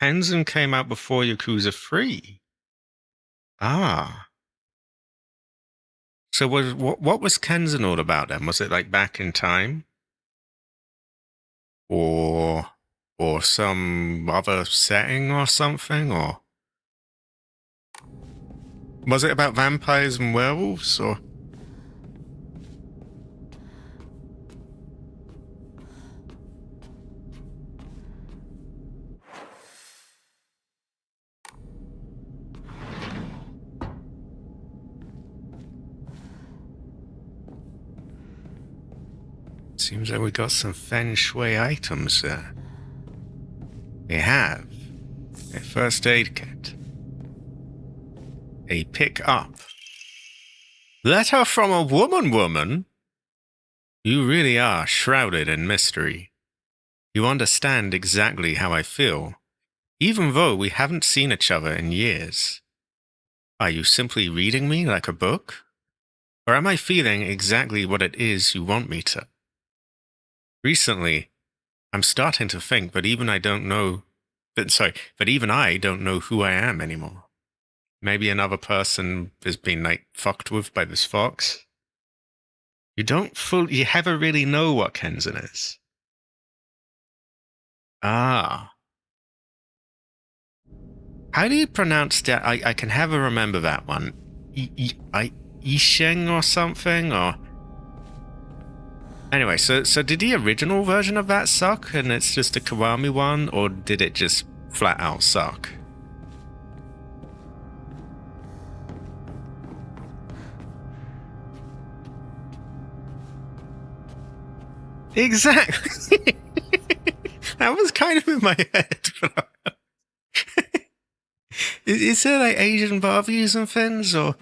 Kenzan came out before Yakuza 3. Ah. So what was Kenzan all about then? Was it like back in time? Or some other setting or something? Or was it about vampires and werewolves? Or seems like we got some feng shui items there. We have a first aid kit, a pick-up, letter from a woman. You really are shrouded in mystery. You understand exactly how I feel, even though we haven't seen each other in years. Are you simply reading me like a book? Or am I feeling exactly what it is you want me to? Recently, I'm starting to think that even I don't know who I am anymore. Maybe another person has been, like, fucked with by this fox. You never really know what Kenzan is. Ah. How do you pronounce that? I can never remember that one. Isheng or something? Or anyway, so did the original version of that suck and it's just a Kiwami one, or did it just flat out suck? Exactly. That was kind of in my head. Is there like Asian barbecues and things, or?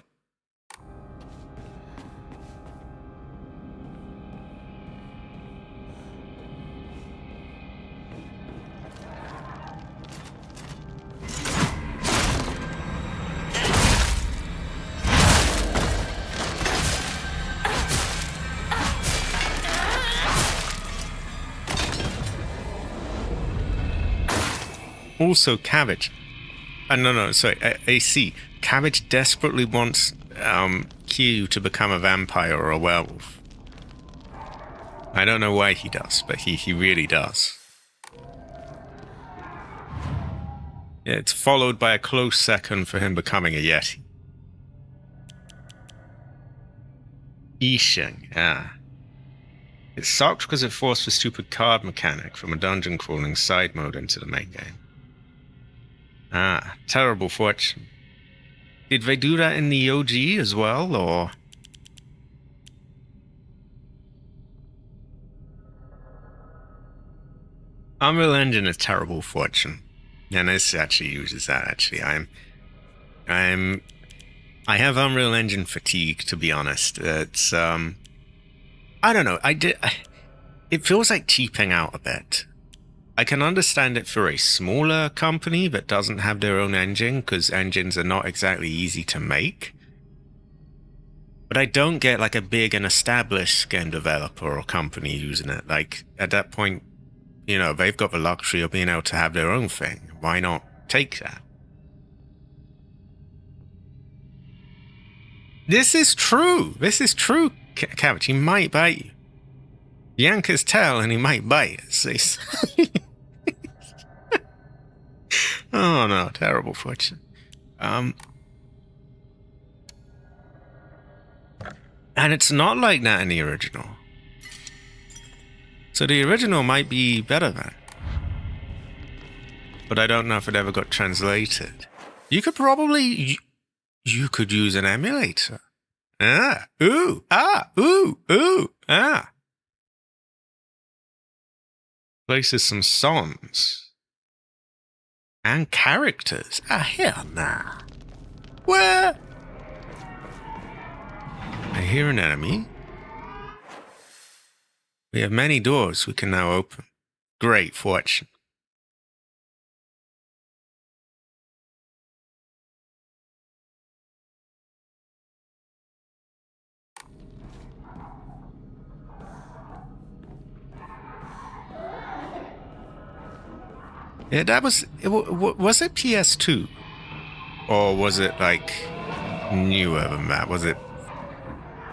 Also, Cabbage. No, sorry, AC. Cabbage desperately wants Q to become a vampire or a werewolf. I don't know why he does, but he really does. Yeah, it's followed by a close second for him becoming a Yeti. Isheng, ah. It sucked because it forced a stupid card mechanic from a dungeon crawling side mode into the main game. Ah, terrible fortune. Did they do that in the OG as well, or? Unreal Engine is terrible fortune. And this actually uses that, actually. I have Unreal Engine fatigue, to be honest. It's, I don't know, it feels like cheaping out a bit. I can understand it for a smaller company that doesn't have their own engine, because engines are not exactly easy to make. But I don't get like a big and established game developer or company using it. Like, at that point, you know, they've got the luxury of being able to have their own thing. Why not take that? This is true. This is true, Cabbage. He might bite you. Yank his tail and he might bite us. Oh no, terrible fortune. And it's not like that in the original. So the original might be better then. But I don't know if it ever got translated. You could probably... You could use an emulator. Ah, ooh, ah, ooh, ooh, ah. Places some songs. And characters. Ah, hell nah. Where? I hear an enemy. We have many doors we can now open. Great fortune. Yeah, that was it PS2? Or was it, like, newer than that? Was it...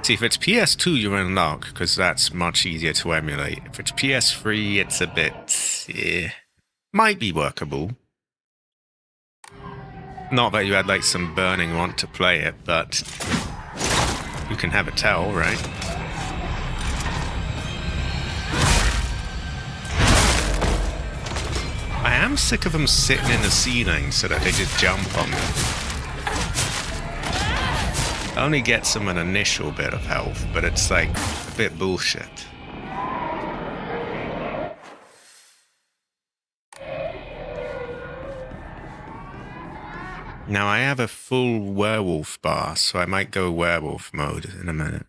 See, if it's PS2, you're in luck, because that's much easier to emulate. If it's PS3, it's a bit... Yeah, might be workable. Not that you had, like, some burning want to play it, but... You can have a tell, right? I am sick of them sitting in the ceiling so that they just jump on me. Only gets them an initial bit of health, but it's like a bit bullshit. Now I have a full werewolf bar, so I might go werewolf mode in a minute.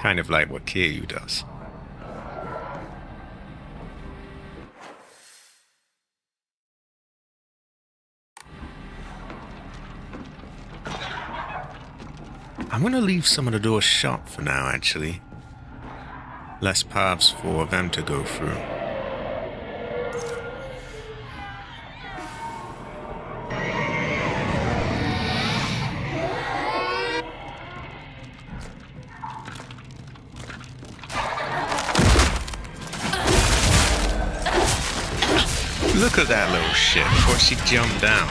Kind of like what Kiryu does. I'm going to leave some of the doors shut for now, actually. Less paths for them to go through. at that little shit before she jumped down.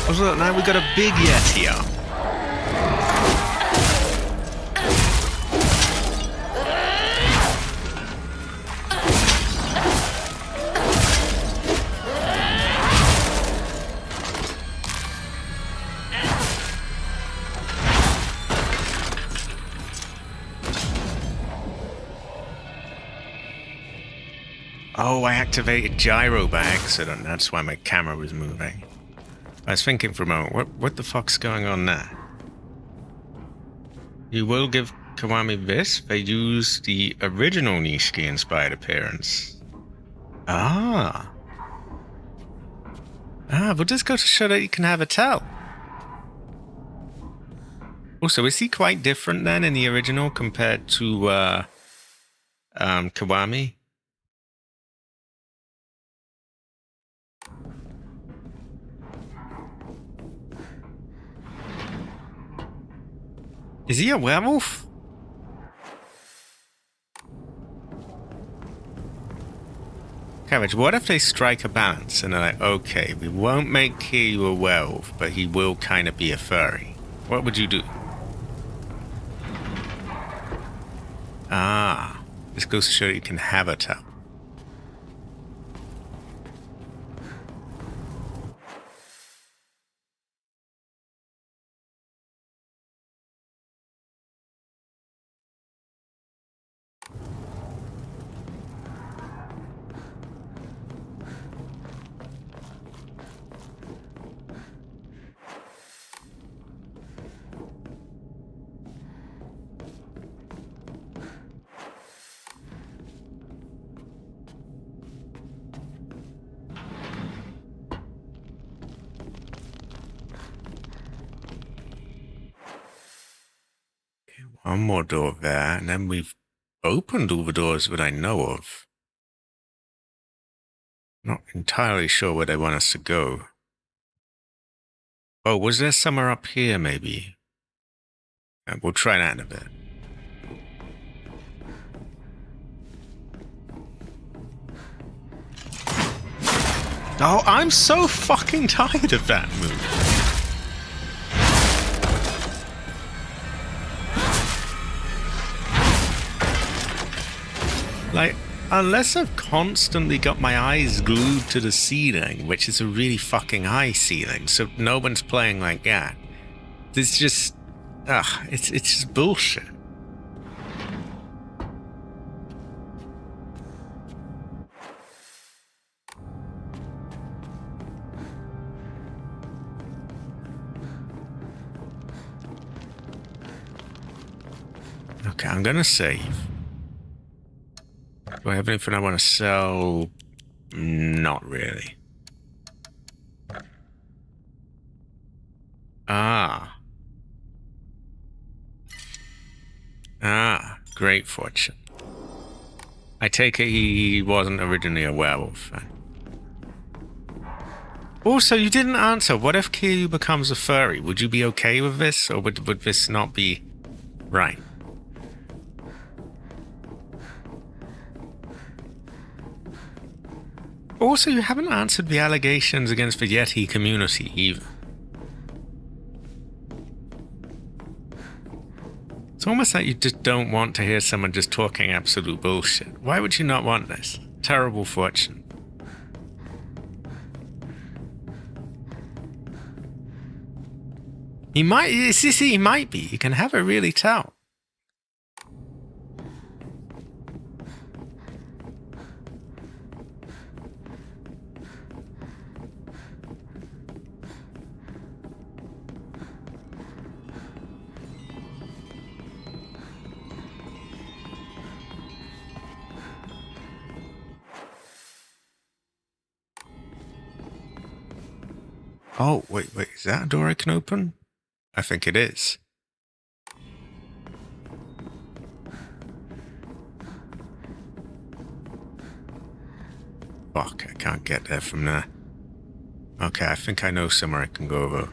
Oh, look, now we got a big Yeti up. Oh, I activated gyro by accident. That's why my camera was moving. I was thinking for a moment, what the fuck's going on there? You will give Kiwami this? They use the original Nishiki-inspired appearance. Ah, but just go to show that you can have a tell. Also, is he quite different then in the original compared to Kiwami? Is he a werewolf? Cabbage, what if they strike a balance and they're like, okay, we won't make Kiryu a werewolf, but he will kind of be a furry. What would you do? Ah, this goes to show you can have a tell. One more door there, and then we've opened all the doors that I know of. Not entirely sure where they want us to go. Oh, was there somewhere up here, maybe? We'll try that in a bit. Oh, I'm so fucking tired of that move. Like, unless I've constantly got my eyes glued to the ceiling, which is a really fucking high ceiling, so no one's playing like that. It's just... it's just bullshit. Okay, I'm gonna save. Do I have anything I want to sell? Not really. Ah, great fortune. I take it he wasn't originally a werewolf then. Also, you didn't answer. What if Kiryu becomes a furry? Would you be okay with this, or would this not be right? Also, you haven't answered the allegations against the Yeti community either. It's almost like you just don't want to hear someone just talking absolute bullshit. Why would you not want this? Terrible fortune. He might be. You can have a really tell. Oh, wait, is that a door I can open? I think it is. Fuck, I can't get there from there. Okay, I think I know somewhere I can go though.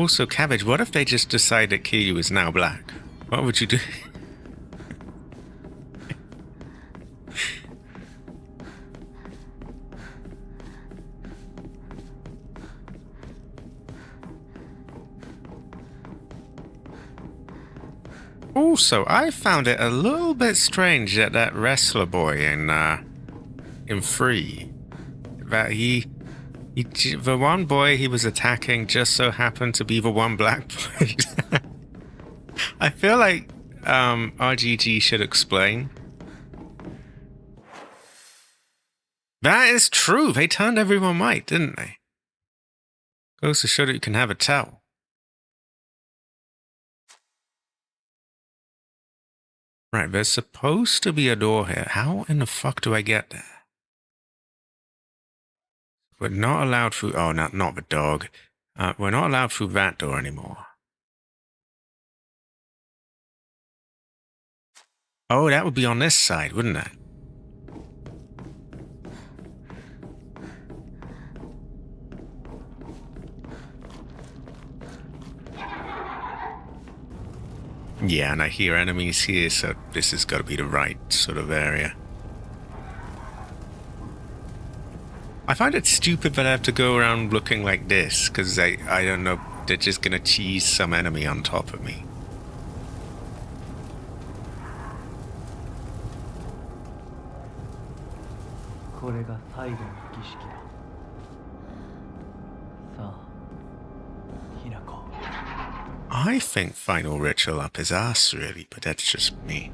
Also, Cabbage, what if they just decide that Kiryu is now black? What would you do? Also, I found it a little bit strange that that wrestler boy in Free, that the one boy he was attacking just so happened to be the one black boy. I feel like RGG should explain. That is true. They turned everyone white, didn't they? Goes to show that you can have a tell. Right, there's supposed to be a door here. How in the fuck do I get there? We're not allowed through... Oh, not the dog. We're not allowed through that door anymore. Oh, that would be on this side, wouldn't it? Yeah, and I hear enemies here, so this has got to be the right sort of area. I find it stupid that I have to go around looking like this, because I don't know, they're just going to cheese some enemy on top of me. I think final ritual up his ass, really, but that's just me.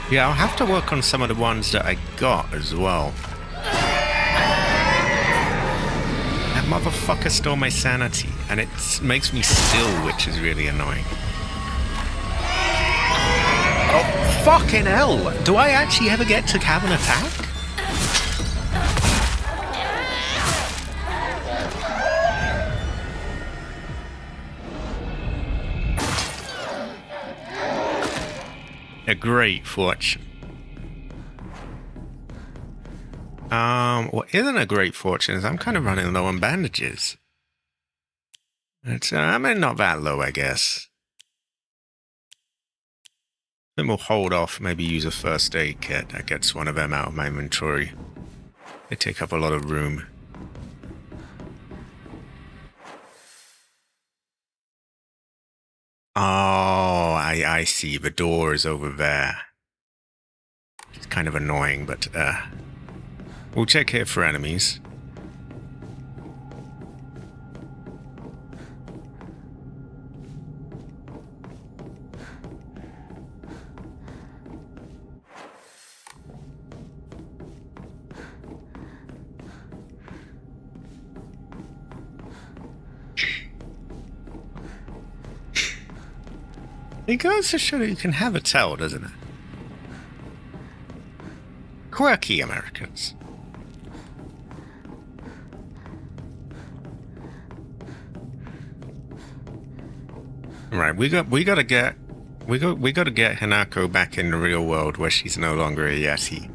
Yeah, I'll have to work on some of the ones that I got as well. That motherfucker stole my sanity, and it makes me still, which is really annoying. Oh, fucking hell! Do I actually ever get to have an attack? A great fortune. What isn't a great fortune is I'm kind of running low on bandages. It's, I mean, not that low, I guess. Then we'll hold off, maybe use a first aid kit. That gets one of them out of my inventory. They take up a lot of room. Oh, I see. The door is over there. It's kind of annoying, but we'll check here for enemies. It goes to show that you can have a tell, doesn't it? Quirky Americans. Right, we gotta get Hanako back in the real world where she's no longer a Yeti.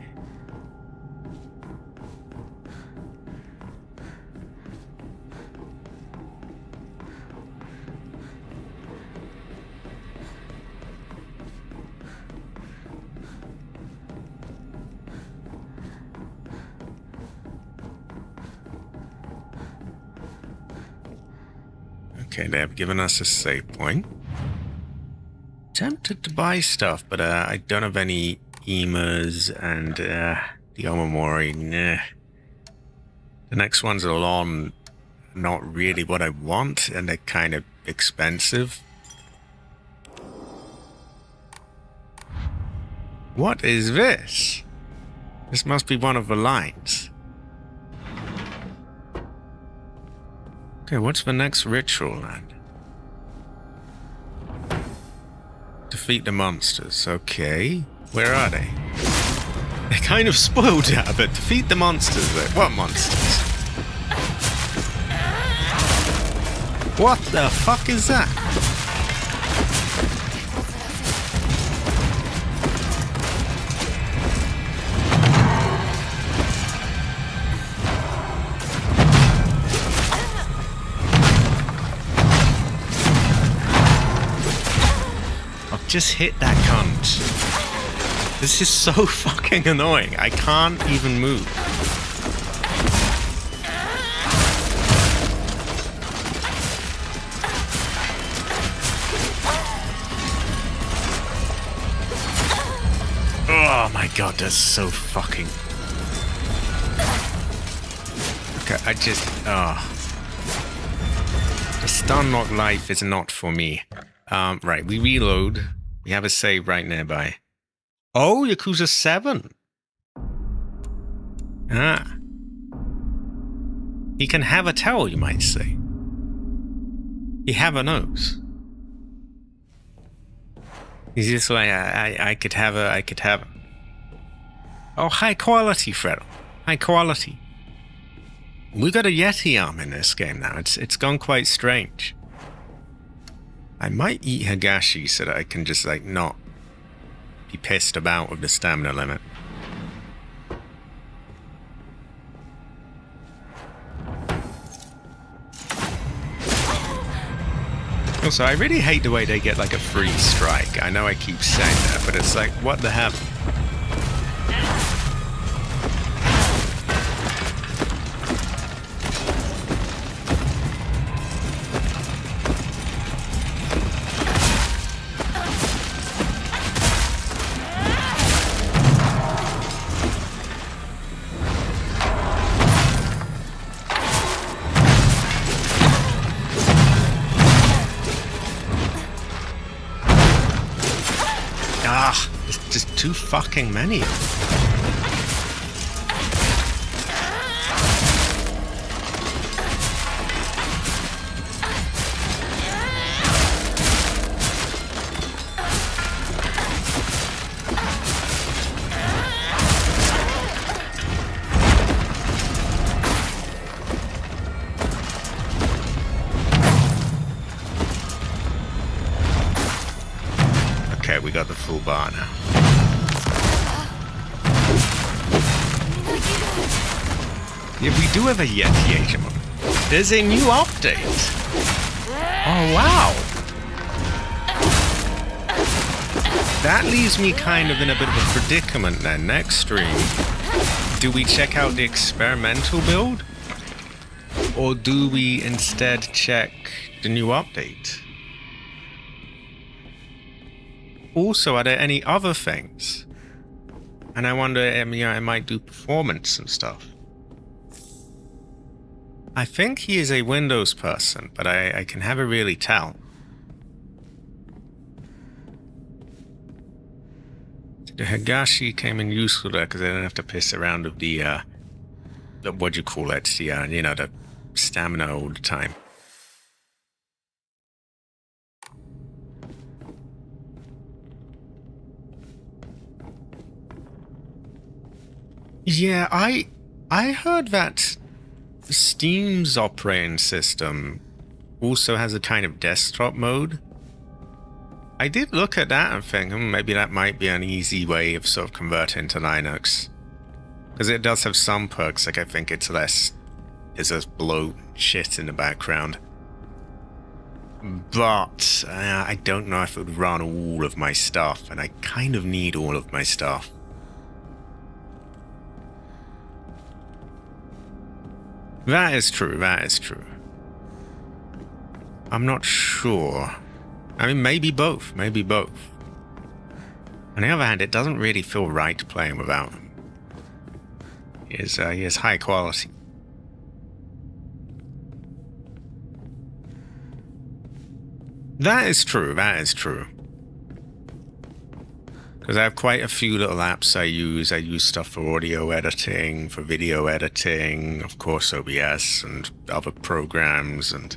Okay, they have given us a save point. Tempted to buy stuff, but I don't have any emas and the Omamori, nah. The next ones are on not really what I want, and they're kind of expensive. What is this? This must be one of the lines. Okay, what's the next ritual then? Defeat the monsters. Okay. Where are they? They kind of spoiled that, but defeat the monsters. What monsters? What the fuck is that? I've just hit that cunt. This is so fucking annoying. I can't even move. Oh my god, that's so fucking... Okay, I just... The stun lock life is not for me. Right, we reload. We have a save right nearby. Oh, Yakuza 7. Ah. He can have a towel, you might say. He have a nose. He's just like, I could have a... Oh, high quality, Fredo. High quality. We got a Yeti arm in this game now. It's gone quite strange. I might eat Higashi so that I can just, like, not be pissed about with the stamina limit. Also, I really hate the way they get, like, a free strike. I know I keep saying that, but it's like, what the hell? Just too fucking many. Okay, we got the full bar now. Yeah, we do have a Yeti agent. There's a new update. Oh, wow. That leaves me kind of in a bit of a predicament then. Next stream, do we check out the experimental build? Or do we instead check the new update? Also, are there any other things? And I wonder, I might do performance and stuff. I think he is a Windows person, but I can never really tell. The Higashi came in useful there because I didn't have to piss around with the what do you call it? The, the stamina all the time. Yeah, I heard that Steam's operating system also has a kind of desktop mode. I did look at that and think, maybe that might be an easy way of sort of converting to Linux. Because it does have some perks, like I think it's less bloat shit in the background. But I don't know if it would run all of my stuff, and I kind of need all of my stuff. That is true, that is true. I'm not sure. I mean, maybe both, maybe both. On the other hand, it doesn't really feel right playing without him. He is high quality. That is true, that is true. Because I have quite a few little apps I use. I use stuff for audio editing, for video editing, of course OBS and other programs, and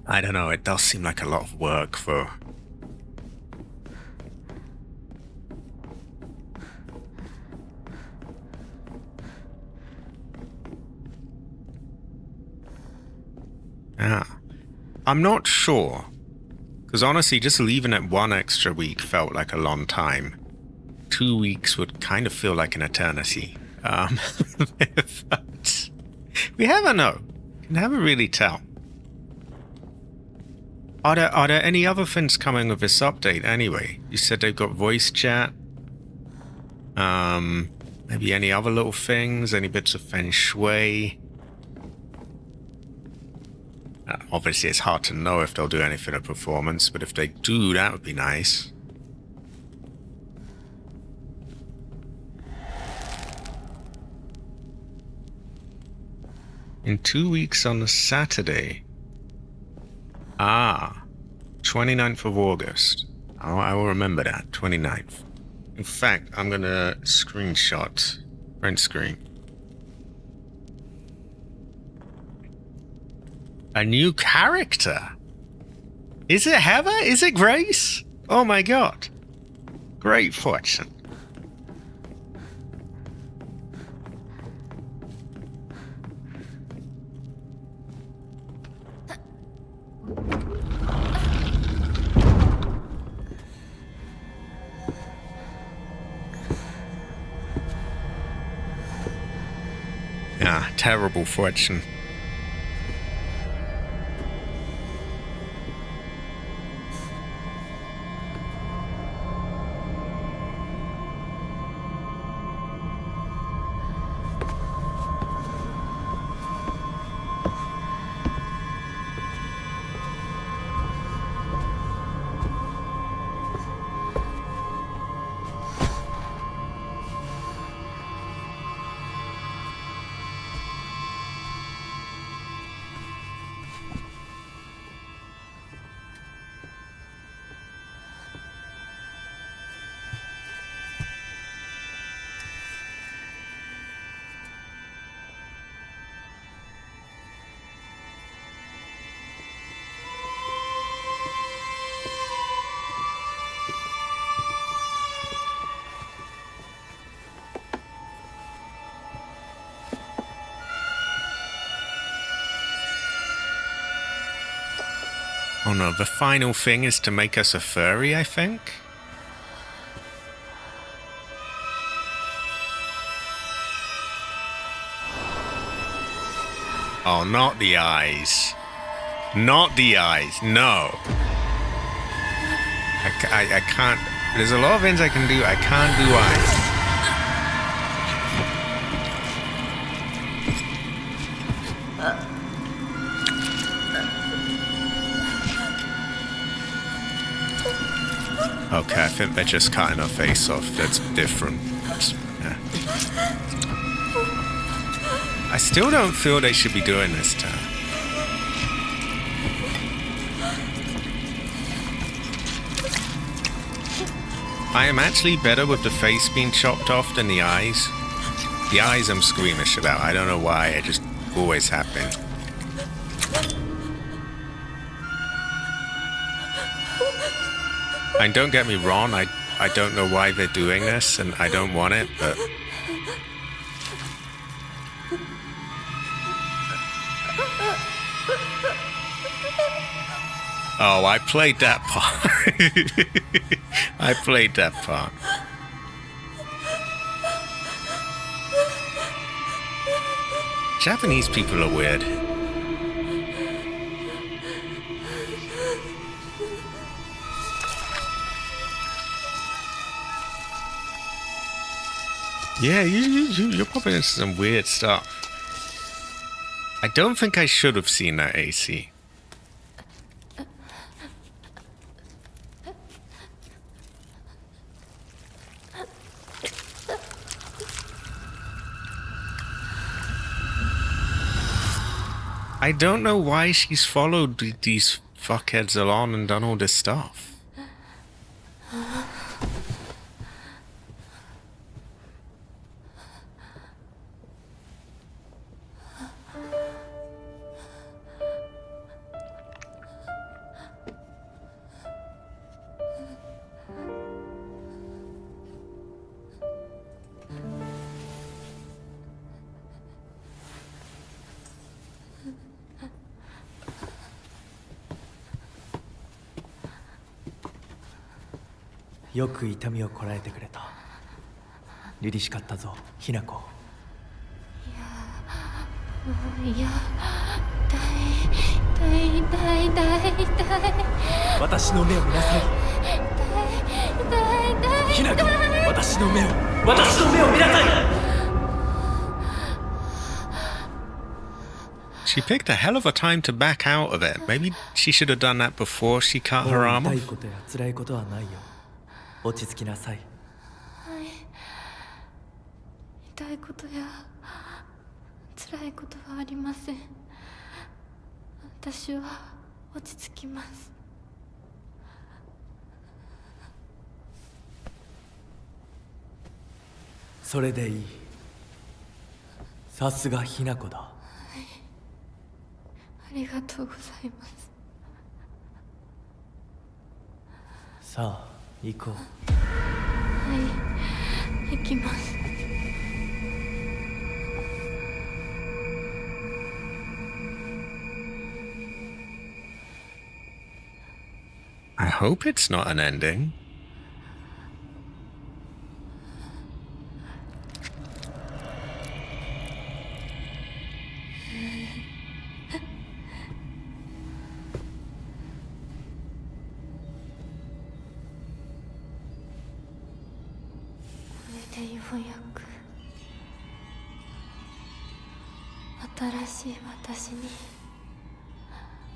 I don't know, it does seem like a lot of work for... Yeah. I'm not sure. Because honestly, just leaving it 1 extra week felt like a long time. 2 weeks would kind of feel like an eternity. But we never know. Can never really tell. Are there any other things coming with this update anyway? You said they've got voice chat. Maybe any other little things? Any bits of feng shui? Obviously, it's hard to know if they'll do anything at performance, but if they do, that would be nice. In 2 weeks on the Saturday. 29th of August. Oh, I will remember that, 29th. In fact, I'm gonna screenshot, print screen. A new character? Is it Heather? Is it Grace? Oh my god. Great fortune. Yeah, terrible fortune. Oh no, the final thing is to make us a furry, I think? Oh, not the eyes. Not the eyes, no. I can't... There's a lot of things I can do. I can't do eyes. Okay, I think they're just cutting her face off. That's different. Yeah. I still don't feel they should be doing this to her. I am actually better with the face being chopped off than the eyes. The eyes I'm squeamish about. I don't know why. It just always happens. And don't get me wrong, I don't know why they're doing this, and I don't want it, but... Oh, I played that part. I played that part. Japanese people are weird. Yeah, you're popping into some weird stuff. I don't think I should have seen that AC. I don't know why she's followed these fuckheads along and done all this stuff. よく痛みをこらえてくれた。凛々しかったぞ、ひな子。もういや、痛い。私の目を見なさい。痛い。ひな子、私の目を見なさい。She picked a hell of a time to back out of it. Maybe she should have done that before she cut も her う arm 痛い off. ことや辛いことはないよ。落ち着きなさい。痛いことや辛いことはありません。私は落ち着きます。それでいい。さすがひな子だ。ありがとうございます。さあ行こう。はい、行きます。I hope it's not an ending.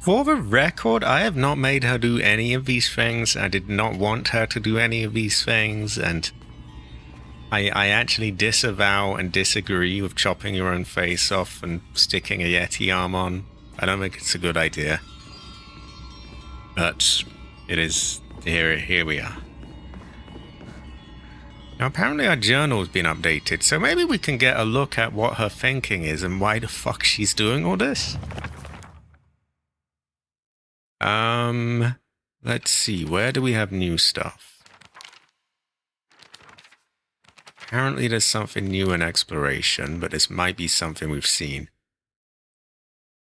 For the record, I have not made her do any of these things. I did not want her to do any of these things, and I actually disavow and disagree with chopping your own face off and sticking a Yeti arm on. I don't think it's a good idea. But it is. Here we are. Now, apparently our journal's been updated, so maybe we can get a look at what her thinking is and why the fuck she's doing all this. Let's see, where do we have new stuff? Apparently there's something new in exploration, but this might be something we've seen.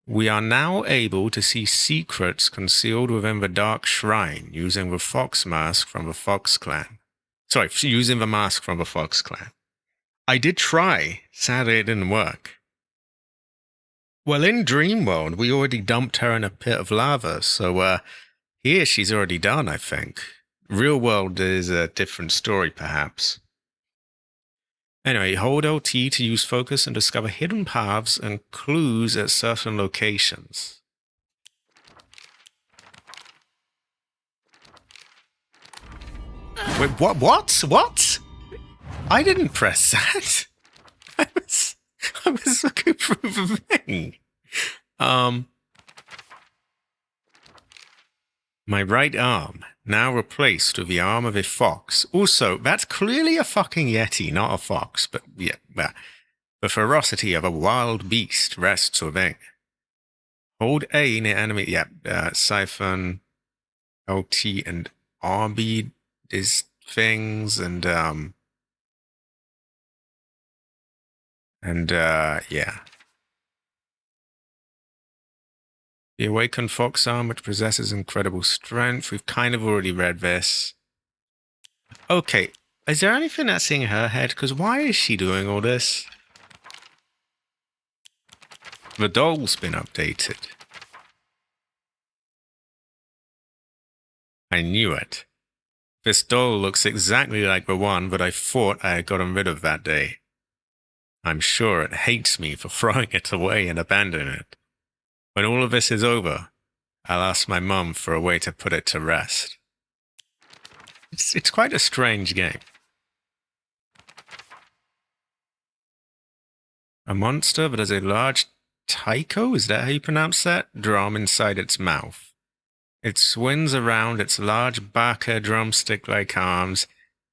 We are now able to see secrets concealed within the Dark Shrine using the Fox Mask from the Fox Clan. Sorry, using the mask from the Fox Clan. I did try, sadly it didn't work. Well, in Dreamworld, we already dumped her in a pit of lava, so here she's already done, I think. Real world is a different story, perhaps. Anyway, hold LT to use focus and discover hidden paths and clues at certain locations. Wait, what? I didn't press that. I was looking through the thing. My right arm, now replaced with the arm of a fox. Also, that's clearly a fucking Yeti, not a fox, but yeah, well, the ferocity of a wild beast rests within. Hold A near enemy, siphon, LT, and RB is things, and yeah. The awakened fox arm, which possesses incredible strength. We've kind of already read this. Okay, is there anything that's in her head? Because why is she doing all this? The doll's been updated. I knew it. This doll looks exactly like the one that I thought I had gotten rid of that day. I'm sure it hates me for throwing it away and abandoning it. When all of this is over, I'll ask my mum for a way to put it to rest. It's quite a strange game. A monster that has a large taiko, is that how you pronounce that? Drum inside its mouth. It swings around its large baka drumstick-like arms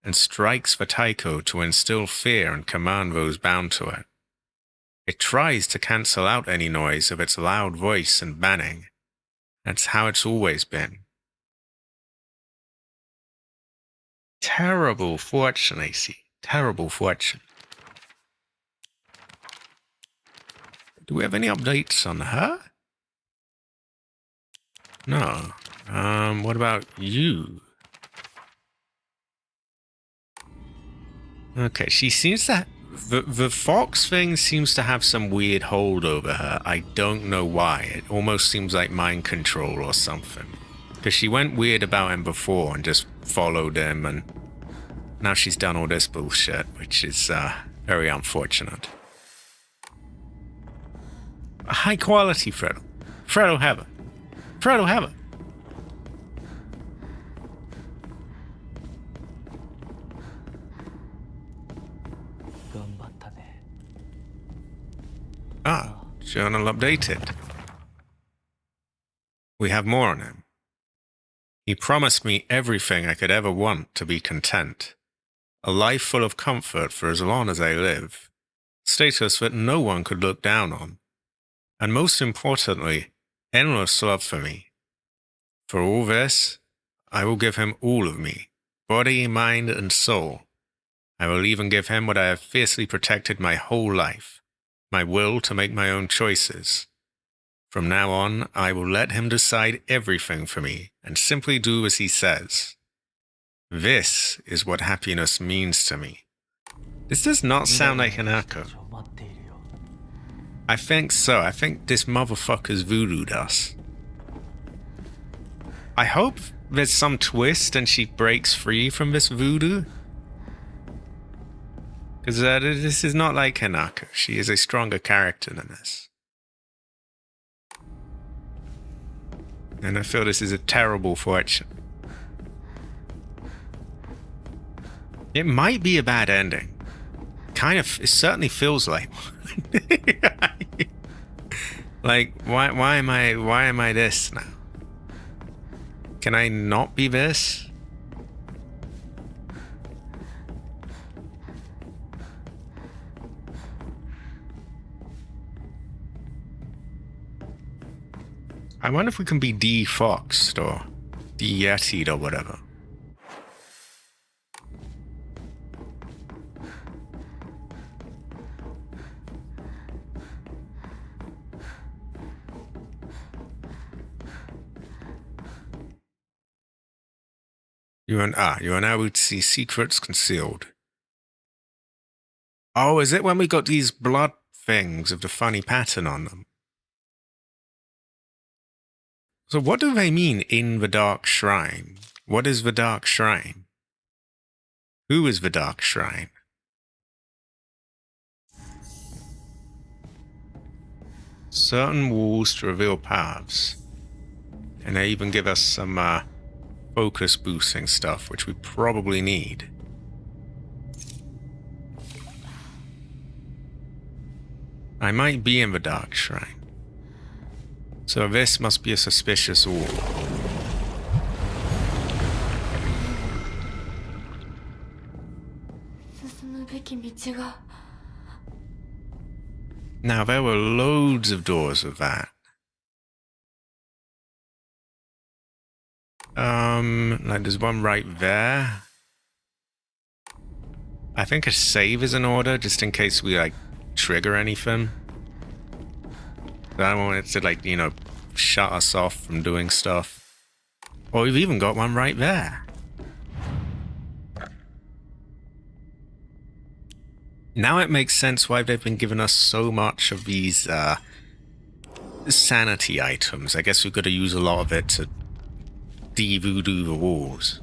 and strikes the taiko to instill fear and command those bound to it. It tries to cancel out any noise of its loud voice and banning. That's how it's always been. Terrible fortune, AC. Terrible fortune. Do we have any updates on her? No. What about you? Okay, she seems to... The fox thing seems to have some weird hold over her. I don't know why. It almost seems like mind control or something. Because she went weird about him before and just followed him, and now she's done all this bullshit, which is very unfortunate. A high quality Fredo. Fredo have her. Fredo have her. Ah, journal updated. We have more on him. He promised me everything I could ever want to be content. A life full of comfort for as long as I live. Status that no one could look down on. And most importantly, endless love for me. For all this, I will give him all of me. Body, mind, and soul. I will even give him what I have fiercely protected my whole life. My will to make my own choices. From now on, I will let him decide everything for me and simply do as he says. This is what happiness means to me. This does not sound like Hanako. I think so. I think this motherfucker's voodooed us. I hope there's some twist and she breaks free from this voodoo. Because this is not like Hanako. She is a stronger character than this. And I feel this is a terrible fortune. It might be a bad ending. Kind of, it certainly feels like one. Like, why am I this now? Can I not be this? I wonder if we can be de-foxed or de-yetied or whatever. You are now able to see secrets concealed. Oh, is it when we got these blood things with the funny pattern on them? So what do they mean, in the dark shrine? What is the dark shrine? Who is the dark shrine? Certain walls to reveal paths. And they even give us some focus boosting stuff, which we probably need. I might be in the dark shrine. So this must be a suspicious wall. Now there were loads of doors of that. Like there's one right there. I think a save is in order, just in case we like trigger anything. I don't want it to, like, you know, shut us off from doing stuff. Or we've even got one right there. Now it makes sense why they've been giving us so much of these sanity items. I guess we've got to use a lot of it to de-voodoo the walls.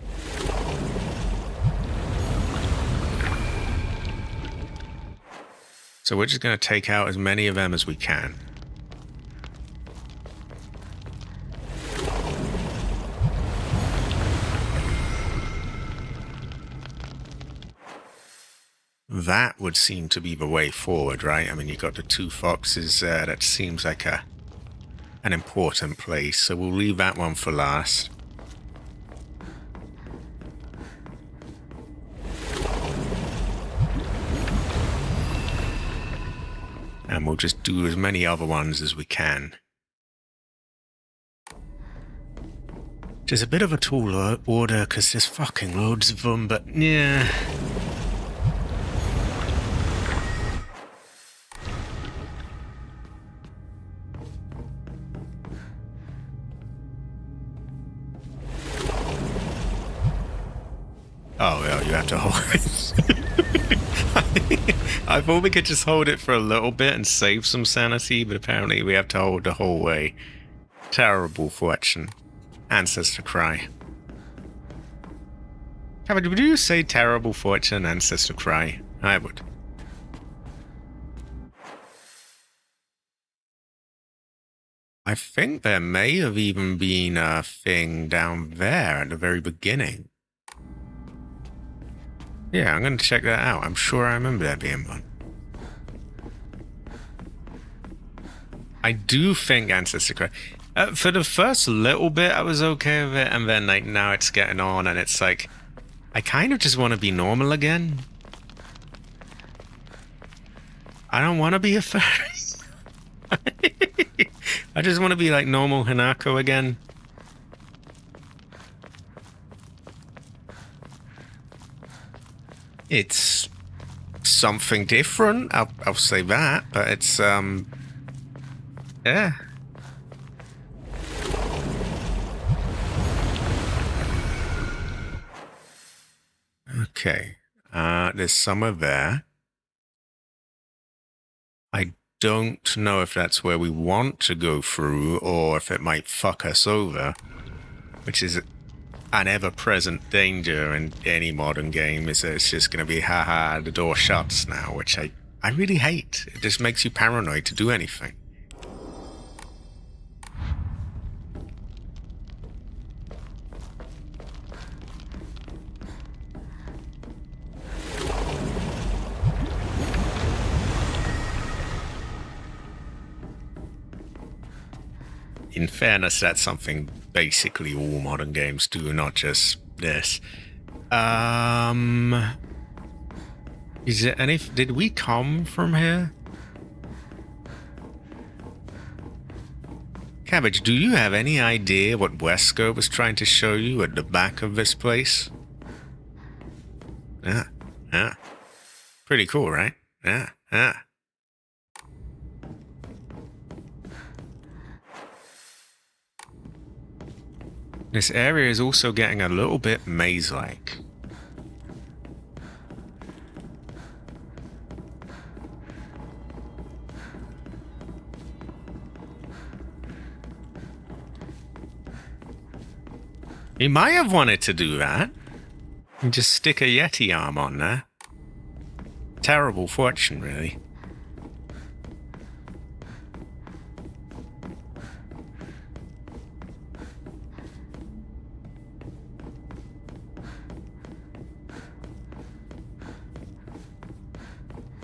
So we're just going to take out as many of them as we can. That would seem to be the way forward, right? I mean, you've got the two foxes there. That seems like an important place, so we'll leave that one for last. And we'll just do as many other ones as we can. Which is a bit of a tall order, because there's fucking loads of them, but yeah. Oh, yeah, you have to hold it. I thought we could just hold it for a little bit and save some sanity, but apparently we have to hold the whole way. Terrible fortune. Ancestor cry. Would you say terrible fortune, ancestor cry? I would. I think there may have even been a thing down there at the very beginning. Yeah, I'm going to check that out. I'm sure I remember there being one. I do think Ancestor Cry. For the first little bit, I was okay with it, and then like now it's getting on, and it's like I kind of just want to be normal again. I don't want to be a furry. I just want to be like normal Hanako again. It's something different. I'll say that, but it's yeah. Okay. There's somewhere there. I don't know if that's where we want to go through or if it might fuck us over, which is an ever-present danger in any modern game. Is that it's just going to be haha, the door shuts now, which I really hate. It just makes you paranoid to do anything. In fairness, that's something basically all modern games do, not just this. Is there any... Did we come from here? Cabbage, do you have any idea what Wesker was trying to show you at the back of this place? Yeah. Pretty cool, right? Yeah. This area is also getting a little bit maze-like. He might have wanted to do that. And just stick a Yeti arm on there. Terrible fortune, really.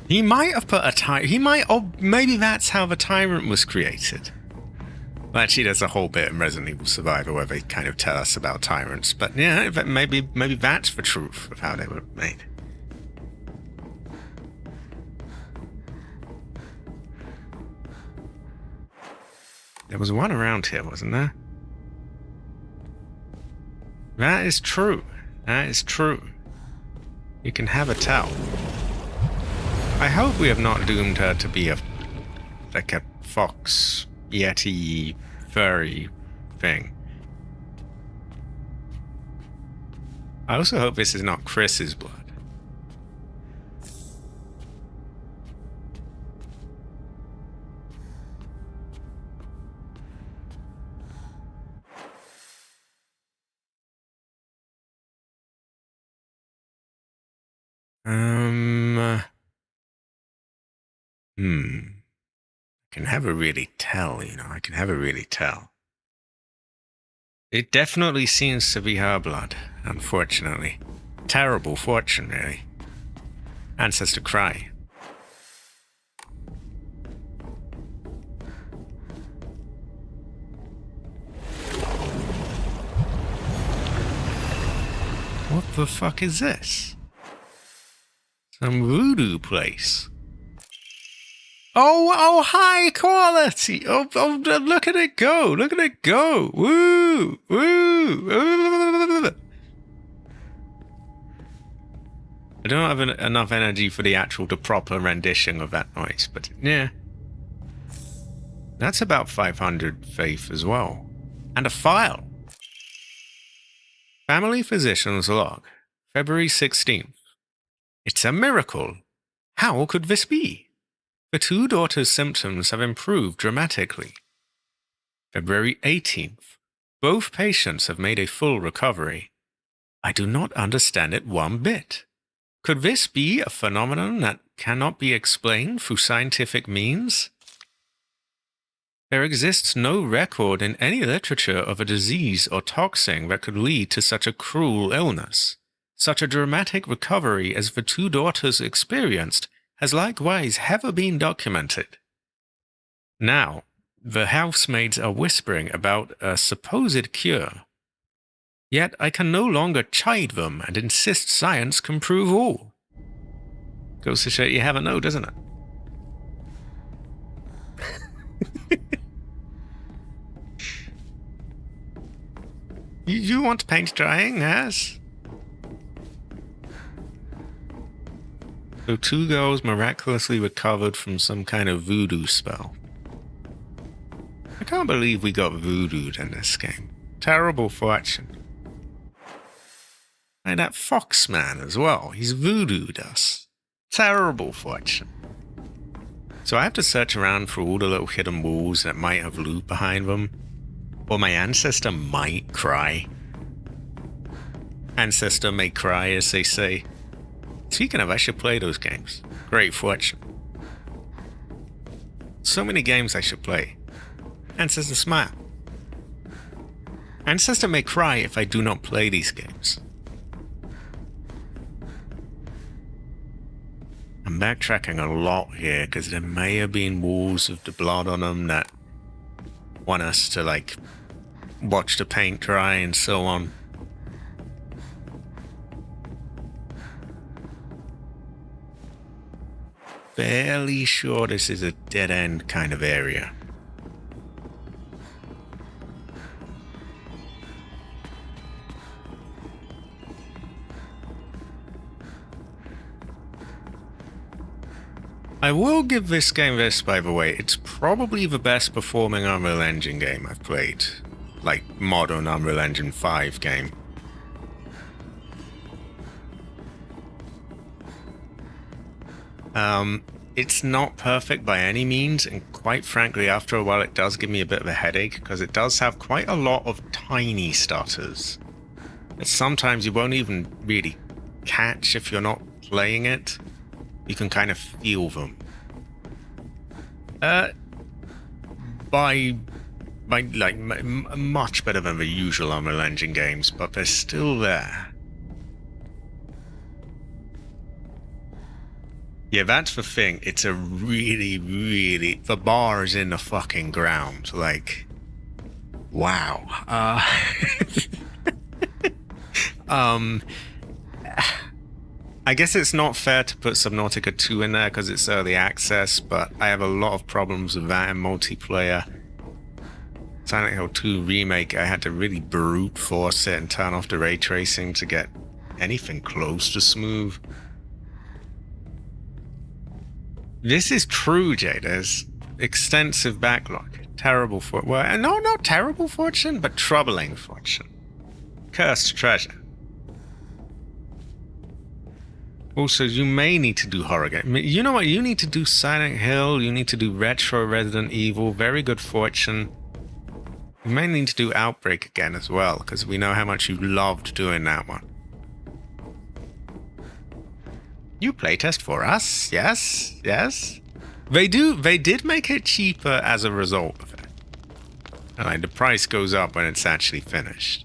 He might have put a tyrant. He might, or maybe that's how the tyrant was created. Well, actually, there's a whole bit in Resident Evil Survivor where they kind of tell us about tyrants. But yeah, maybe that's the truth of how they were made. There was one around here, wasn't there? That is true. That is true. You can have a towel. I hope we have not doomed her to be a fox, yeti, furry thing. I also hope this is not Chris's blood. I can never really tell, I can never really tell. It definitely seems to be her blood, unfortunately. Terrible fortune, really. Ancestor cry. What the fuck is this? Some voodoo place. Oh, high quality! Oh, look at it go! Look at it go! Woo! Woo! I don't have enough energy for the proper rendition of that noise, but yeah. That's about 500 faith as well. And a file. Family Physician's Log, February 16th. It's a miracle. How could this be? The two daughters' symptoms have improved dramatically. February 18th. Both patients have made a full recovery. I do not understand it one bit. Could this be a phenomenon that cannot be explained through scientific means? There exists no record in any literature of a disease or toxin that could lead to such a cruel illness. Such a dramatic recovery as the two daughters experienced has likewise never been documented. Now, the housemaids are whispering about a supposed cure. Yet I can no longer chide them and insist science can prove all. Goes to show you haven't know, doesn't it? You want paint drying, yes? So two girls miraculously recovered from some kind of voodoo spell. I can't believe we got voodooed in this game. Terrible fortune. And that fox man as well, he's voodooed us. Terrible fortune. So I have to search around for all the little hidden walls that might have loot behind them. Or my ancestor might cry. Ancestor may cry, as they say. Speaking of, I should play those games. Great fortune. So many games I should play. Ancestor smile. Ancestor may cry if I do not play these games. I'm backtracking a lot here because there may have been walls with the blood on them that want us to, like, watch the paint dry and so on. Fairly sure this is a dead-end kind of area. I will give this game this, by the way. It's probably the best performing Unreal Engine game I've played. Like, modern Unreal Engine 5 game. It's not perfect by any means, and quite frankly, after a while it does give me a bit of a headache, because it does have quite a lot of tiny stutters that sometimes you won't even really catch if you're not playing it. You can kind of feel them. By like much better than the usual Unreal Engine games, but they're still there. Yeah, that's the thing. It's a really, the bar is in the fucking ground. Like, wow. I guess it's not fair to put Subnautica 2 in there because it's early access, but I have a lot of problems with that in multiplayer. Silent Hill 2 Remake, I had to really brute force it and turn off the ray tracing to get anything close to smooth. This is true, Jay. There's extensive backlog. Terrible fortune. Well, no, not terrible fortune, but troubling fortune. Cursed treasure. Also, you may need to do horror game. You know what? You need to do Silent Hill. You need to do Retro Resident Evil. Very good fortune. You may need to do Outbreak again as well, because we know how much you loved doing that one. You playtest for us, yes, yes. They did make it cheaper as a result of it. And like, the price goes up when it's actually finished.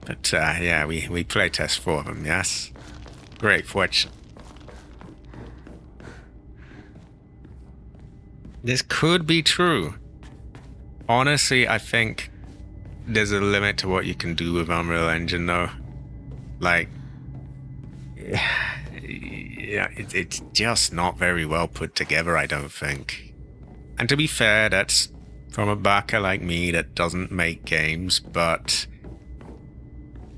But yeah, we playtest for them, yes. Great fortune. This could be true. Honestly, I think there's a limit to what you can do with Unreal Engine, though. Like, yeah, it's just not very well put together, I don't think. And to be fair, that's from a backer like me that doesn't make games, but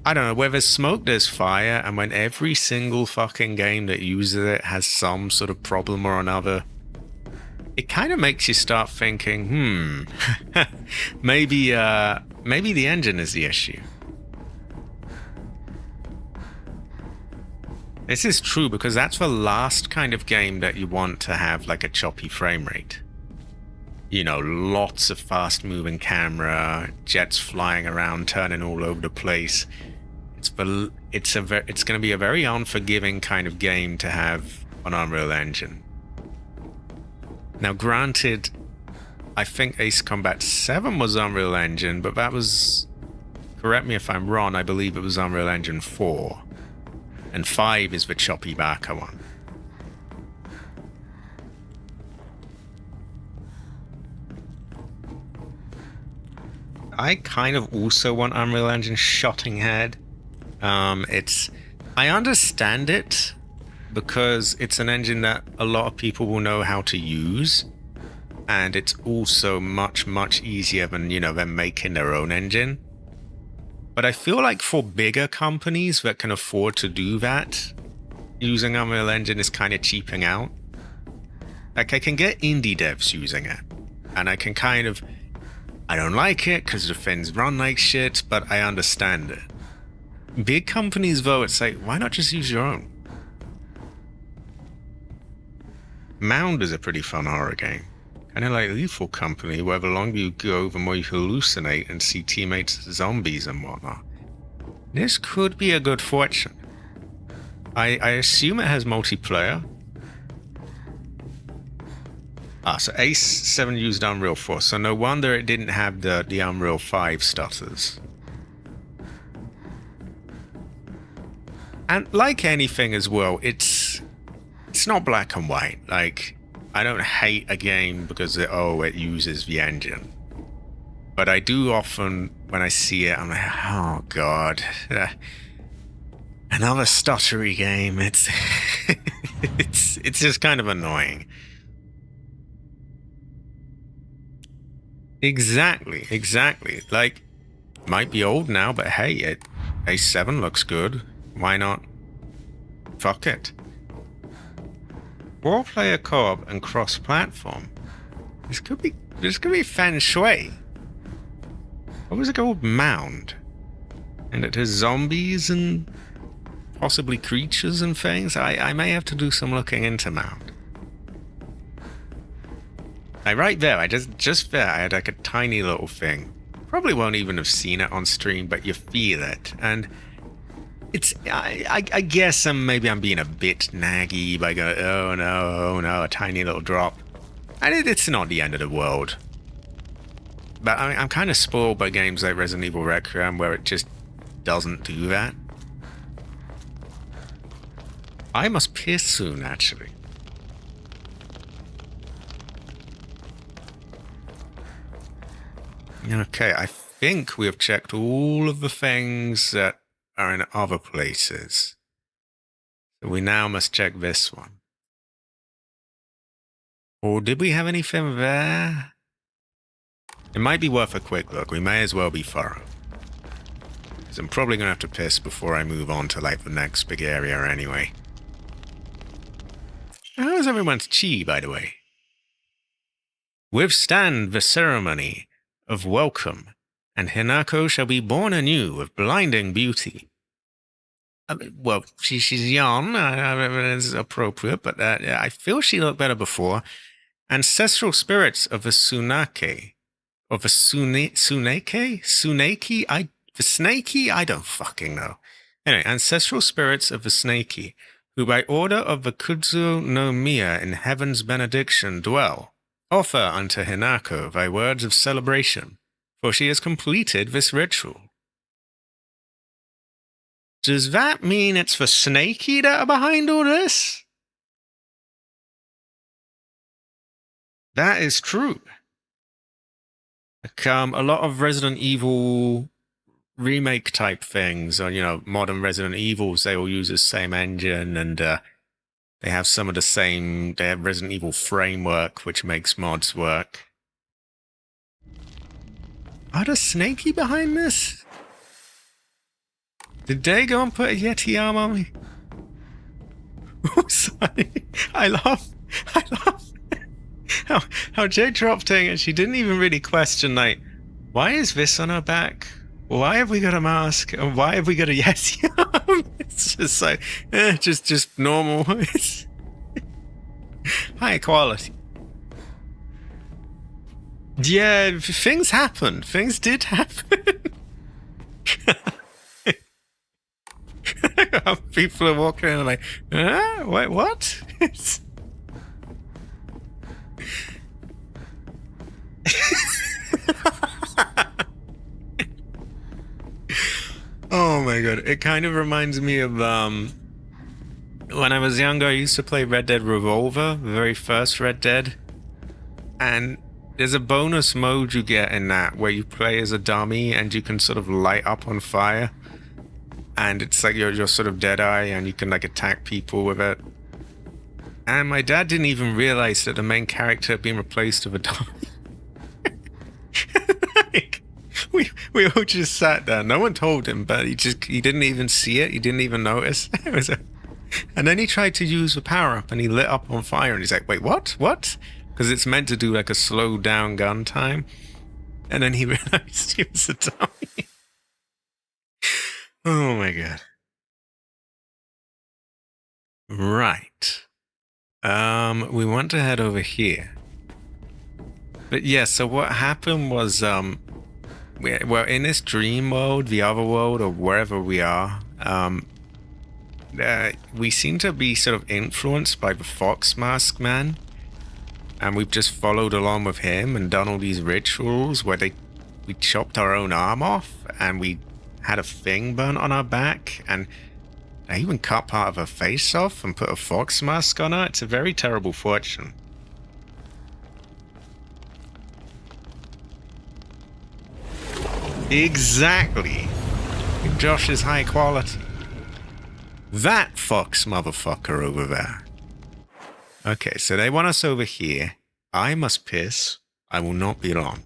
I don't know, where there's smoke, there's fire, and when every single fucking game that uses it has some sort of problem or another, it kind of makes you start thinking, maybe the engine is the issue. This is true because that's the last kind of game that you want to have like a choppy frame rate. You know, lots of fast moving camera, jets flying around, turning all over the place. It's going to be a very unforgiving kind of game to have on Unreal Engine. Now, granted, I think Ace Combat 7 was Unreal Engine, but that was, correct me if I'm wrong, I believe it was Unreal Engine 4. And 5 is the choppy Baka one. I kind of also want Unreal Engine shotting head. I understand it because it's an engine that a lot of people will know how to use, and it's also much easier than, you know, them making their own engine. But I feel like for bigger companies that can afford to do that, using Unreal Engine is kind of cheaping out. Like, I can get indie devs using it, and I can kind of, I don't like it because the things run like shit, but I understand it. Big companies, though, it's like, why not just use your own? Mound is a pretty fun horror game. Kind of like Lethal Company, where the longer you go, the more you hallucinate and see teammates as zombies and whatnot. This could be a good fortune. I assume it has multiplayer. So Ace 7 used Unreal 4, so no wonder it didn't have the Unreal 5 stutters. And like anything as well, it's not black and white. Like, I don't hate a game because it uses the engine. But I do often, when I see it, I'm like, oh god, another stuttery game. It's it's just kind of annoying. Exactly. Like, might be old now, but hey, A7 looks good. Why not? Fuck it. 4-player co-op and cross-platform. This could be feng shui. What was it called? Mound. And it has zombies and possibly creatures and things. I may have to do some looking into Mound. Right there, just there, I had like a tiny little thing. Probably won't even have seen it on stream, but you feel it. And it's, I guess maybe I'm being a bit naggy by going, oh no, a tiny little drop. And it's not the end of the world. But I'm kind of spoiled by games like Resident Evil Requiem where it just doesn't do that. I must piss soon, actually. Okay, I think we have checked all of the things that are in other places. So we now must check this one. Or did we have anything there? It might be worth a quick look. We may as well be thorough. Because I'm probably going to have to piss before I move on to like the next big area anyway. How is everyone's chi, by the way? Withstand the ceremony of welcome, and Hinako shall be born anew of blinding beauty. Well, she's young, it's appropriate, but I feel she looked better before. Ancestral spirits of the Tsunake, of the Tsuneki? The Snakey? I don't fucking know. Anyway, ancestral spirits of the Snakey, who by order of the Kuzo no Miya in heaven's benediction dwell, offer unto Hinako thy words of celebration, for she has completed this ritual. Does that mean it's the Snakey that are behind all this? That is true. Like, a lot of Resident Evil remake type things, or, you know, modern Resident Evils, they all use the same engine, and they have some of the same, they have Resident Evil framework, which makes mods work. Are the Snakey behind this? Did they go and put a Yeti arm on me? Oh, sorry. I love how Jay dropped in and she didn't even really question, like, why is this on her back? Why have we got a mask? And why have we got a Yeti arm? It's just like, just normal. It's high quality. Yeah, things happened. Things did happen. People are walking in and like, wait, what? Oh my god, it kind of reminds me of when I was younger. I used to play Red Dead Revolver, the very first Red Dead, and there's a bonus mode you get in that where you play as a dummy and you can sort of light up on fire, and it's like you're sort of Deadeye and you can like attack people with it. And my dad didn't even realize that the main character had been replaced with a dummy. Like, we all just sat there. No one told him, but he didn't even see it. He didn't even notice. And then he tried to use the power up and he lit up on fire and he's like, wait, what? Because it's meant to do like a slow down gun time. And then he realized he was a dummy. Oh my god. Right. We want to head over here. But yeah, so what happened was we're in this dream world, the other world, or wherever we are. We seem to be sort of influenced by the Fox Mask Man, and we've just followed along with him and done all these rituals where we chopped our own arm off and we had a thing burnt on our back, and I even cut part of her face off and put a fox mask on her. It's a very terrible fortune. Exactly. Josh is high quality. That fox motherfucker over there. Okay, so they want us over here. I must piss. I will not be long.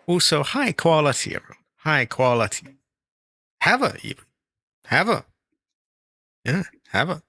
Also, high quality, everyone. High quality. Have her, even. Have her. Yeah, have her.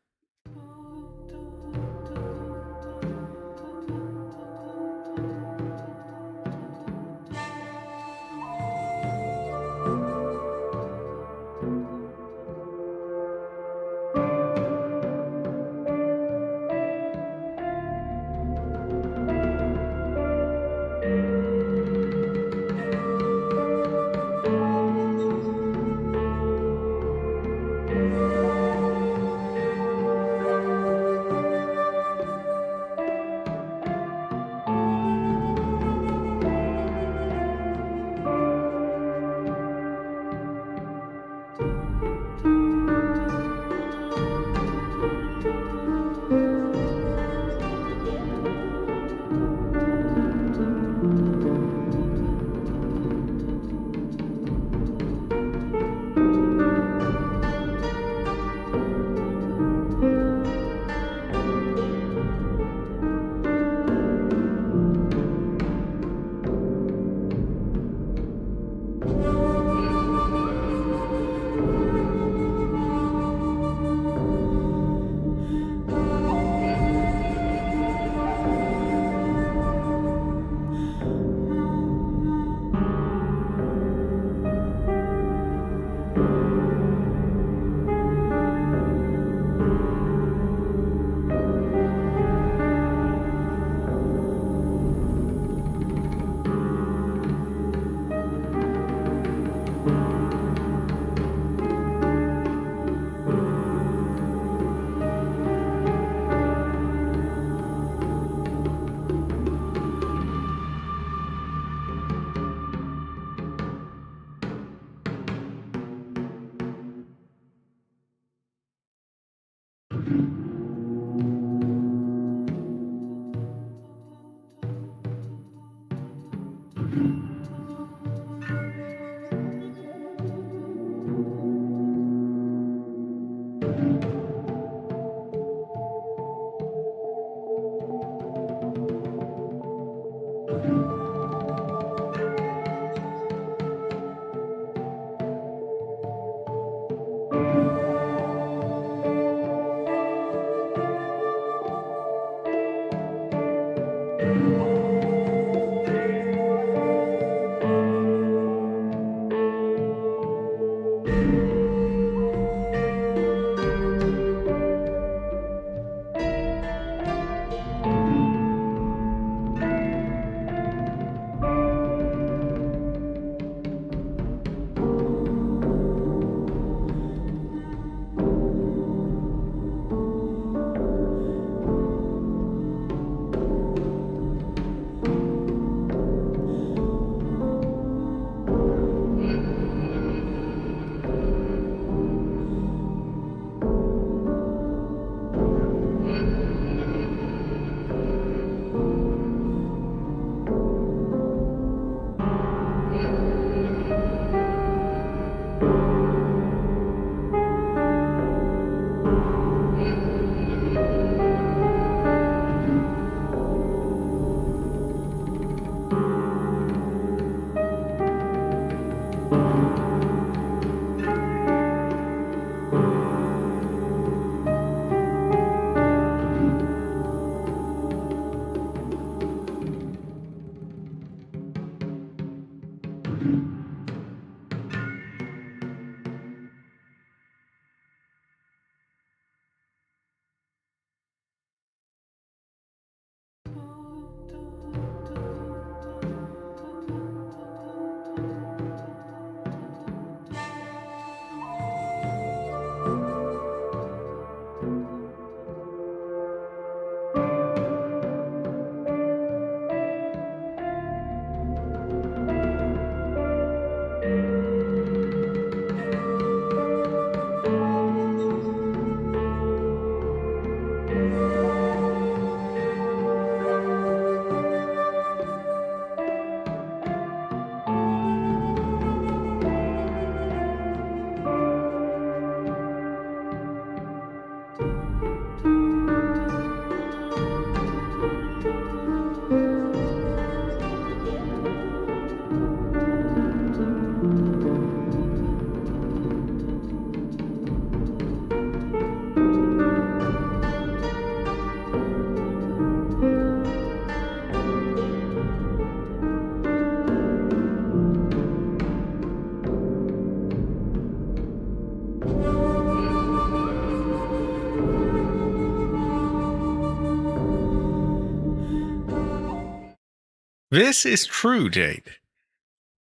This is true, Jade.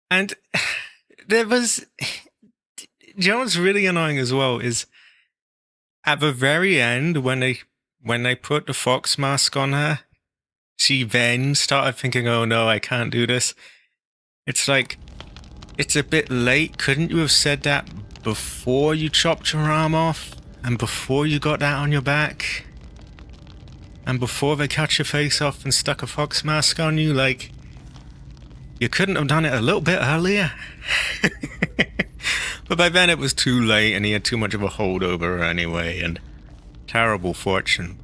And there was... You know what's really annoying as well is at the very end when they put the fox mask on her, she then started thinking, oh no, I can't do this. It's like, it's a bit late. Couldn't you have said that before you chopped your arm off? And before you got that on your back? And before they cut your face off and stuck a fox mask on you? Like, you couldn't have done it a little bit earlier? But by then it was too late and he had too much of a hold over her anyway, and terrible fortune.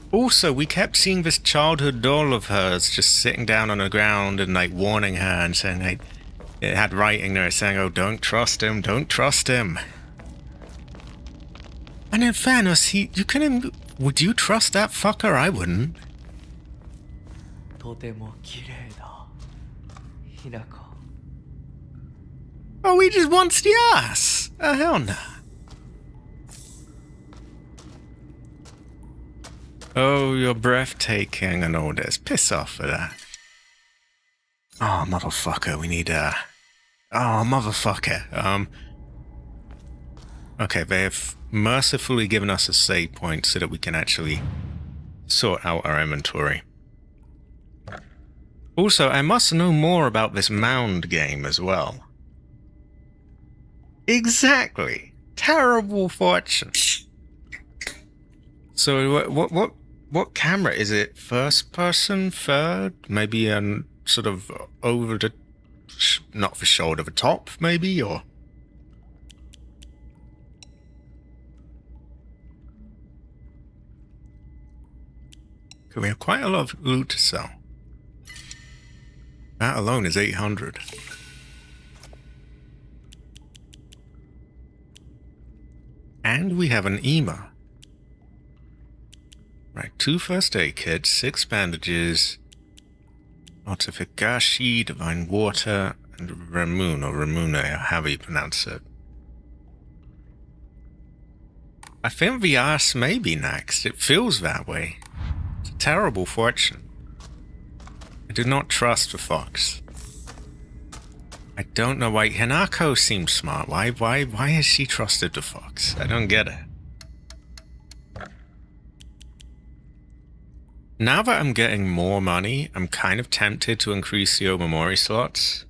Also, we kept seeing this childhood doll of hers just sitting down on the ground and like warning her and saying like, it had writing there saying, oh, don't trust him, don't trust him. And in fairness, would you trust that fucker? I wouldn't. とても綺麗だひなこ Oh, he just wants the ass. Oh, hell no. Oh, you're breathtaking and all this. Piss off for that. Oh, motherfucker. We need Oh, motherfucker. Okay, they have mercifully given us a save point so that we can actually sort out our inventory. Also, I must know more about this mound game as well. Exactly. Terrible fortune. So what camera is it? First person, third, maybe sort of over the, not the shoulder, the top, maybe, or. We have quite a lot of loot to sell. That alone is 800. And we have an EMA. Right, 2 first aid kits, 6 bandages, Otafikashi, divine water, and Ramun, or Ramune, or however you pronounce it. I think the ass may be next. It feels that way. It's a terrible fortune. I do not trust the fox. I don't know why Hinako seems smart. Why has she trusted the fox? I don't get it. Now that I'm getting more money, I'm kind of tempted to increase the Omamori slots.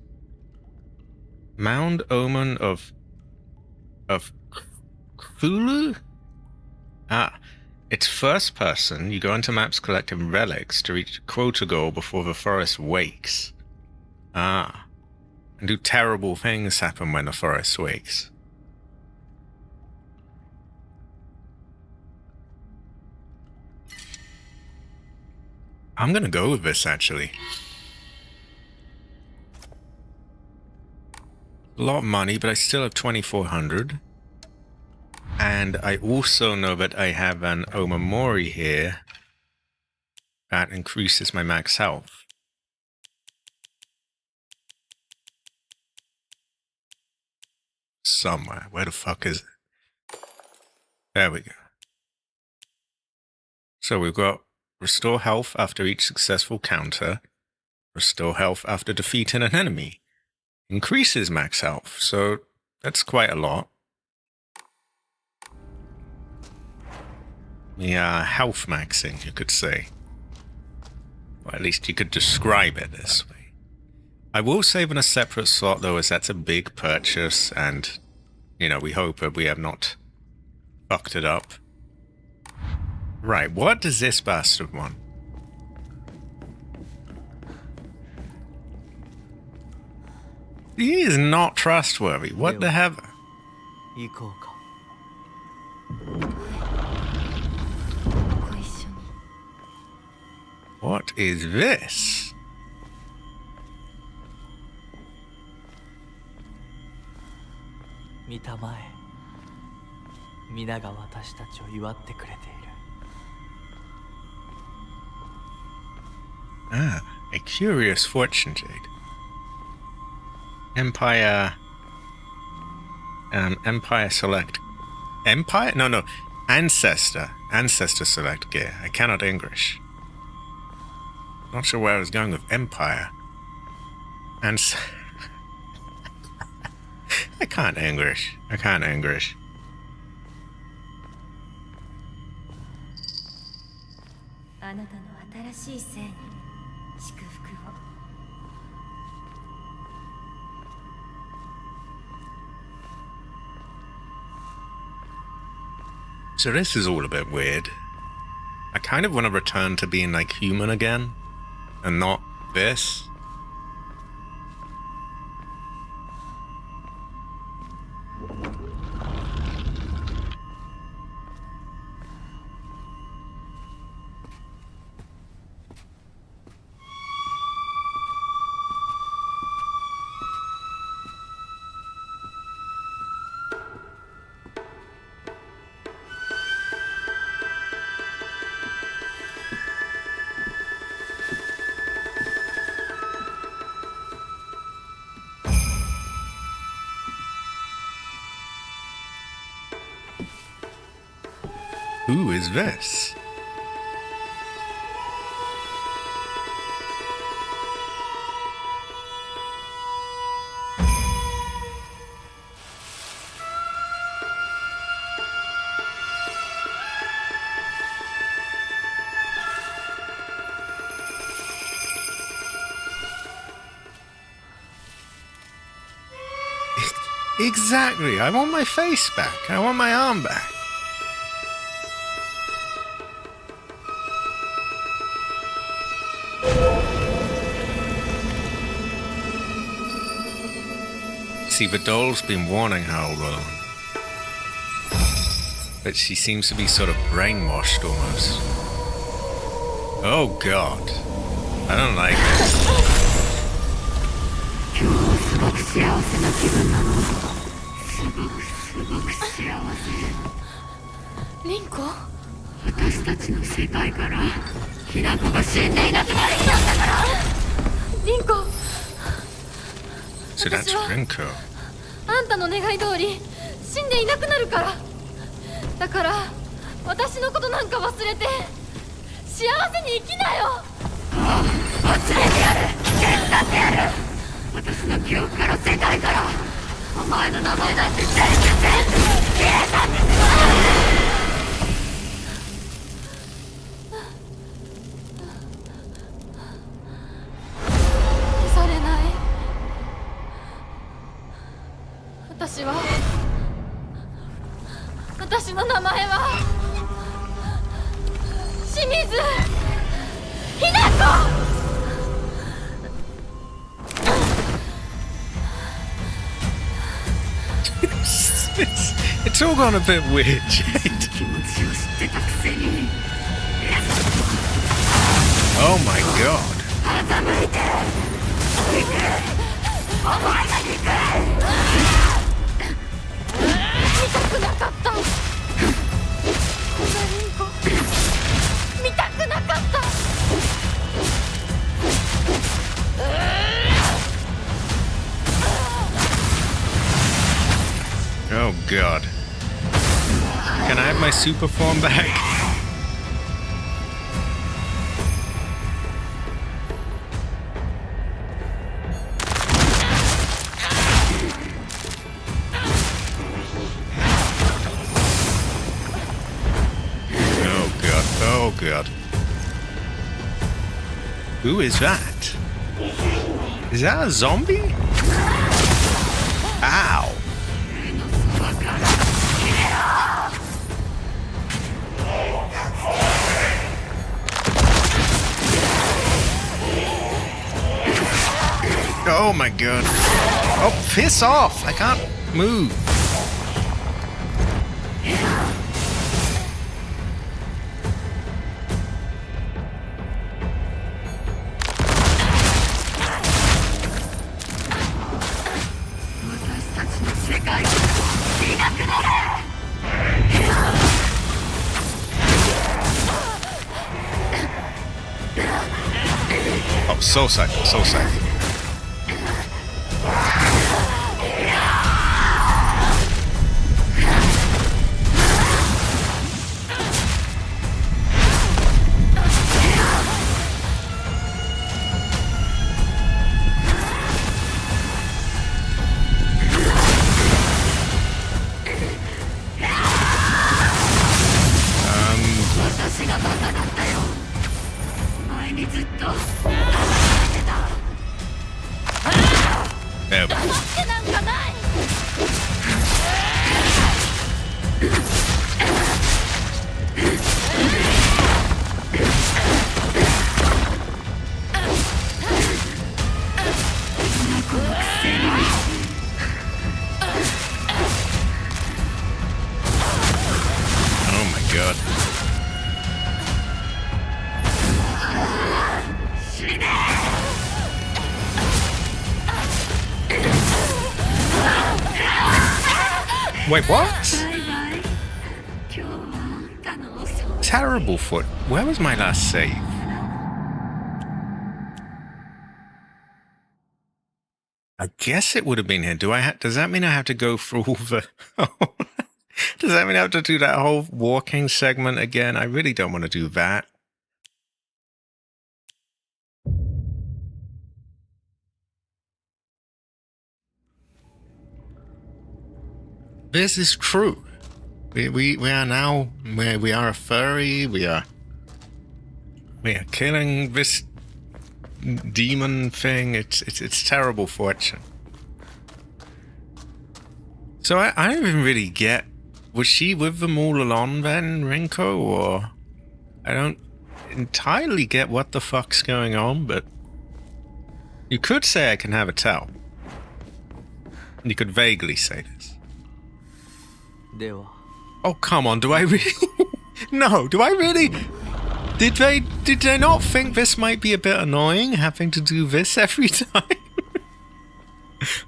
Mound Omen of Cthulhu? Ah, it's first person. You go into maps collecting relics to reach a quota goal before the forest wakes. Ah. And do terrible things happen when the forest wakes? I'm gonna go with this, actually. A lot of money, but I still have 2,400. And I also know that I have an Omamori here that increases my max health. Somewhere. Where the fuck is it? There we go. So we've got restore health after each successful counter, restore health after defeating an enemy, increases max health, so that's quite a lot. Yeah, health maxing, you could say. Or at least you could describe it this way. I will save in a separate slot though, as that's a big purchase, and, you know, we hope that we have not fucked it up. Right, what does this bastard want? He is not trustworthy. What the hell? 行こうかご一緒に What is this? 見たまえ皆が私たちを祝ってくれている Ah, a curious fortune jade. Empire select. Empire? No. Ancestor select gear. I cannot English. Not sure where I was going with Empire. And I can't English. I can't English. So this is all a bit weird. I kind of want to return to being like human again and not this. Who is this? Exactly. I want my face back. I want my arm back. See, the doll's been warning her all along. But she seems to be sort of brainwashed almost. Oh god. I don't like this. 今日はすごく幸せな気分なの。すごく幸せ。リンコ？私たちの世界からひな子が死んでいなくなる日なんだから。リンコ。 So that's Rinko. あんたの願い通り死んでいなくなるから。だから私のことなんか忘れて幸せに生きなよ。忘れてやる。手伝ってやる。私の記憶から世界からお前の名前なんて全部消えたんですよ。消されない。私の名前は清水ひな子。 It's all gone a bit weird, Jade. Oh my god. 見たくなかった。こんなリンコ見たくなかった。 Oh god. Can I have my super form back? Oh god, oh god. Who is that? Is that a zombie? Ow. Oh my god. Oh, piss off! I can't move. Oh, so safe, so safe. Wait, what? バイバイ。今日はあんたの遅い。 Terrible foot. Where was my last save? I guess it would have been here. Does that mean I have to go through all the... Does that mean I have to do that whole walking segment again? I really don't want to do that. This is true. We are now... We are a furry. We are killing this demon thing. It's terrible fortune. So I don't even really get... Was she with them all along then, Rinko? Or... I don't entirely get what the fuck's going on, but... You could say I can have a tell. You could vaguely say this. では Oh, come on, do I really... No, do I really... Did they not think this might be a bit annoying, having to do this every time?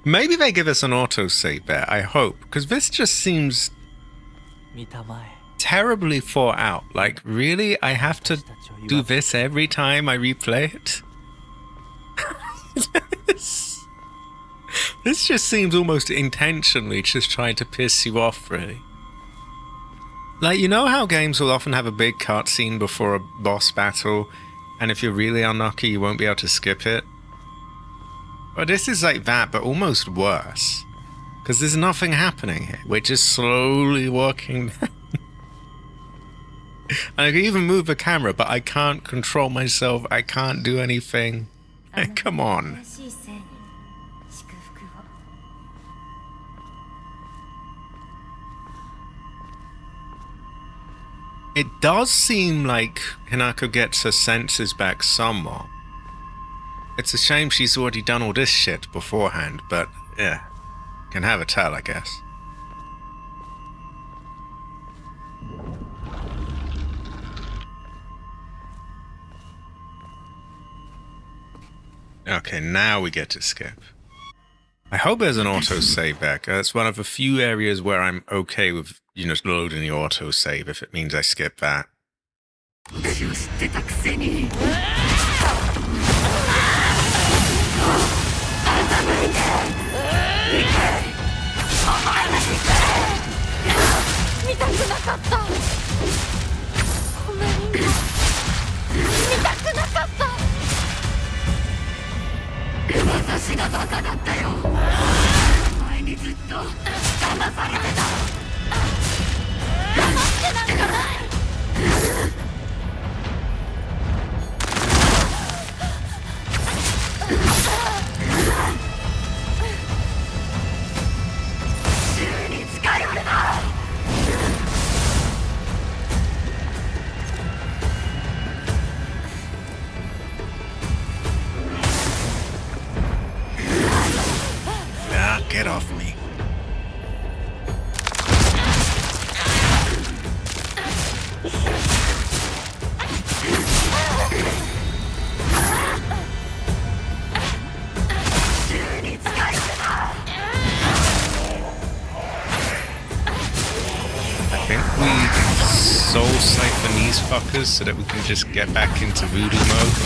Maybe they give us an autosave there, I hope. Because this just seems 見たまえ terribly thought out. Like, really? I have to do this every time I replay it? This just seems almost intentionally just trying to piss you off, really. Like, you know how games will often have a big cutscene before a boss battle, and if you're really unlucky, you won't be able to skip it? Well, this is like that, but almost worse. Because there's nothing happening here. We're just slowly walking down. And I can even move the camera, but I can't control myself. I can't do anything. Come on. 新しい生に祝福を。 It does seem like Hinako gets her senses back somewhat. It's a shame she's already done all this shit beforehand, but yeah, can have a tell, I guess. Okay, now we get to skip. I hope there's an autosave back. That's one of the few areas where I'm okay with, you know, loading the autosave if it means I skip that. 私を知ってたくせに。見たくなかった。ごめんリンゴ。見たくなかった。 私がバカだったよ。前にずっと騙されてた。騙してなんかない。 銃に近寄るな。 Ah, get off me. I think we soul siphon these fuckers so that we can just get back into voodoo mode.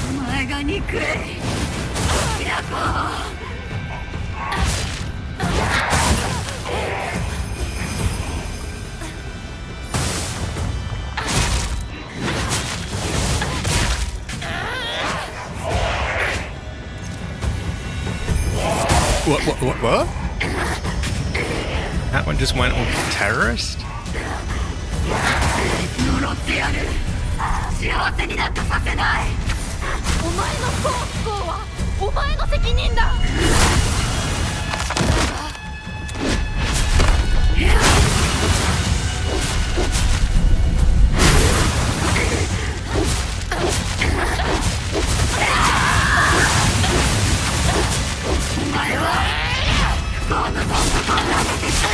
お前が憎い。ヤコー。 What? That one just went all terrorist? 呪ってやる。幸せになんかさせない。 お前の不幸はお前の責任だ。 お前はこんなそんなこんなことして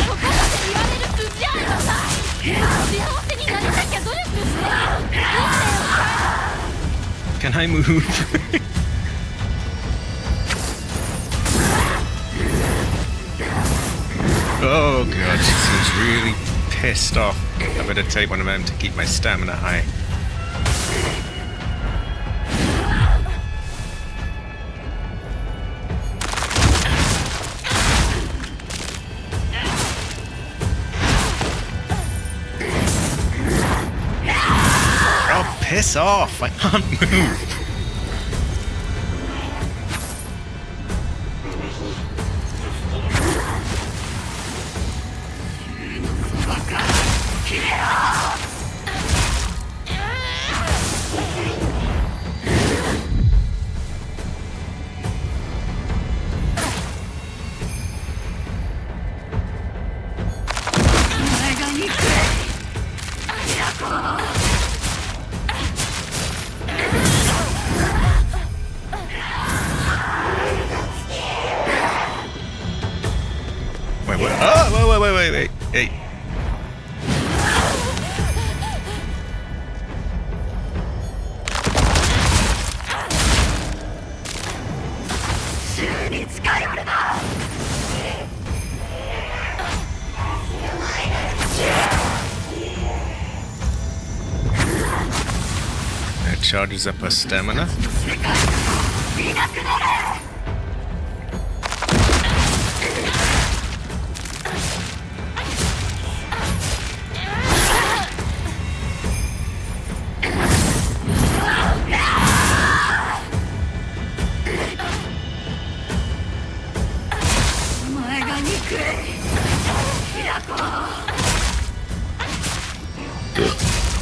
そこまで言われる筋合いはない。幸せになりたきゃ努力して人生を変え Can I move? Oh god, she seems really pissed off. I better take one of them to keep my stamina high. Oh, piss off! I can't move. Wait. Hey. That charges up her stamina.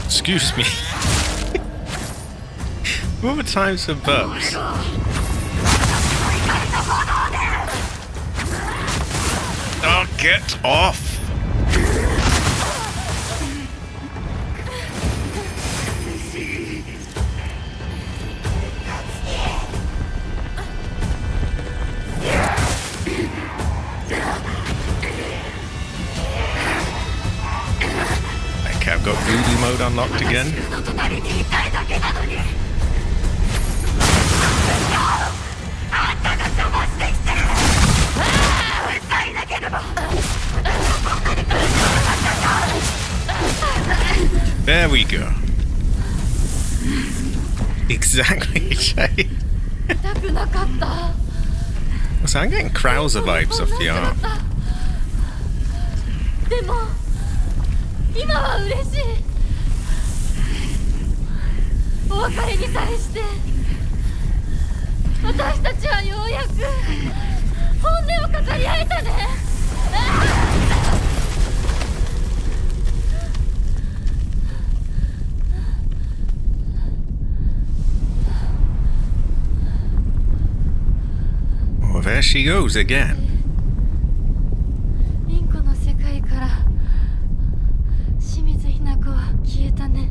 Excuse me. What were times for burps? Oh, get off! Okay, I've got voodoo mode unlocked again. There we go. Exactly, Shay. So I'm getting Krauser vibes off the art. でも今は嬉しい。お別れに際して私たちはようやく本音を語り合えたね。Well, there she goes again. リンコの世界から清水ひな子は消えたね。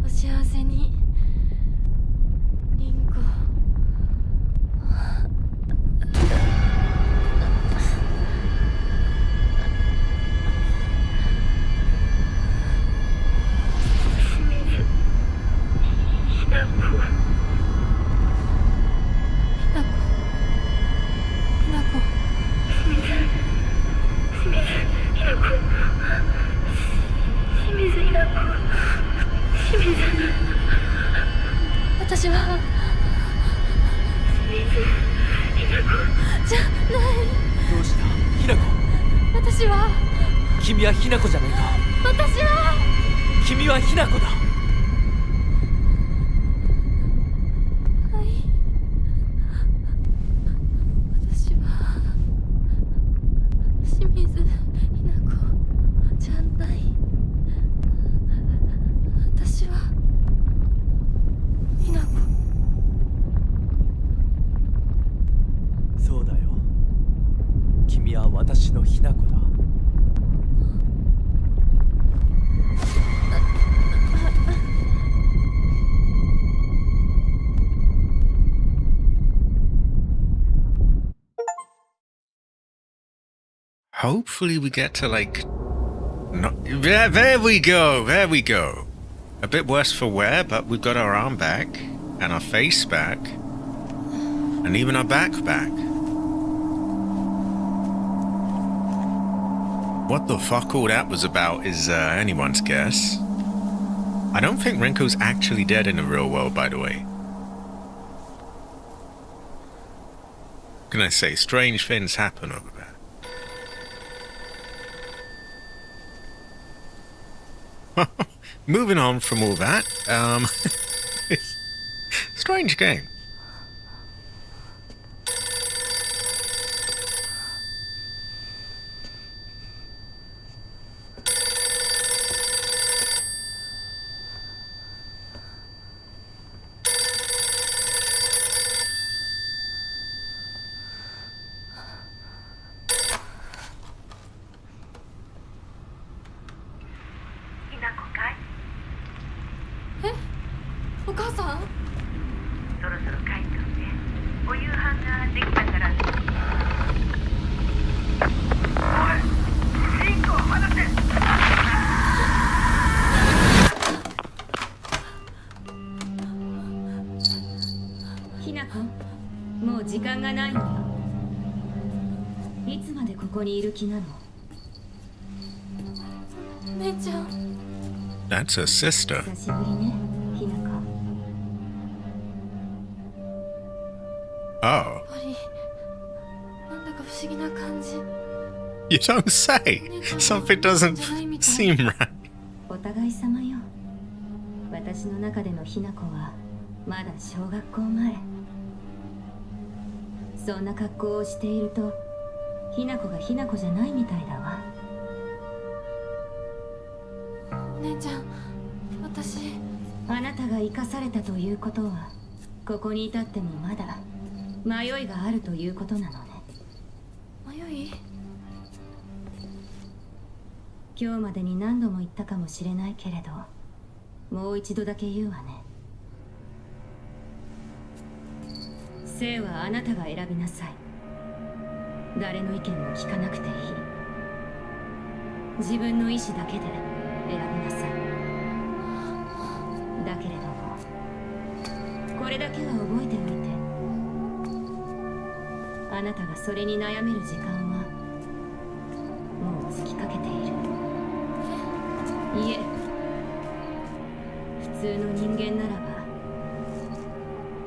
お幸せに、リンコ。私はじゃない。どうしたひな子。私は君はひな子じゃないか。私は君はひな子だ。はい。私は清水ひな子じゃない。私はひな子。そうだよ。君は私のひな子だ。Hopefully we get to like... No, there we go. A bit worse for wear, but we've got our arm back, and our face back, and even our back back. What the fuck all that was about is anyone's guess. I don't think Rinko's actually dead in the real world, by the way. What can I say? Strange things happen over there. Moving on from all that, strange game. That's her sister. Oh. You don't say. Something doesn't seem right. お互い様よ。私の中でのひな子はまだ小学校前。そんな格好をしていると、ひな子がひな子じゃないみたいだわ。姉ちゃん、私。あなたが生かされたということは、ここに至ってもまだ迷いがあるということなのね。迷い？今日までに何度も言ったかもしれないけれど、もう一度だけ言うわね。性はあなたが選びなさい。誰の意見も聞かなくていい。自分の意志だけで選びなさい。だけれども、これだけは覚えておいて。あなたがそれに悩める時間はもう尽きかけている。いえ、普通の人間ならば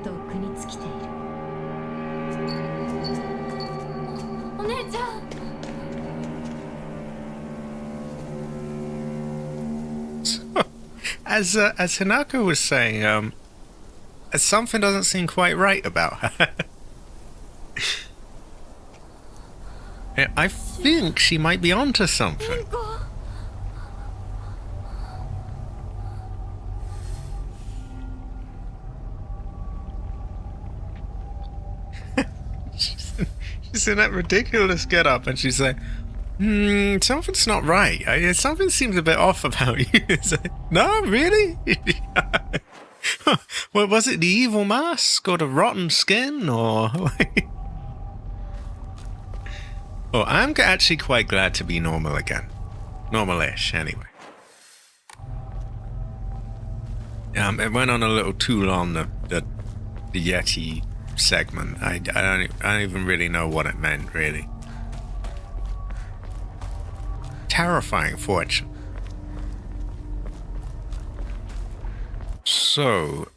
とっくに尽きている。お姉ちゃん。As Hanako was saying, something doesn't seem quite right about her. I think she might be onto something. She's in that ridiculous get-up, and she's like, something's not right. Something seems a bit off about you. It's like, no, really? Well, was it the evil mask, or the rotten skin, or... Oh, I'm actually quite glad to be normal again. Normal-ish, anyway. It went on a little too long, the Yeti segment. I don't even really know what it meant, really. Terrifying fortune. So,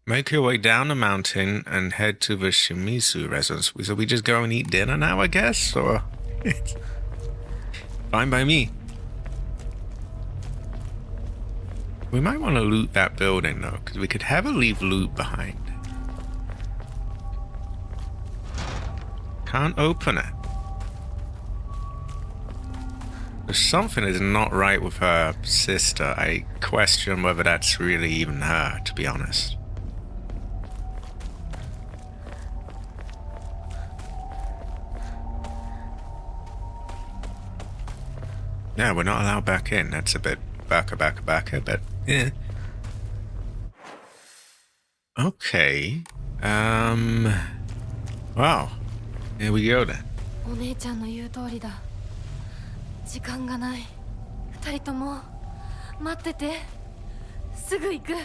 make your way down the mountain and head to the Shimizu residence. So we just go and eat dinner now, I guess? Or... Fine by me. We might want to loot that building, though, because we could heavily leave loot behind. Can't open it. There's something is not right with her sister. I question whether that's really even her, to be honest. Yeah, we're not allowed back in. That's a bit baka, but yeah. Okay. Wow. Here we go then. お姉ちゃんの言う通りだ。時間がない。二人とも待ってて。すぐ行く。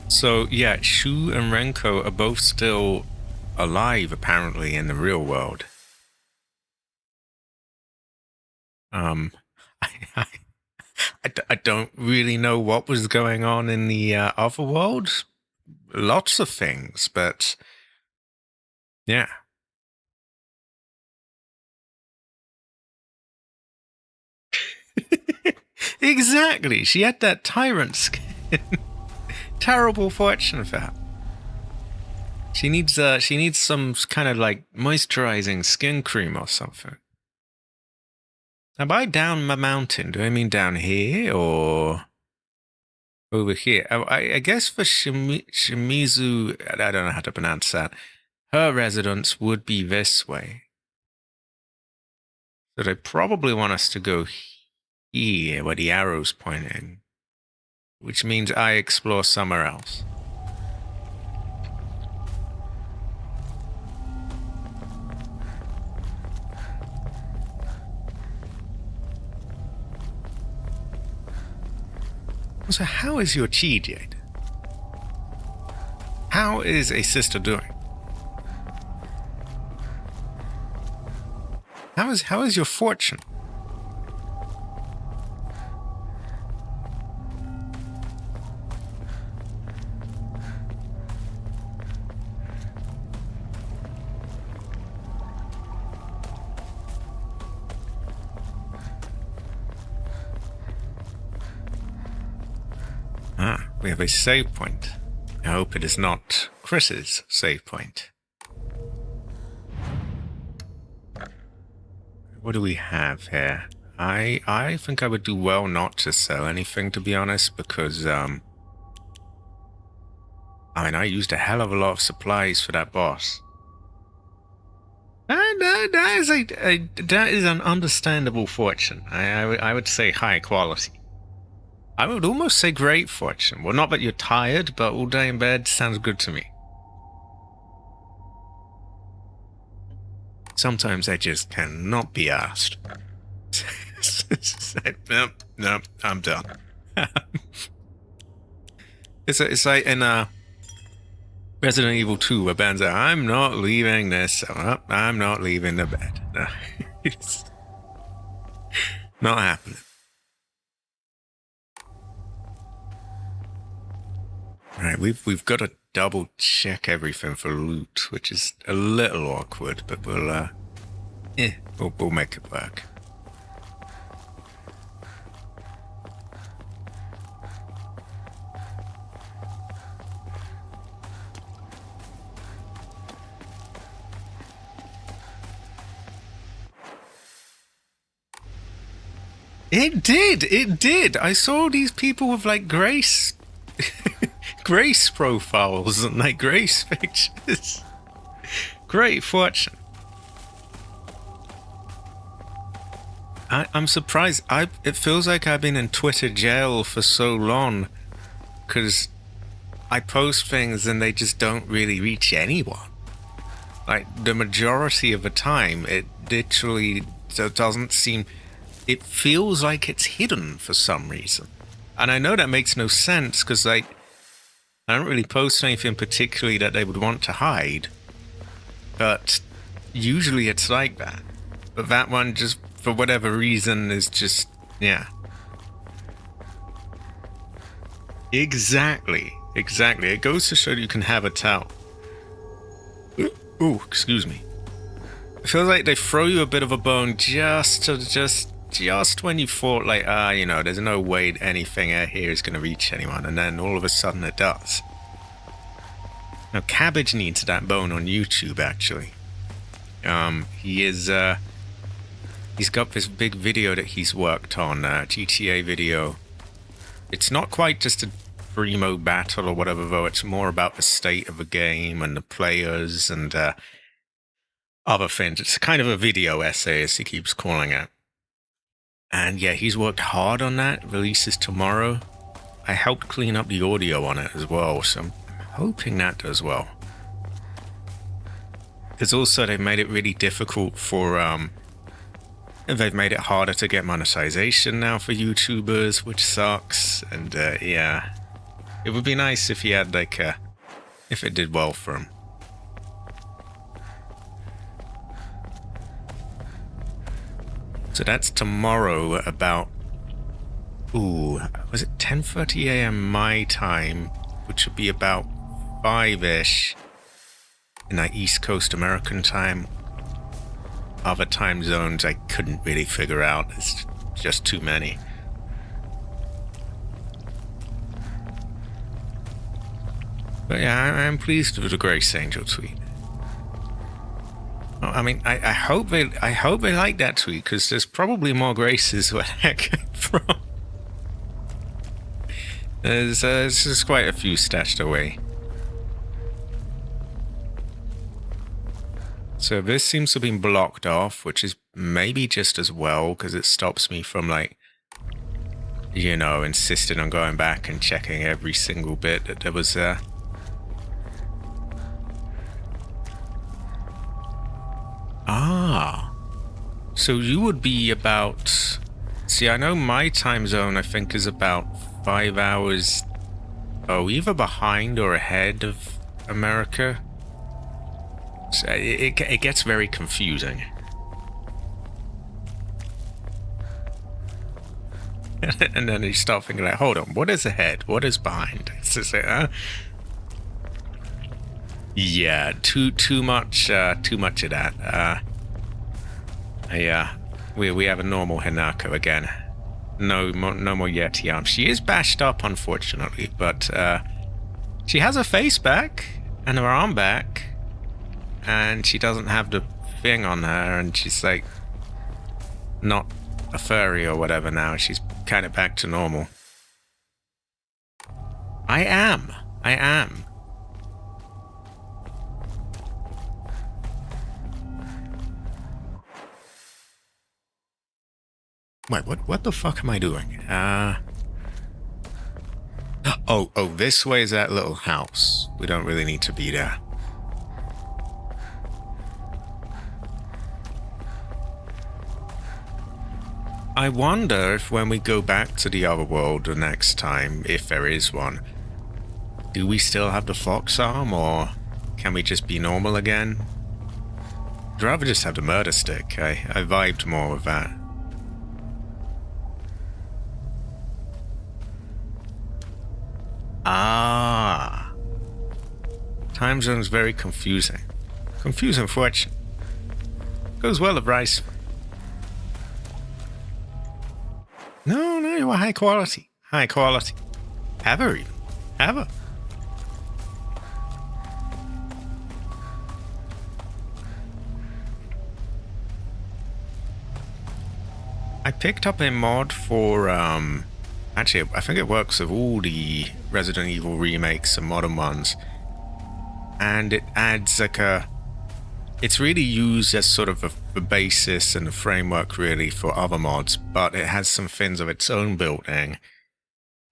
So yeah, Shu and Renko are both still alive apparently in the real world. I, I, I don't really know what was going on in the other world. Lots of things, but yeah. Exactly. She had that tyrant skin. Terrible fortune for her. She needs some kind of like moisturizing skin cream or something. Now by down my mountain, do I mean down here or over here? I guess for Shimizu, I don't know how to pronounce that. Her residence would be this way. So they probably want us to go here where the arrow's pointing. Which means I explore somewhere else. So how is your chi, Jade? How is a sister doing? How is your fortune? We have a save point. I hope it is not Chris's save point. What do we have here? I think I would do well not to sell anything, to be honest, because I mean, I used a hell of a lot of supplies for that boss. That is an understandable fortune. I would say high quality. I would almost say great fortune. Well, not that you're tired, but all day in bed sounds good to me. Sometimes I just cannot be asked. No, I'm done. It's like in Resident Evil 2 where Ben's like, I'm not leaving this. I'm not leaving the bed. No, it's not happening. Right, we've got to double check everything for loot, which is a little awkward, but we'll make it work. It did. I saw these people with like Grace profiles and like Grace pictures. Great fortune. I'm surprised. It feels like I've been in Twitter jail for so long because I post things and they just don't really reach anyone. Like the majority of the time, it literally doesn't seem. It feels like it's hidden for some reason. And I know that makes no sense because I don't really post anything particularly that they would want to hide. But usually it's like that. But that one just, for whatever reason, is just, yeah. Exactly. It goes to show that you can have a towel. Ooh, excuse me. It feels like they throw you a bit of a bone just when you thought like, there's no way anything out here is going to reach anyone, and then all of a sudden it does. Now, Cabbage needs that bone on YouTube, actually. He's got this big video that he's worked on, GTA video. It's not quite just a free mode battle or whatever, though. It's more about the state of the game and the players and other things. It's kind of a video essay, as he keeps calling it. And yeah, he's worked hard on that. It releases tomorrow. I helped clean up the audio on it as well, so I'm hoping that does well. Because also they've made it really difficult for they've made it harder to get monetization now for YouTubers, which sucks. And yeah, it would be nice if he had like if it did well for him. So that's tomorrow about, ooh, was it 10:30 a.m. my time, which would be about 5-ish in that East Coast American time. Other time zones I couldn't really figure out. It's just too many. But yeah, I'm pleased with the Grace Angel tweet. I mean, I hope they like that tweet, because there's probably more Graces where that came from. There's just quite a few stashed away. So this seems to have been blocked off, which is maybe just as well, because it stops me from, like, you know, insisting on going back and checking every single bit that there was there. Ah, so you would be about... See, I know my time zone, I think, is about 5 hours, either behind or ahead of America. So it gets very confusing. And then you start thinking, like, hold on, what is ahead? What is behind? It's just like, yeah, too much of that. We have a normal Hinako again. No more Yeti arm. She is bashed up, unfortunately, but she has her face back and her arm back, and she doesn't have the thing on her, and she's like not a furry or whatever now. She's kind of back to normal. I am. Wait, what the fuck am I doing? Oh, this way is that little house. We don't really need to be there. I wonder if when we go back to the other world the next time, if there is one, do we still have the fox arm, or can we just be normal again? I'd rather just have the murder stick. I vibed more with that. Ah. Time zone's very confusing. Confusing fortune. Goes well with rice. No, you are high quality. High quality. Ever even. Ever. I picked up a mod for, actually, I think it works with all the Resident Evil remakes and modern ones. And it adds like it's really used as sort of a basis and a framework really for other mods, but it has some things of its own built in.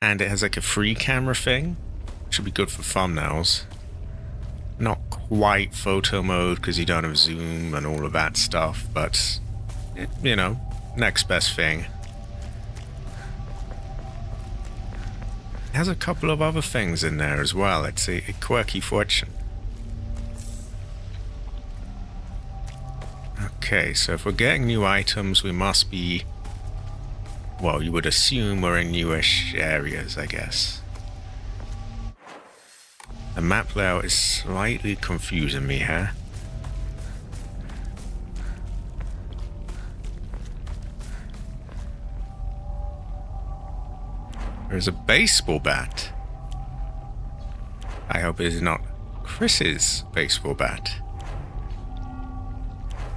And it has like a free camera thing, which would be good for thumbnails. Not quite photo mode because you don't have zoom and all of that stuff, but, you know, next best thing. It has a couple of other things in there as well. It's a quirky fortune. Okay, so if we're getting new items, we must be... Well, you would assume we're in newish areas, I guess. The map layout is slightly confusing me here. There's a baseball bat. I hope it is not Chris's baseball bat.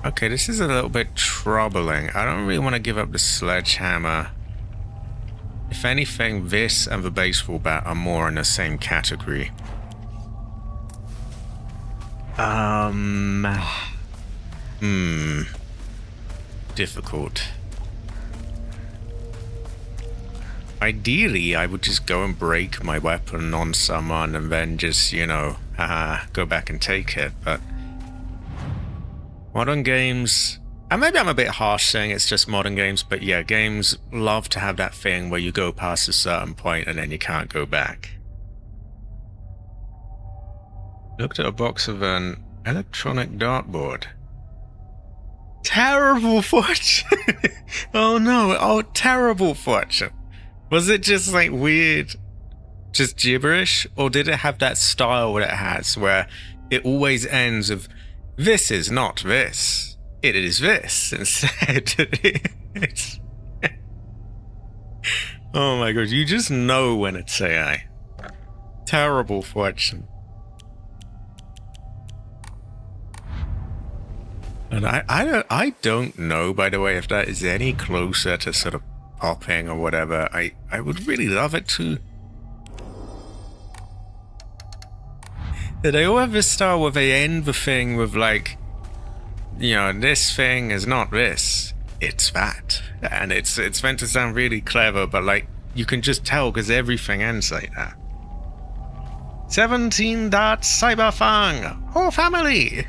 Okay, this is a little bit troubling. I don't really want to give up the sledgehammer. If anything, this and the baseball bat are more in the same category. Difficult. Ideally, I would just go and break my weapon on someone and then just, you know, go back and take it, but modern games And maybe I'm a bit harsh saying it's just modern games, but yeah, games love to have that thing where you go past a certain point and then you can't go back. Looked at a box of an electronic dartboard. Terrible fortune! Oh no, oh terrible fortune. Was it just like weird, just gibberish? Or did it have that style that it has where it always ends with, this is not this. It is this instead. It's oh my god, you just know when it's AI. Terrible fortune. And I don't know, by the way, if that is any closer to sort of popping or whatever. I would really love it to. They all have this style where they end the thing with like, you know, this thing is not this, it's that. And it's meant to sound really clever, but like, you can just tell because everything ends like that. 17 darts cyberfang, whole family.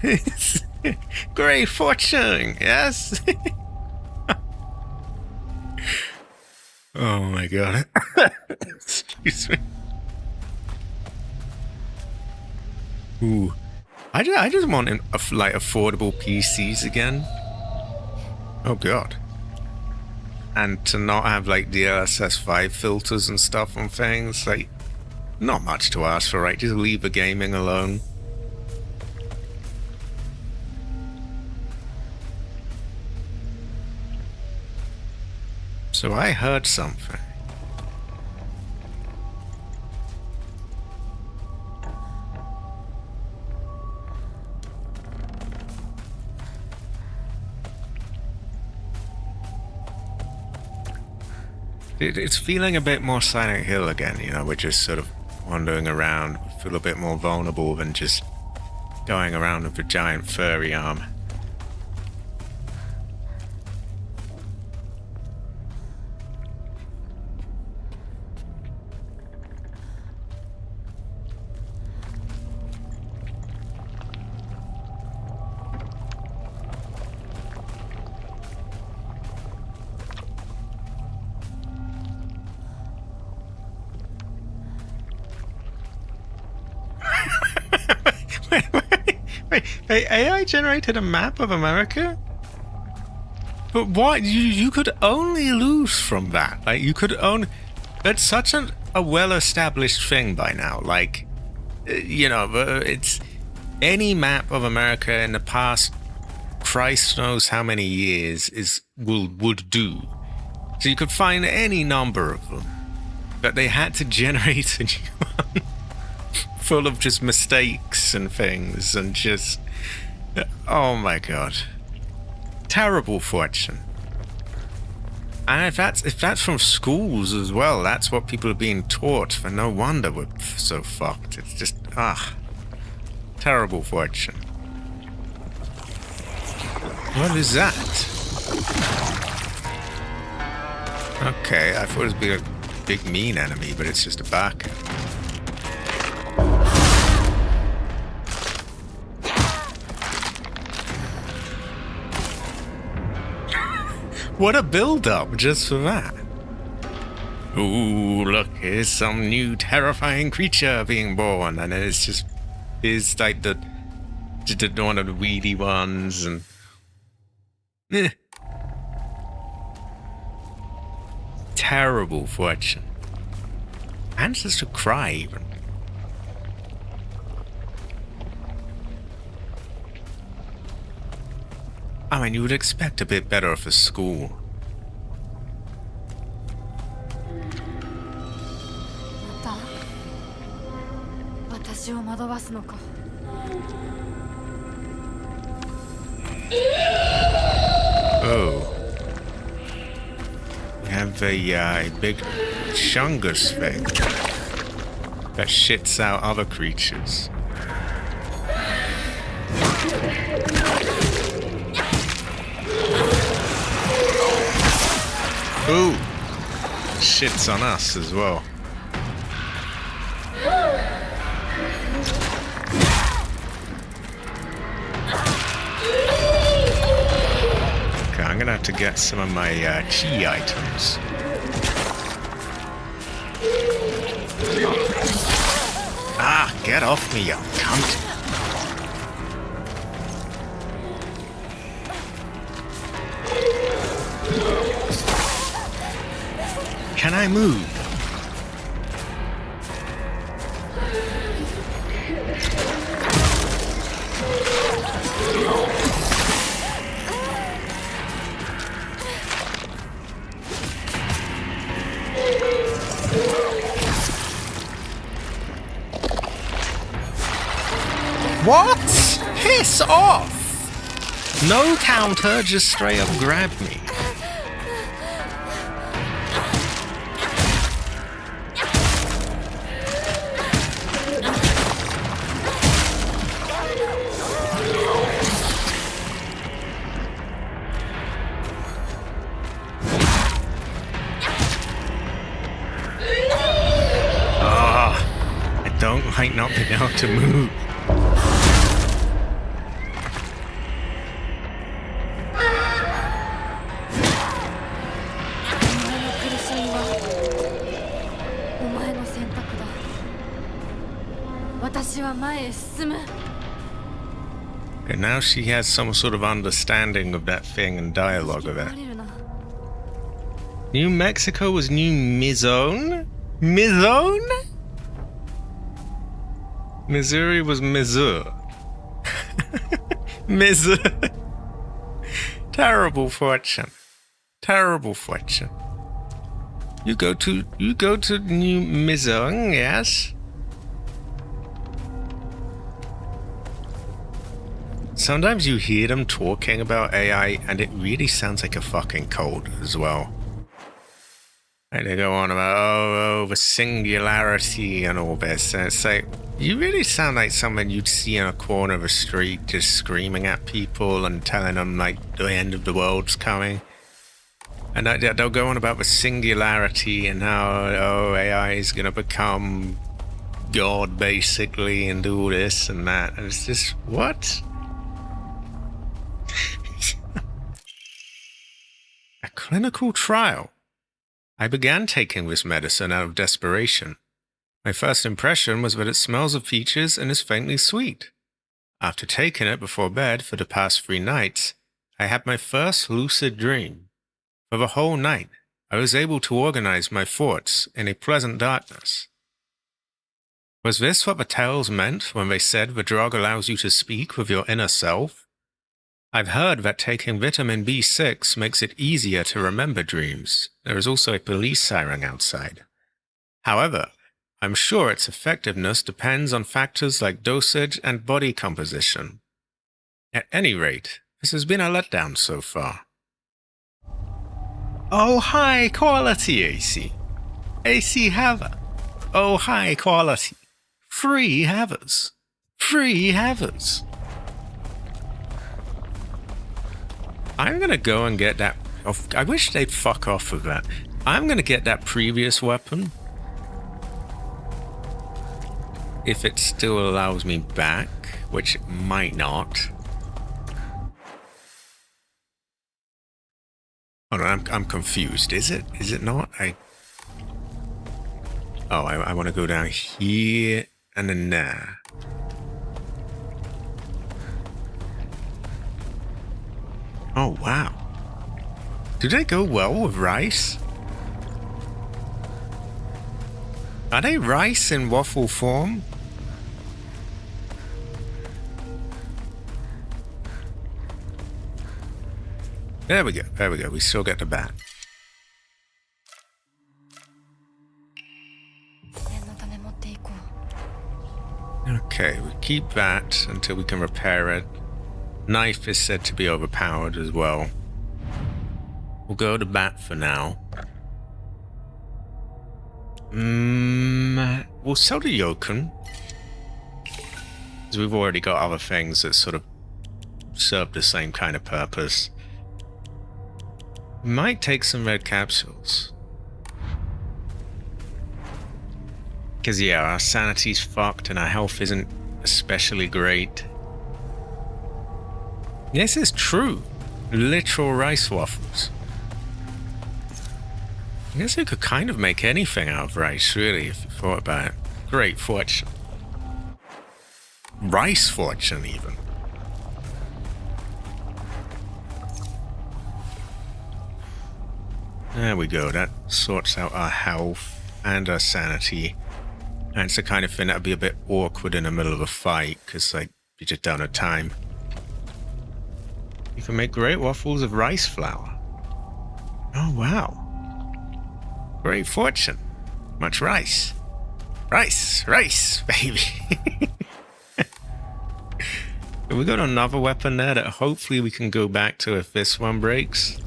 Great fortune, yes. Oh my god. Excuse me. Ooh. I just want like affordable PCs again. Oh god. And to not have like DLSS 5 filters and stuff on things, like, not much to ask for, right? Just leave the gaming alone. So I heard something. It's feeling a bit more Silent Hill again, you know, we're just sort of wandering around, feel a bit more vulnerable than just going around with a giant furry arm. Wait, AI generated a map of America? But what? You could only lose from that. Like, you could only... That's such a well-established thing by now. Like, you know, it's... Any map of America in the past, Christ knows how many years, would do. So you could find any number of them. But they had to generate a new one. Full of just mistakes and things and just... Oh my god. Terrible fortune. And if that's from schools as well, that's what people are being taught, for no wonder we're so fucked. It's just, terrible fortune. What is that? Okay, I thought it would be a big mean enemy, but it's just a barker. What a build-up just for that. Ooh, look, here's some new terrifying creature being born, and it's like the one of the weedy ones, and terrible fortune. Answers to cry even. I mean, you would expect a bit better of a school. Oh. We have a big chungus thing that shits out other creatures. Ooh, shits on us as well. to get some of my chi items. Ah, get off me, you cunt. Can I move? What? Piss off! No counter, just straight up grab me. I don't like not being able to move. Okay, now she has some sort of understanding of that thing and dialogue of it. New Mexico was New Mizone? Mizone? Missouri was Missouri. Missouri. Terrible fortune. Terrible fortune. You go to New Mizone, yes? Sometimes you hear them talking about AI and it really sounds like a fucking code as well. And they go on about, the singularity and all this. And it's like, you really sound like someone you'd see in a corner of a street just screaming at people and telling them, like, the end of the world's coming. And they'll go on about the singularity and how, AI is going to become God, basically, and do all this and that. And it's just, what? A clinical trial. I began taking this medicine out of desperation. My first impression was that it smells of peaches and is faintly sweet. After taking it before bed for the past 3 nights, I had my first lucid dream. For the whole night, I was able to organize my thoughts in a pleasant darkness. Was this what the tales meant when they said the drug allows you to speak with your inner self? I've heard that taking vitamin B6 makes it easier to remember dreams. There is also a police siren outside. However, I'm sure its effectiveness depends on factors like dosage and body composition. At any rate, this has been a letdown so far. Oh, high quality AC. AC Haver. Oh, high quality. Free Havers. Free Havers. I'm gonna go and get that. I wish they'd fuck off with that. I'm gonna get that previous weapon. If it still allows me back, which it might not. Oh no, I'm confused. Is it? Is it not? I want to go down here and then there. Oh, wow. Do they go well with rice? Are they rice in waffle form? There we go, there we go. We still get the bat. Okay, we keep that until we can repair it. Knife is said to be overpowered as well. We'll go to bat for now. We'll sell the Yokun, because we've already got other things that sort of serve the same kind of purpose. We might take some red capsules. Because yeah, our sanity's fucked and our health isn't especially great. This is true. Literal rice waffles. I guess you could kind of make anything out of rice, really, if you thought about it. Great fortune. Rice fortune, even. There we go. That sorts out our health and our sanity. And it's the kind of thing that would be a bit awkward in the middle of a fight, because, like, you just don't have time. You can make great waffles of rice flour. Oh, wow. Great fortune. Much rice. Rice, baby. We got another weapon there that hopefully we can go back to if this one breaks.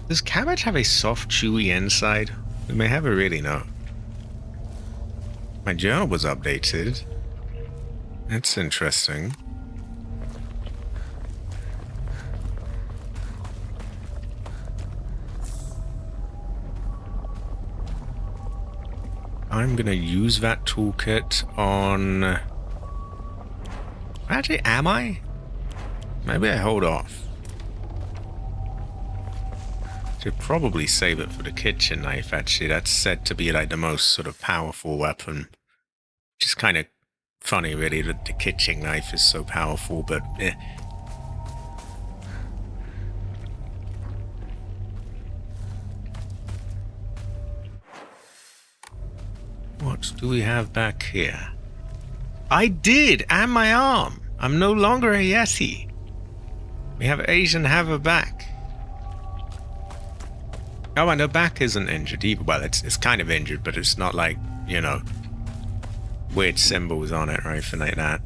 Does cabbage have a soft, chewy inside? We may never really know. My journal was updated. That's interesting. I'm gonna use that toolkit on... Actually, am I? Maybe I hold off. Should probably save it for the kitchen knife, actually. That's said to be like the most sort of powerful weapon. Which is kind of funny, really, that the kitchen knife is so powerful, but eh. What do we have back here? I did! And my arm! I'm no longer a Yeti. We have Asian have a back. Oh, and her back isn't injured either. Well, it's kind of injured, but it's not like, you know, weird symbols on it or anything like that.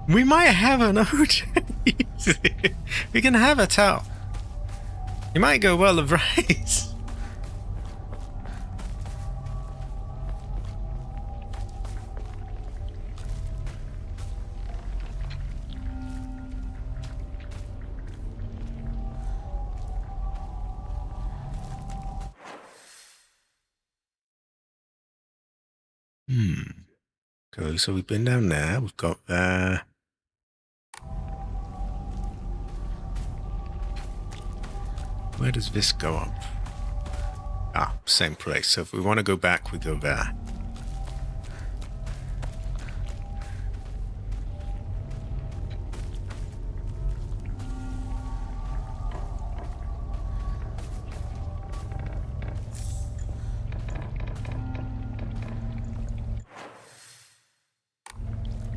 We might have an OJ. We can have a towel. You might go well of rice. Okay, so we've been down there. We've got where does this go up? Ah, same place. So if we want to go back, we go there.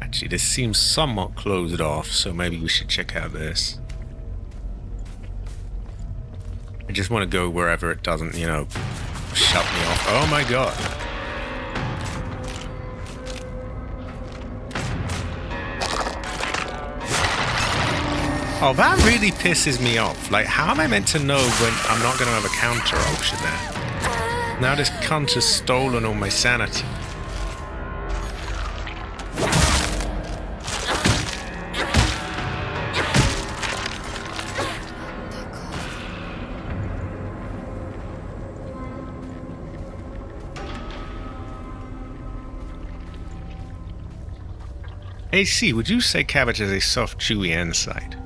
Actually, this seems somewhat closed off, so maybe we should check out this. I just want to go wherever it doesn't, you know, shut me off. Oh my god. Oh, that really pisses me off. Like, how am I meant to know when I'm not going to have a counter option there? Now this cunt has stolen all my sanity. AC, would you say cabbage has a soft, chewy inside?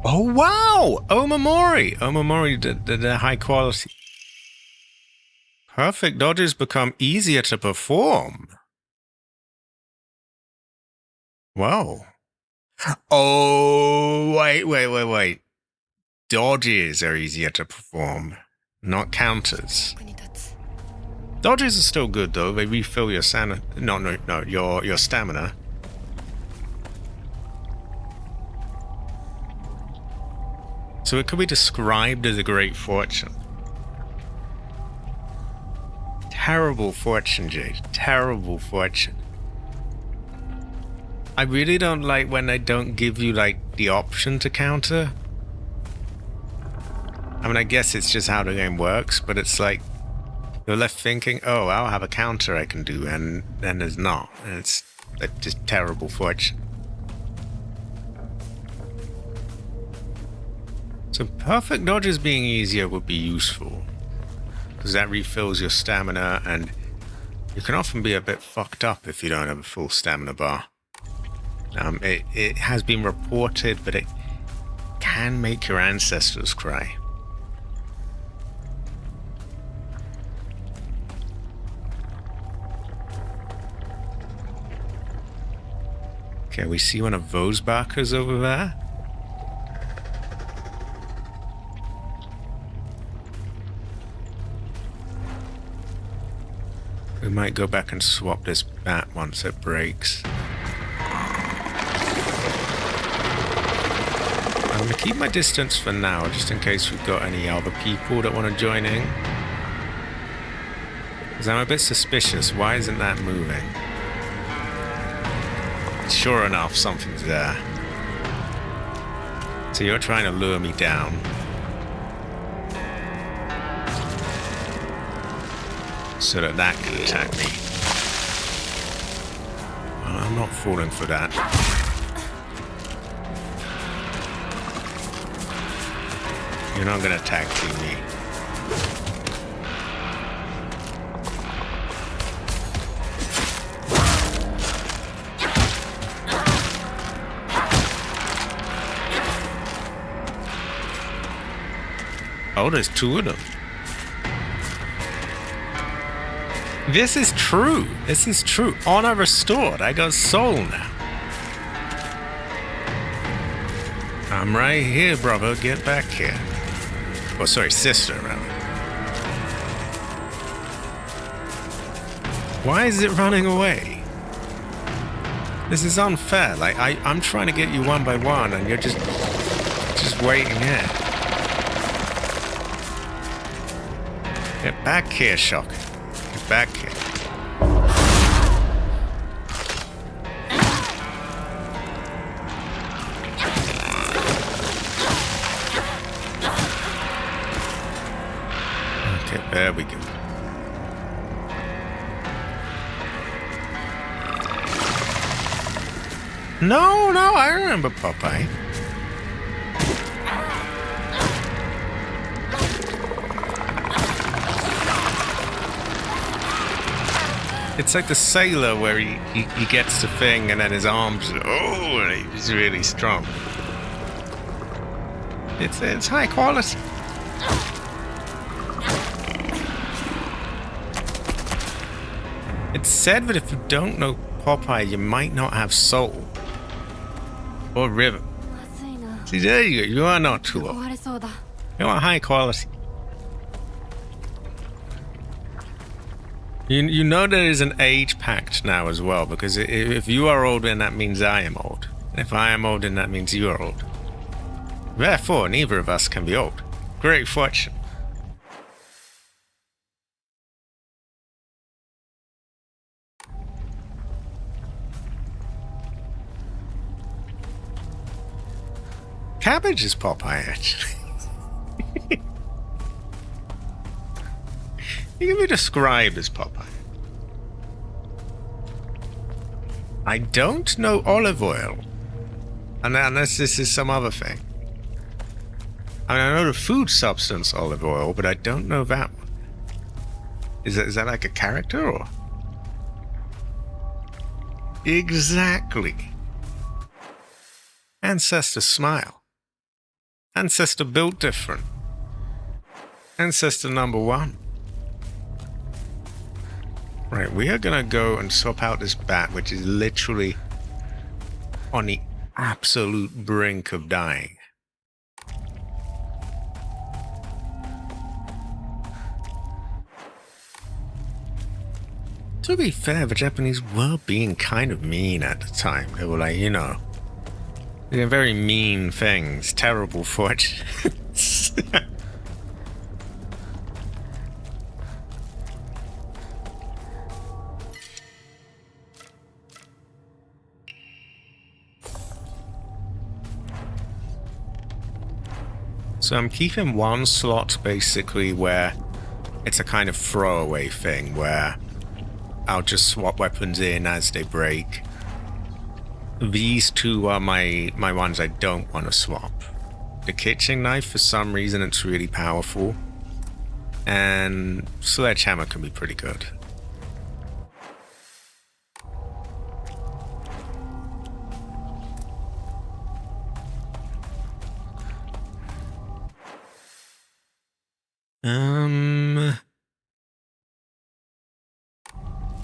Oh, wow! Omamori! Omamori, the high quality. Perfect dodges become easier to perform. Whoa. Oh, wait. Dodges are easier to perform, not counters. Dodges are still good though. They refill your your stamina. So it could be described as a great fortune. Terrible fortune, Jade. Terrible fortune. I really don't like when they don't give you like the option to counter. I mean, I guess it's just how the game works, but it's like you're left thinking, oh, I'll have a counter I can do, and then there's not. And it's just terrible fortune. So perfect dodges being easier would be useful, because that refills your stamina, and you can often be a bit fucked up if you don't have a full stamina bar. It has been reported, but it can make your ancestors cry. Okay, we see one of those barkers over there. We might go back and swap this bat once it breaks. I'm going to keep my distance for now, just in case we've got any other people that want to join in. Because I'm a bit suspicious. Why isn't that moving? Sure enough, something's there. So you're trying to lure me down. So that can attack me. Well, I'm not falling for that. You're not gonna tag team me. Oh, there's two of them. This is true. This is true. Honor restored. I got soul now. I'm right here, brother. Get back here. Oh, sorry, sister, rather. Why is it running away? This is unfair. Like, I'm trying to get you one by one, and you're just waiting here. Get back here, Shock. Get back here. Okay, there we go. No, I remember Popeye. It's like the sailor where he gets the thing and then his arms, and he's really strong. It's high quality. It's said that if you don't know Popeye, you might not have soul. Or rhythm. See, there you go. You are not too low. You are high quality. You know there is an age pact now as well, because if you are old, then that means I am old. And if I am old, then that means you are old. Therefore, neither of us can be old. Great fortune. Cabbage is Popeye, actually. He can be described as Popeye. I don't know olive oil. Unless this is some other thing. I mean, I know the food substance olive oil, but I don't know that one. Is that like a character, or? Exactly. Ancestor smile. Ancestor built different. Ancestor number one. Right, we are gonna go and swap out this bat, which is literally on the absolute brink of dying. To be fair, the Japanese were being kind of mean at the time. They were like, doing very mean things, terrible fortunes. So I'm keeping one slot basically where it's a kind of throwaway thing where I'll just swap weapons in as they break. These two are my ones I don't want to swap. the kitchen knife, for some reason, it's really powerful. And sledgehammer can be pretty good.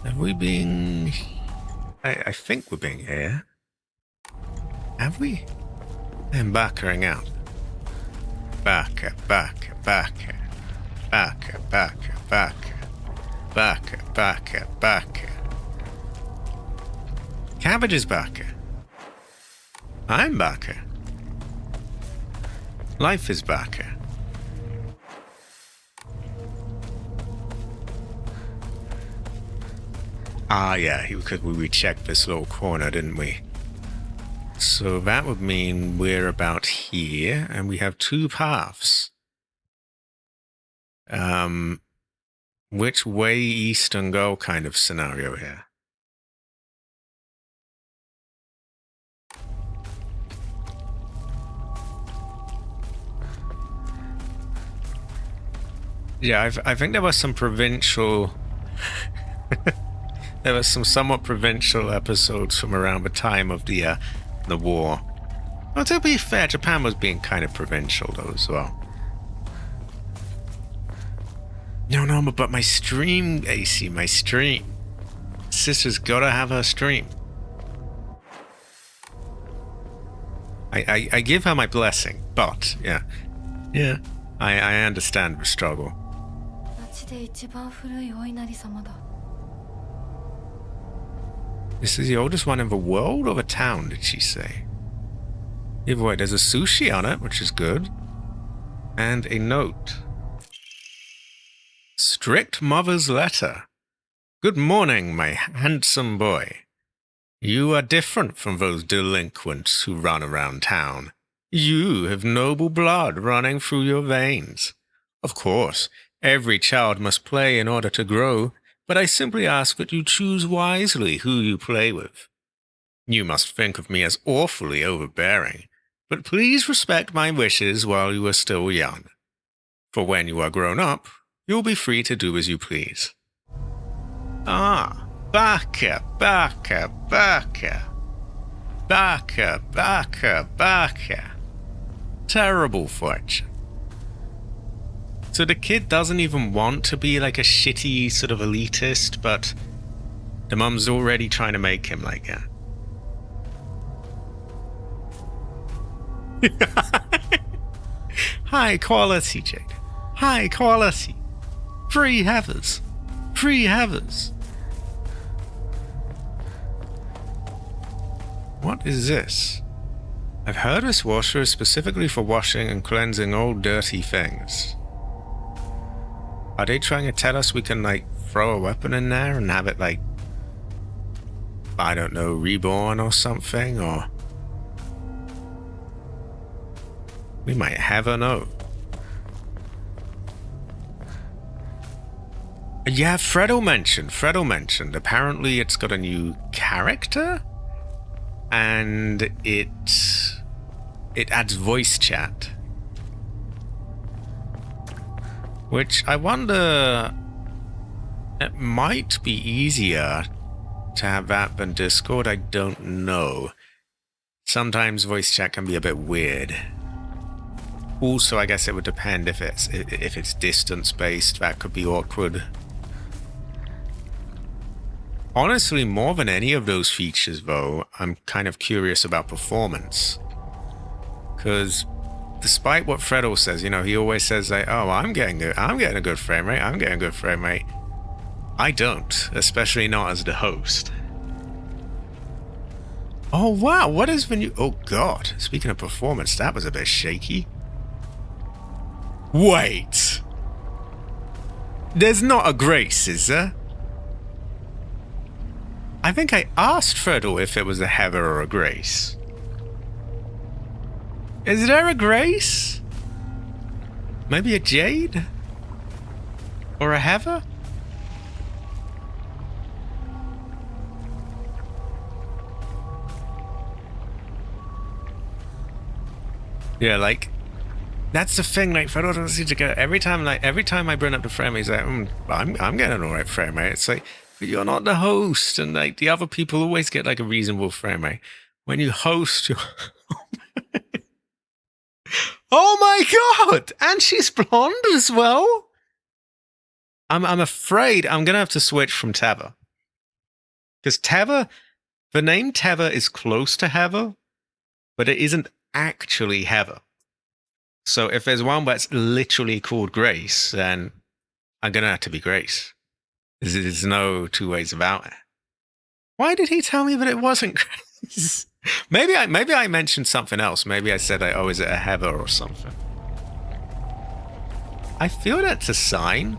Are we being... I think we're being here. Have we? I'm backering out. Backer. Cabbage is backer. I'm backer. Life is backer. Ah, yeah, because we checked this little corner, didn't we? So that would mean we're about here, and we have two paths. Which way east and go kind of scenario here. Yeah, I think there was some provincial... There were some somewhat provincial episodes from around the time of the war. Well, to be fair, Japan was being kind of provincial though as well. No, but my stream, AC, my stream. Sister's gotta have her stream. I give her my blessing, but yeah, I understand the struggle. This is the oldest one in the world or the town, did she say? Either way, there's a sushi on it, which is good. And a note. Strict mother's letter. Good morning, my handsome boy. You are different from those delinquents who run around town. You have noble blood running through your veins. Of course, every child must play in order to grow, but I simply ask that you choose wisely who you play with. You must think of me as awfully overbearing, but please respect my wishes while you are still young. For when you are grown up, you'll be free to do as you please. Ah, baka. Terrible fortune. So the kid doesn't even want to be like a shitty sort of elitist, but the mum's already trying to make him like that. High quality, Jade. High quality. Free heathers. What is this? I've heard this washer is specifically for washing and cleansing old dirty things. Are they trying to tell us we can, like, throw a weapon in there and have it, like, I don't know, reborn or something, or... We might never know. Yeah, Fredo mentioned. Apparently it's got a new character, and it adds voice chat. Which I wonder, it might be easier to have that than Discord, I don't know. Sometimes voice chat can be a bit weird. Also, I guess it would depend if it's distance based, that could be awkward. Honestly, more than any of those features though, I'm kind of curious about performance. Because despite what Fredo says, you know, he always says like, oh, I'm getting a good frame rate. I don't, especially not as the host. Oh wow, what is the new... Oh god, speaking of performance, that was a bit shaky. Wait! There's not a Grace, is there? I think I asked Fredo if it was a Heather or a Grace. Is there a Grace? Maybe a Jade? Or a Heather? Yeah, like, That's the thing, like, every time I bring up the frame rate, he's like, I'm getting an alright frame rate. It's like, but you're not the host, and like the other people always get like a reasonable frame rate. When you host, you're oh my god! And she's blonde as well. I'm afraid I'm gonna have to switch from Teva. Because Teva, the name Teva is close to Heather, but it isn't actually Heather. So if there's one that's literally called Grace, then I'm going to have to be Grace. There's no two ways about it. Why did he tell me that it wasn't Grace? maybe I mentioned something else. Maybe I said, is it a Heather or something? I feel that's a sign.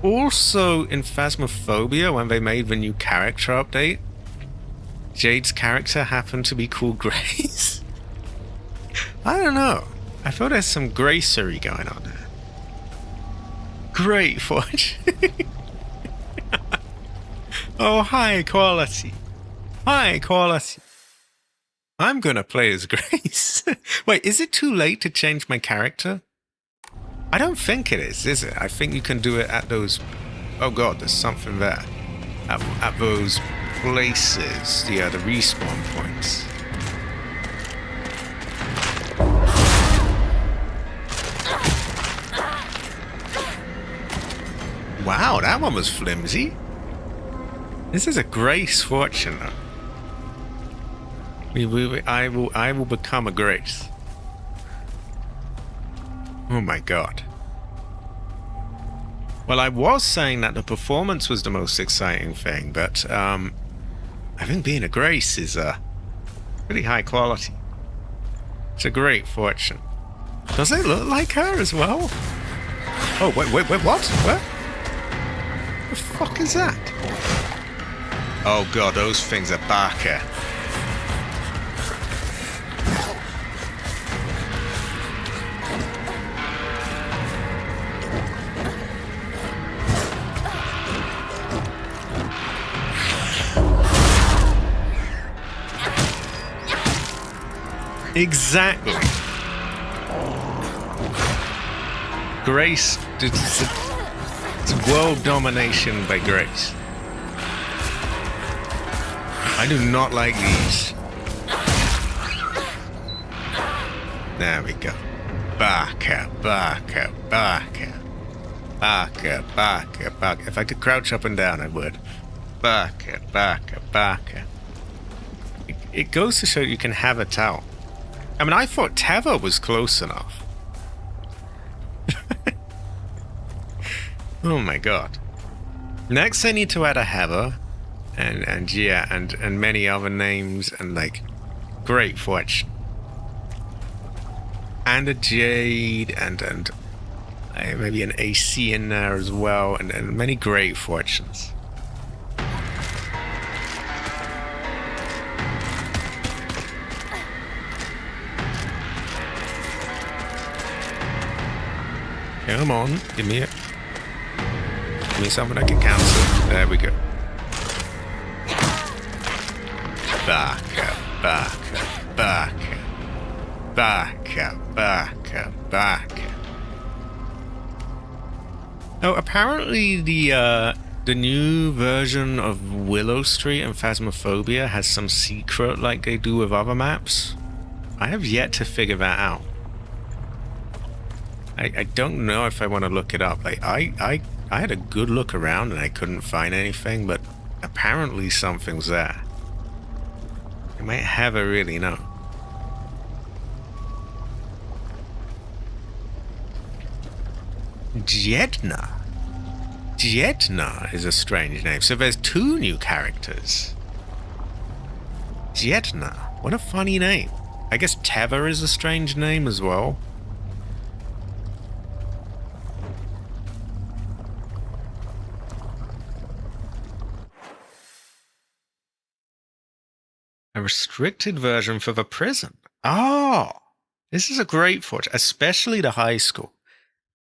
Also, in Phasmophobia, when they made the new character update, Jade's character happened to be called Grace. I don't know. I feel there's some gracery going on there. Great fortune. Oh, high quality. High quality. I'm gonna play as Grace. Wait, is it too late to change my character? I don't think it is it? I think you can do it at those... Oh god, there's something there. At those places, the respawn points. Wow, that one was flimsy. This is a Grace fortune, though. I will become a Grace. Oh my god. Well, I was saying that the performance was the most exciting thing, but I think being a Grace is pretty high quality. It's a great fortune. Does it look like her as well? Oh, wait, what? What? The fuck is that? Oh god, those things are Barker. Exactly. Grace, it's world domination by Grace. I do not like these. There we go. Barker. If I could crouch up and down, I would. Barker. It goes to show you can have a towel. I mean, I thought Teva was close enough. Oh my god. Next I need to add a Heather and many other names and like great fortune. And a Jade and maybe an AC in there as well and many great fortunes. Come on, give me something I can cancel. There we go. Back up. Oh, apparently the new version of Willow Street and Phasmophobia has some secret like they do with other maps. I have yet to figure that out. I don't know if I want to look it up. Like I had a good look around and I couldn't find anything, but apparently something's there. I might have a really know. Jedna is a strange name. So there's two new characters. Jedna. What a funny name. I guess Teva is a strange name as well. A restricted version for the prison. Oh, this is a great fortune, especially the high school.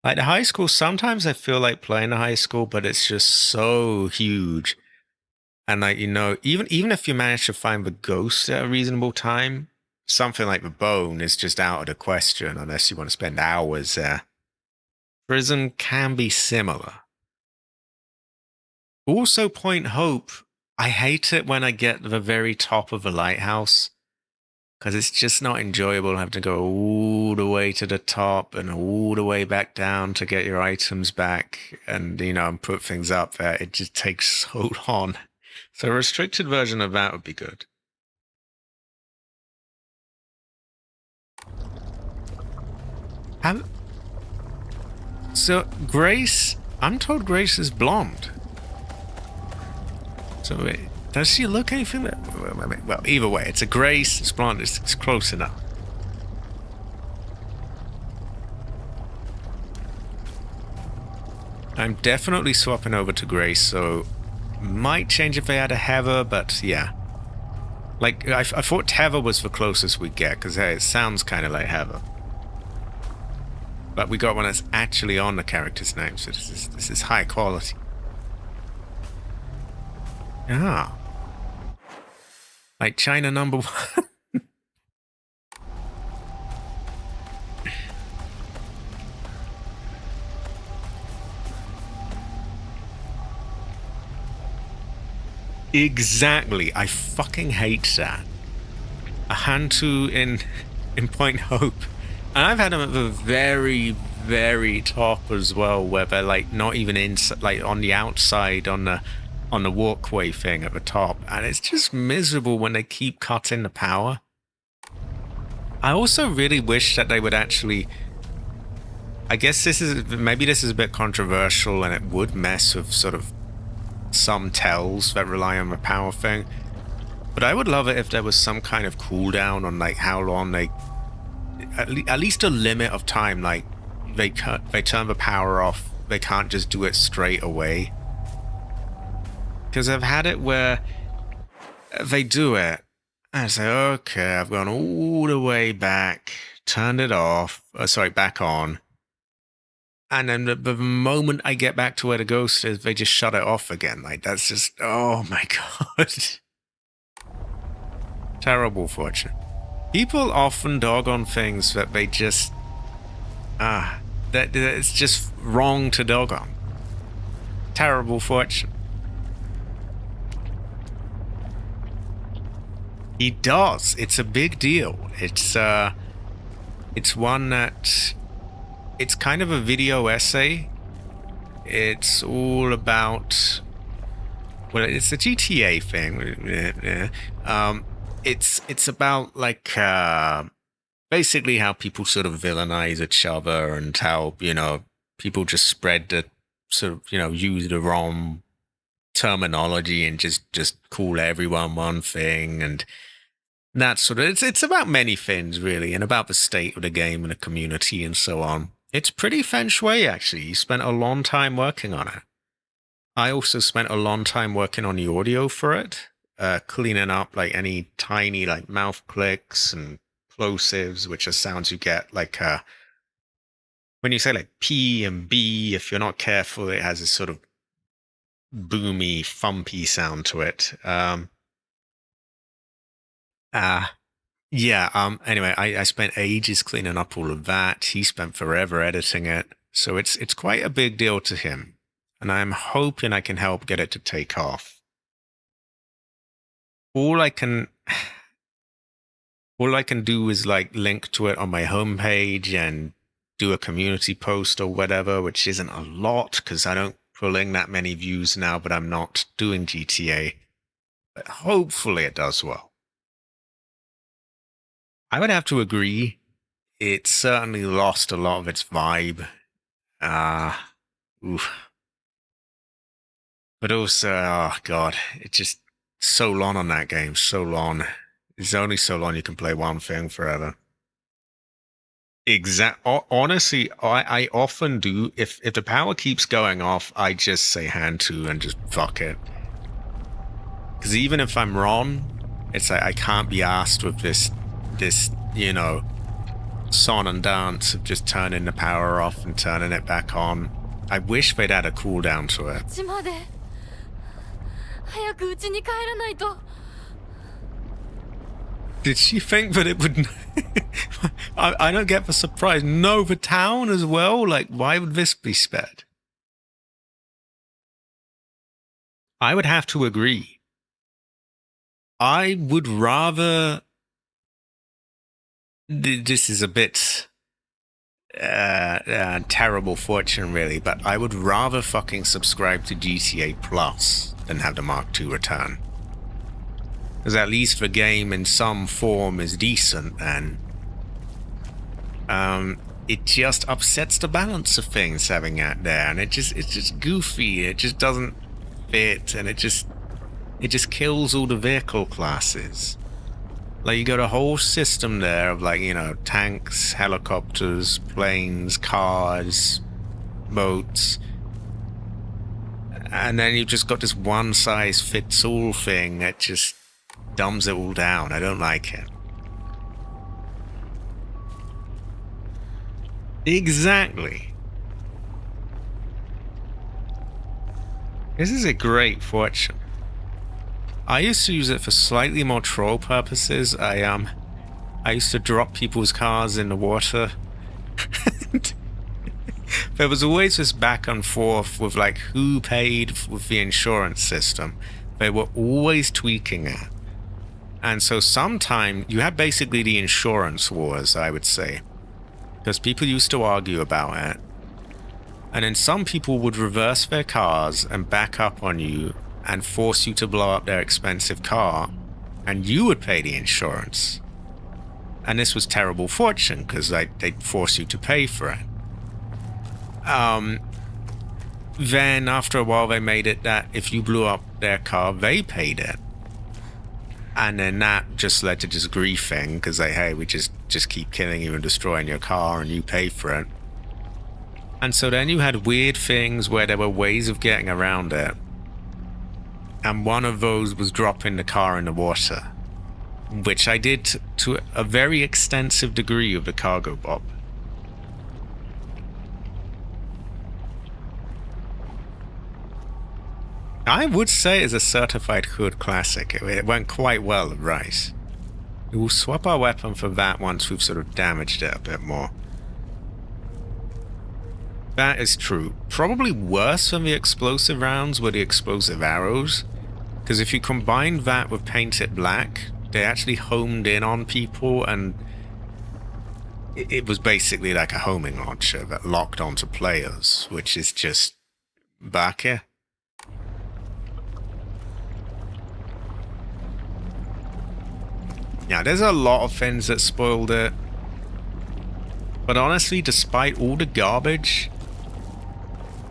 Like the high school, sometimes I feel like playing the high school, but it's just so huge. And like, you know, even if you manage to find the ghosts at a reasonable time, something like the bone is just out of the question unless you want to spend hours there. Prison can be similar. Also, Point Hope, I hate it when I get to the very top of a lighthouse, because it's just not enjoyable having to go all the way to the top and all the way back down to get your items back and, and put things up there. It just takes so long. So a restricted version of that would be good. So Grace, I'm told Grace is blonde. So wait, does she look anything that... Well, either way, it's a Grace, it's blonde, it's close enough. I'm definitely swapping over to Grace, so might change if they had a Heather, but yeah. Like, I thought Heather was the closest we'd get, because hey, it sounds kind of like Heather. But we got one that's actually on the character's name, so this is high quality. Ah. Like China number 1. Exactly. I fucking hate that. A Hantu in Point Hope. And I've had them at the very, very top as well, where they're like not even inside, like on the outside, on the walkway thing at the top, and it's just miserable when they keep cutting the power. I also really wish that they would actually, I guess maybe this is a bit controversial and it would mess with sort of some tells that rely on the power thing, but I would love it if there was some kind of cooldown on like how long they, at least a limit of time, like they turn the power off, they can't just do it straight away. Because I've had it where they do it, and I say, okay, I've gone all the way back, turned it off, back on, and then the moment I get back to where the ghost is, they just shut it off again. Like, that's just, oh my god. Terrible fortune. People often dog on things that they just, that it's just wrong to dog on. Terrible fortune. He does. It's a big deal. It's one that, it's kind of a video essay. It's all about, well, it's a GTA thing. It's about like basically how people sort of villainize each other and how, people just spread the sort of, use the wrong terminology and just call everyone one thing and that sort of, it's about many things really, and about the state of the game and the community and so on. It's pretty feng shui actually. You spent a long time working on it. I also spent a long time working on the audio for it, cleaning up like any tiny like mouth clicks and plosives, which are sounds you get like when you say like P and B, if you're not careful, it has this sort of boomy, thumpy sound to it. Anyway, I spent ages cleaning up all of that. He spent forever editing it. So it's quite a big deal to him. And I'm hoping I can help get it to take off. All I can do is like link to it on my homepage and do a community post or whatever, which isn't a lot because I don't pull in that many views now, but I'm not doing GTA. But hopefully it does well. I would have to agree, it certainly lost a lot of its vibe. But also, oh god, it's just so long on that game, so long. It's only so long you can play one thing forever. Honestly, I often do, if the power keeps going off, I just say hand to and just fuck it. Because even if I'm wrong, it's like I can't be asked with this, song and dance of just turning the power off and turning it back on. I wish they'd add a cooldown to it. 早く家に帰らないと。Did she think that it would... I don't get the surprise. Know the town as well? Like, why would this be spared? I would have to agree. I would rather... This is a bit... terrible fortune, really, but I would rather fucking subscribe to GTA Plus than have the Mark II return. Because at least the game in some form is decent, and it just upsets the balance of things having that there, and it's just goofy. It just doesn't fit, and it just kills all the vehicle classes. Like, you got a whole system there of, like, you know, tanks, helicopters, planes, cars, boats. And then you've just got this one-size-fits-all thing that just dumbs it all down. I don't like it. Exactly. This is a great fortune. I used to use it for slightly more troll purposes. I used to drop people's cars in the water. There was always this back and forth with, like, who paid with the insurance system. They were always tweaking it. And so sometime you had basically the insurance wars, I would say. Because people used to argue about it. And then some people would reverse their cars and back up on you and force you to blow up their expensive car, and you would pay the insurance. And this was terrible fortune, because they'd force you to pay for it. Then after a while they made it that if you blew up their car, they paid it. And then that just led to this griefing, because hey, we just keep killing you and destroying your car, and you pay for it. And so then you had weird things where there were ways of getting around it. And one of those was dropping the car in the water, which I did to a very extensive degree of the cargo bob. I would say it's a certified hood classic. It went quite well at Rice. We will swap our weapon for that once we've sort of damaged it a bit more. That is true. Probably worse than the explosive rounds were the explosive arrows. Because if you combined that with Paint It Black, they actually homed in on people, and it was basically like a homing launcher that locked onto players, which is just baka. Yeah, there's a lot of things that spoiled it. But honestly, despite all the garbage,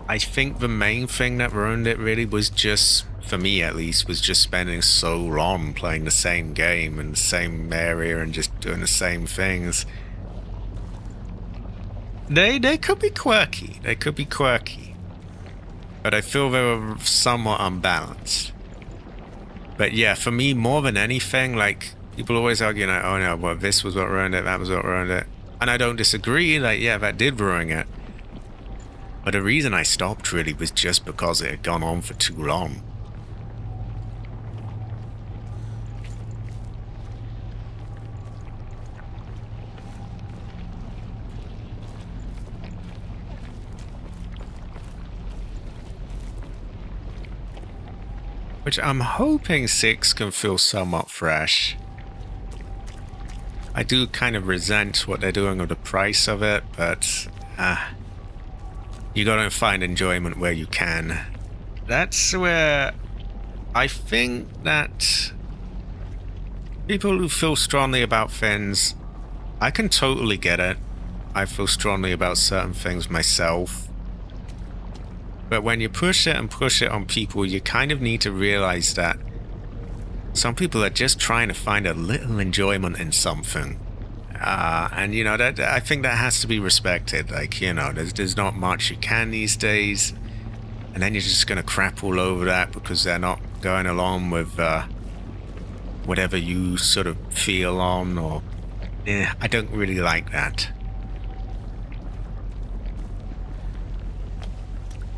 I think the main thing that ruined it really was just, for me at least, was just spending so long playing the same game in the same area and just doing the same things. They could be quirky. They could be quirky. But I feel they were somewhat unbalanced. But yeah, for me, more than anything, like, people always argue, like, oh no, well, this was what ruined it, that was what ruined it. And I don't disagree, like, yeah, that did ruin it. But the reason I stopped really was just because it had gone on for too long. Which I'm hoping 6 can feel somewhat fresh. I do kind of resent what they're doing with the price of it, but you gotta find enjoyment where you can. That's where I think that people who feel strongly about things, I can totally get it. I feel strongly about certain things myself. But when you push it and push it on people, you kind of need to realize that some people are just trying to find a little enjoyment in something. And, you know, that I think that has to be respected. Like, you know, there's not much you can these days. And then you're just going to crap all over that because they're not going along with whatever you sort of feel on. Or I don't really like that.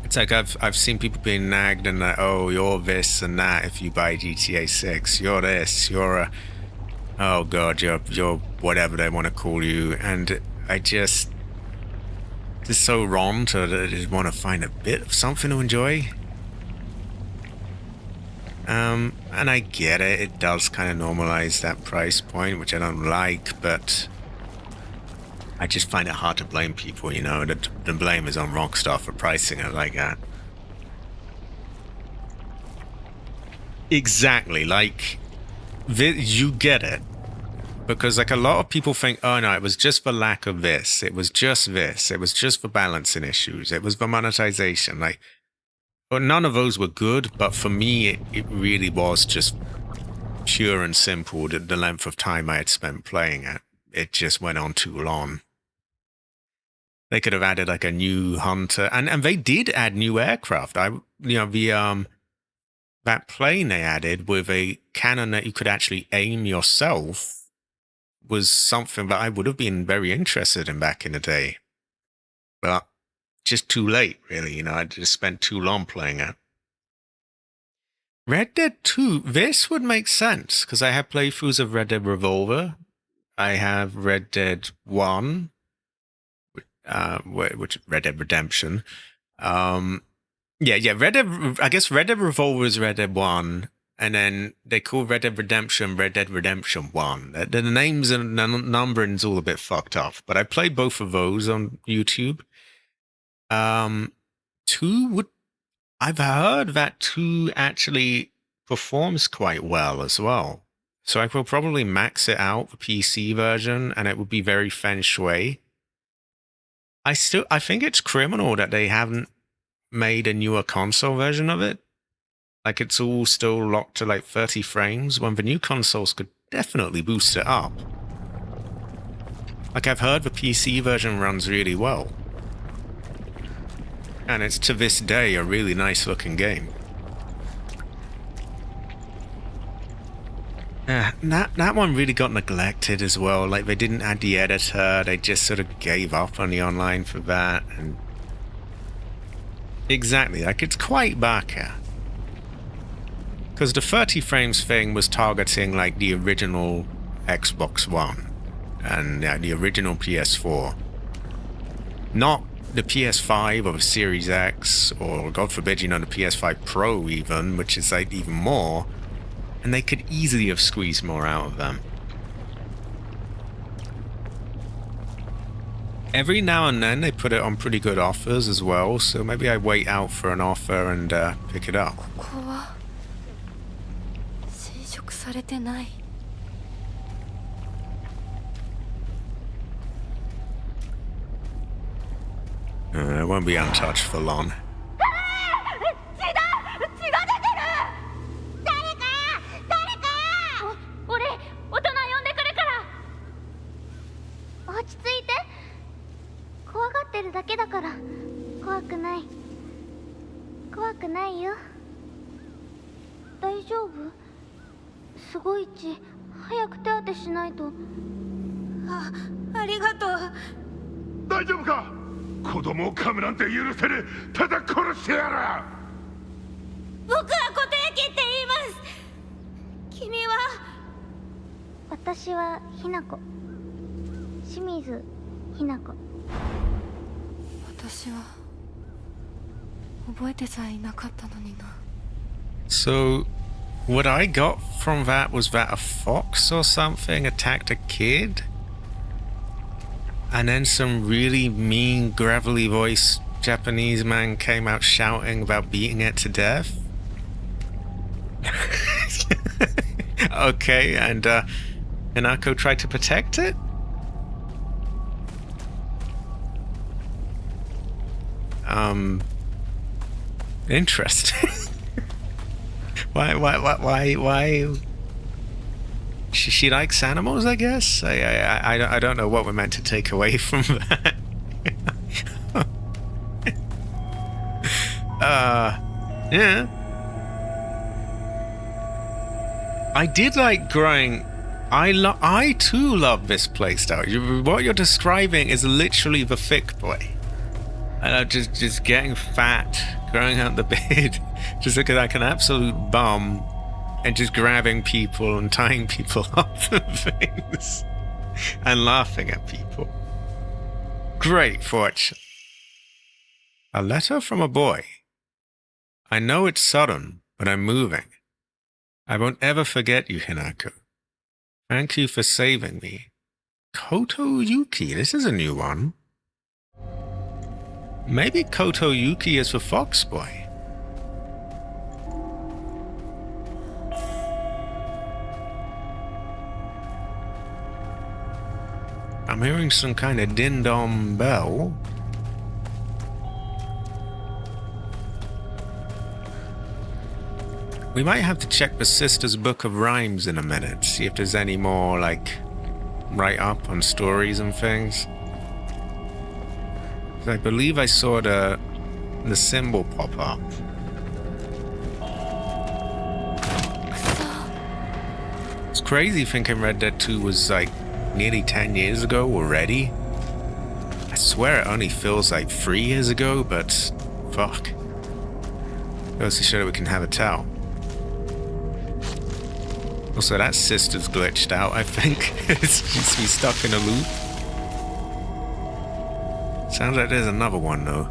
It's like I've seen people being nagged and like, oh, you're this and that if you buy GTA 6. You're this, you're a oh god, you're whatever they want to call you, and I just it's so wrong to just want to find a bit of something to enjoy. And I get it, it does kind of normalize that price point, which I don't like, but I just find it hard to blame people, you know, the blame is on Rockstar for pricing it like that. Exactly, like, you get it. Because, like, a lot of people think, oh no, it was just for lack of this, it was just this, it was just for balancing issues, it was for monetization, like, well, none of those were good, but for me, it really was just pure and simple, the length of time I had spent playing it. It just went on too long. They could have added, like, a new hunter, and they did add new aircraft. That plane they added with a cannon that you could actually aim yourself was something that I would have been very interested in back in the day. But just too late, really, you know, I just spent too long playing it. Red Dead 2, this would make sense, because I have playthroughs of Red Dead Revolver. I have Red Dead 1, which Red Dead Redemption. Red Dead, I guess Red Dead Revolver is Red Dead 1, and then they call Red Dead Redemption 1. The names and the numbering's all a bit fucked up, but I played both of those on YouTube. 2 I've heard that 2 actually performs quite well as well. So I will probably max it out, the PC version, and it would be very feng shui. I think it's criminal that they haven't made a newer console version of it. Like, it's all still locked to like 30 frames when the new consoles could definitely boost it up. Like, I've heard the PC version runs really well. And it's to this day a really nice looking game. That one really got neglected as well. Like, they didn't add the editor, they just sort of gave up on the online for that, and exactly, like, it's quite baka. Because the 30 frames thing was targeting, like, the original Xbox One and the original PS4. Not the PS5 or the Series X, or God forbid, you know, the PS5 Pro even, which is, like, even more. And they could easily have squeezed more out of them. Every now and then they put it on pretty good offers as well, so maybe I wait out for an offer and pick it up. It won't be untouched for long. So, what I got from that was that a fox or something attacked a kid? And then some really mean, gravelly voiced Japanese man came out shouting about beating it to death? Okay, and Hinako tried to protect it? Interesting. Why? She likes animals, I guess? I don't know what we're meant to take away from that. Yeah. I did like growing. I too love this playstyle. What you're describing is literally the thick boy. And I'm just getting fat, growing out the beard, just looking like an absolute bum and just grabbing people and tying people up and things and laughing at people. Great fortune. A letter from a boy. I know it's sudden, but I'm moving. I won't ever forget you, Hinako. Thank you for saving me. Koto Yuki, this is a new one. Maybe Koto Yuki is for Foxboy. I'm hearing some kind of din-dong bell. We might have to check the Sister's Book of Rhymes in a minute, see if there's any more, like, write-up on stories and things. I believe I saw the symbol pop up. It's crazy thinking Red Dead 2 was like nearly 10 years ago already. I swear it only feels like 3 years ago, but fuck. Goes to show that we can have a tell. Also, that sister's glitched out, I think. It's just me stuck in a loop. Sounds like there's another one, though.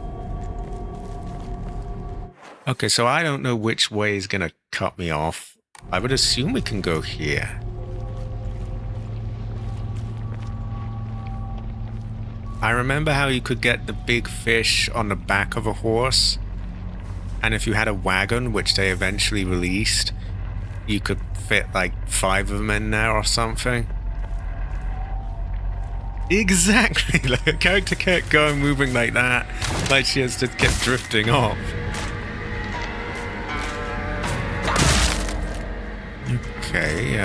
Okay, so I don't know which way is gonna cut me off. I would assume we can go here. I remember how you could get the big fish on the back of a horse, and if you had a wagon, which they eventually released, you could fit like 5 of them in there or something. Exactly, like a character kept going, moving like that, like she has to keep drifting off. Okay,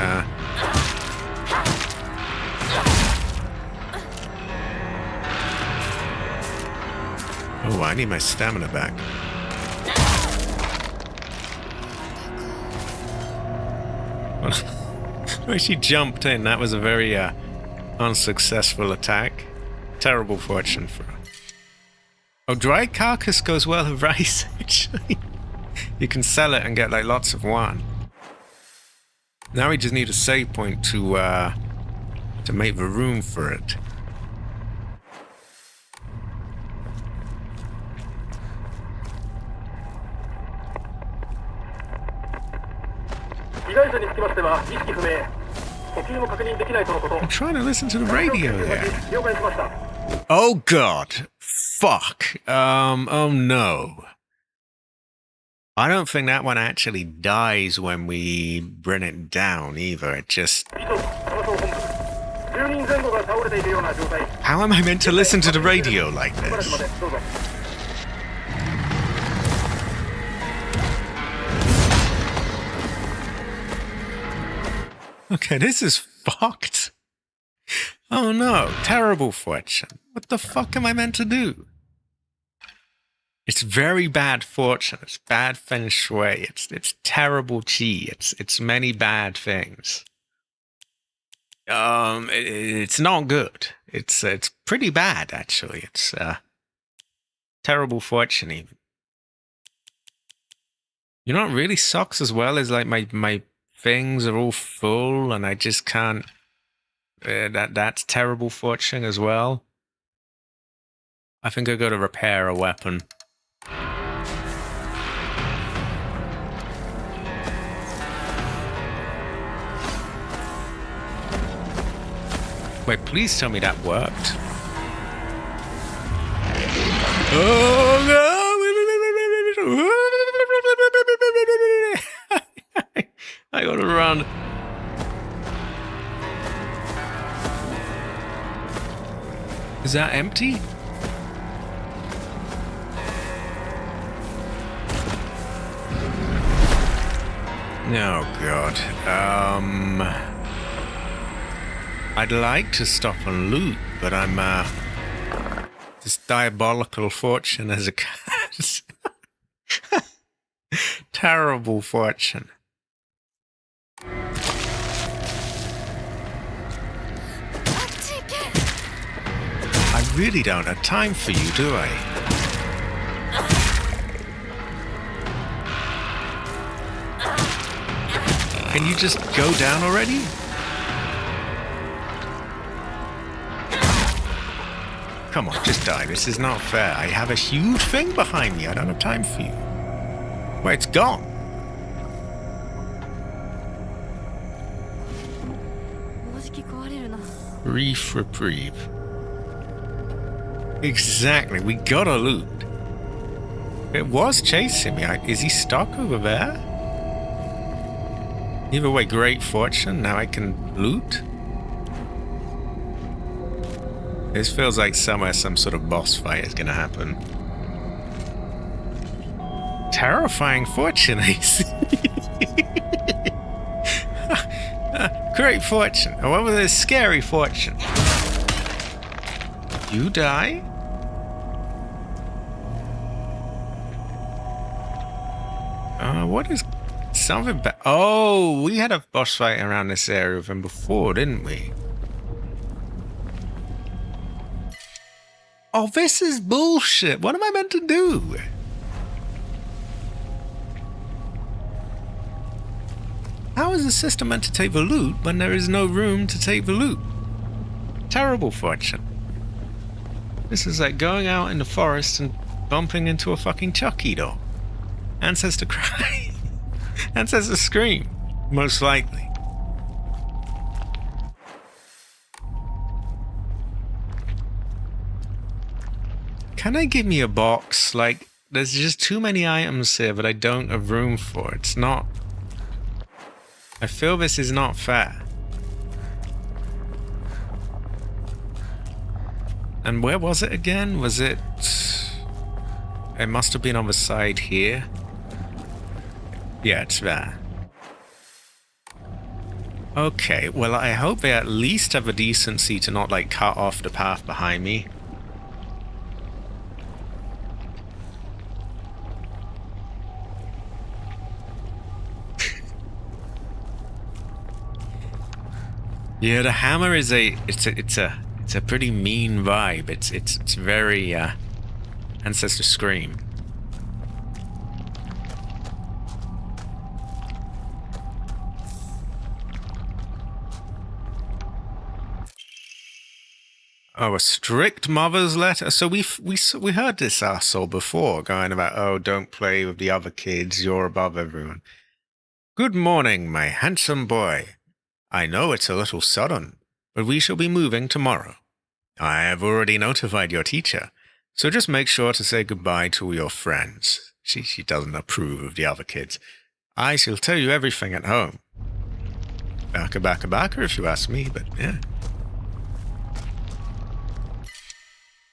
oh, I need my stamina back. When she jumped in, that was a very, unsuccessful attack. Terrible fortune for her. Oh, dry carcass goes well with rice, actually. You can sell it and get like lots of wine. Now we just need a save point to make the room for it. I'm trying to listen to the radio there. Oh god. Fuck. Oh no. I don't think that one actually dies when we bring it down either. It just... How am I meant to listen to the radio like this? Okay, this is fucked. Oh no, terrible fortune. What the fuck am I meant to do? It's very bad fortune. It's bad feng shui. It's terrible chi. It's many bad things. It's not good. It's pretty bad actually. It's terrible fortune even. You know what really sucks as well is like my things are all full and I just can't. That's terrible fortune as well. I think I got to repair a weapon. Wait, please tell me that worked. Oh no! I gotta run. Is that empty? Oh god. I'd like to stop and loot, but I'm this diabolical fortune as a cat. Terrible fortune. I really don't have time for you, do I? Can you just go down already? Come on, just die. This is not fair. I have a huge thing behind me. I don't have time for you. Well, it's gone. Brief reprieve. Exactly. We gotta loot. It was chasing me. Is he stuck over there? Either way, great fortune. Now I can loot. This feels like somewhere some sort of boss fight is gonna happen. Terrifying fortune, Ace. Great fortune. Oh, what was this? Scary fortune. You die? What is something bad? Oh, we had a boss fight around this area with him before, didn't we? Oh, this is bullshit. What am I meant to do? How is the system meant to take the loot when there is no room to take the loot? Terrible fortune. This is like going out in the forest and bumping into a fucking Chucky doll. Ancestor cry. Ancestor scream. Most likely. Can they give me a box? Like, there's just too many items here that I don't have room for. It's not... I feel this is not fair. And where was it again? Was it... It must have been on the side here. Yeah, it's there. Okay, well, I hope they at least have the decency to not, like, cut off the path behind me. Yeah, the hammer is it's a pretty mean vibe. It's very Ancestor Scream. Oh, a strict mother's letter. So we heard this asshole before going about, oh, don't play with the other kids. You're above everyone. Good morning, my handsome boy. I know it's a little sudden, but we shall be moving tomorrow. I have already notified your teacher, so just make sure to say goodbye to all your friends. She doesn't approve of the other kids. I shall tell you everything at home. Baka if you ask me, but yeah.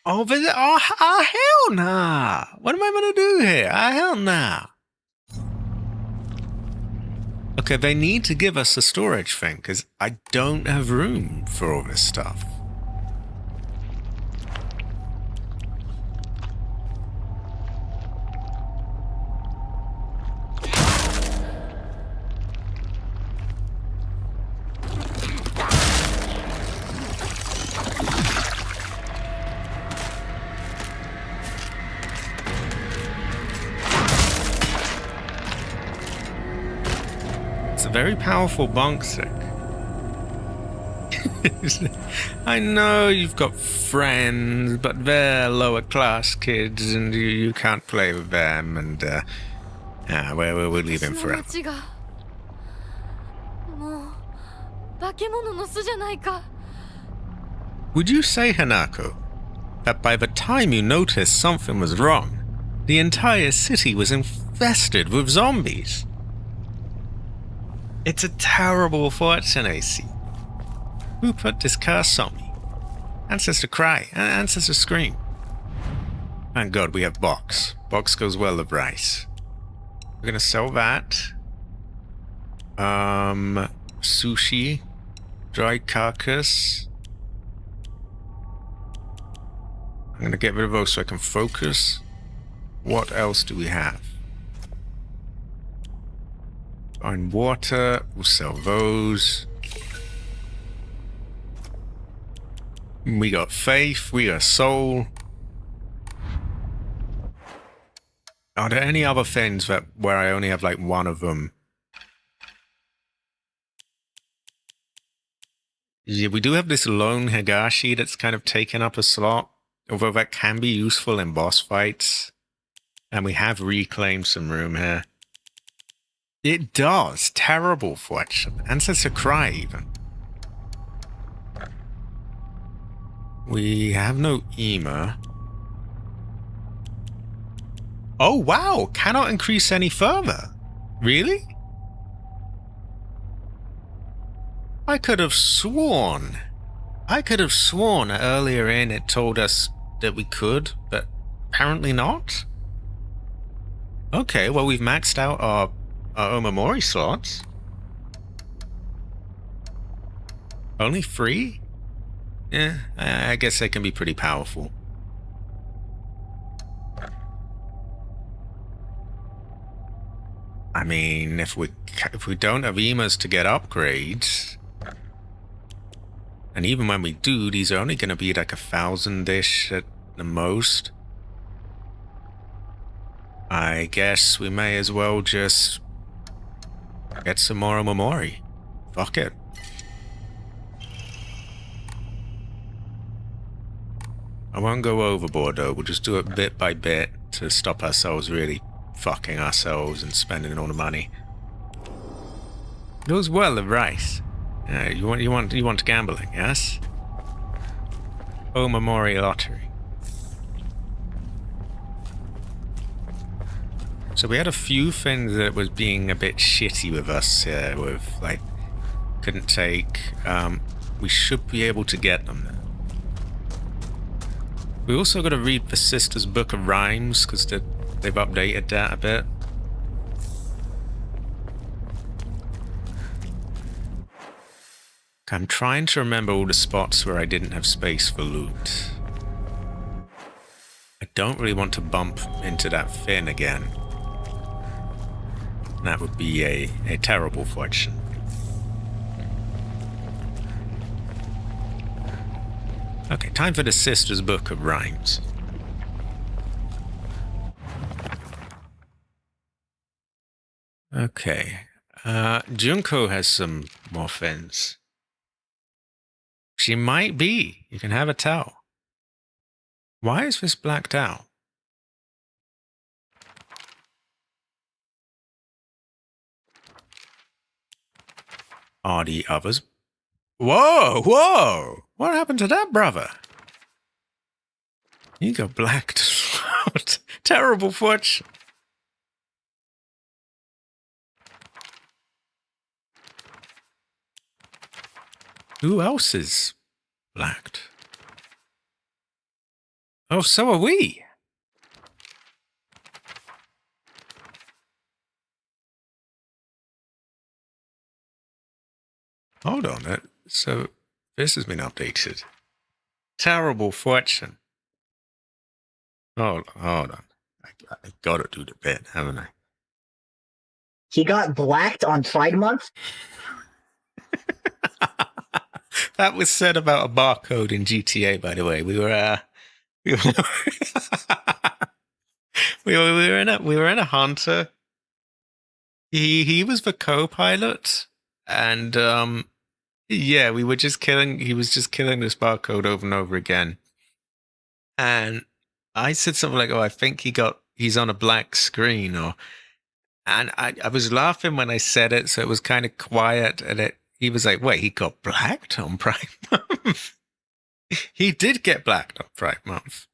Oh, hell nah. What am I going to do here? Hell nah. Okay, they need to give us a storage thing, because I don't have room for all this stuff. Very powerful bunk sick. I know you've got friends, but they're lower class kids and you can't play with them, and we'll leave him forever. Would you say, Hanako, that by the time you noticed something was wrong, the entire city was infested with zombies? It's a terrible fortune, AC. Who put this curse on me? Ancestor cry, ancestor scream. Thank God we have box. Box goes well with rice. We're gonna sell that. Sushi. Dried carcass. I'm gonna get rid of those so I can focus. What else do we have? On water, we'll sell those. We got faith, we got soul. Are there any other things where I only have like one of them Yeah, we do have this lone Higashi that's kind of taken up a slot, although that can be useful in boss fights. And we have reclaimed some room here. It does. Terrible fortune. Ancestor Cry, even. We have no Ema. Oh, wow. Cannot increase any further. Really? I could have sworn earlier in it told us that we could, but apparently not. Okay, well, we've maxed out our Omamori slots. Only 3? Yeah, I guess they can be pretty powerful. I mean, if we don't have Emas to get upgrades, and even when we do, these are only going to be like 1,000-ish at the most. I guess we may as well just get some more Omamori. Fuck it. I won't go overboard though, we'll just do it bit by bit to stop ourselves really fucking ourselves and spending all the money. Goes well, the rice. You want gambling, yes? Omamori lottery. So we had a few things that was being a bit shitty with us here, with like couldn't take. We should be able to get them now. We also got to read the Sister's Book of Rhymes because they've updated that a bit. I'm trying to remember all the spots where I didn't have space for loot. I don't really want to bump into that fin again. That would be a terrible fortune. Okay, time for the Sister's Book of Rhymes. Okay. Junko has some more fins. She might be. You can have a tell. Why is this blacked out? Are the others? Whoa, whoa! What happened to that, brother? You got blacked out. Terrible fortune. Who else is blacked? Oh, so are we. Hold on, so this has been updated. Terrible fortune. Hold on. I gotta do the bit, haven't I? He got blacked on Pride Month? That was said about a barcode in GTA, by the way. We were we were in a hunter. He was the co-pilot, and yeah, we were just killing. He was just killing this barcode over and over again. And I said something like, "Oh, I think he's on a black screen," and I was laughing when I said it, so it was kind of quiet, and he was like, "Wait, he got blacked on Pride Month?" He did get blacked on Pride Month.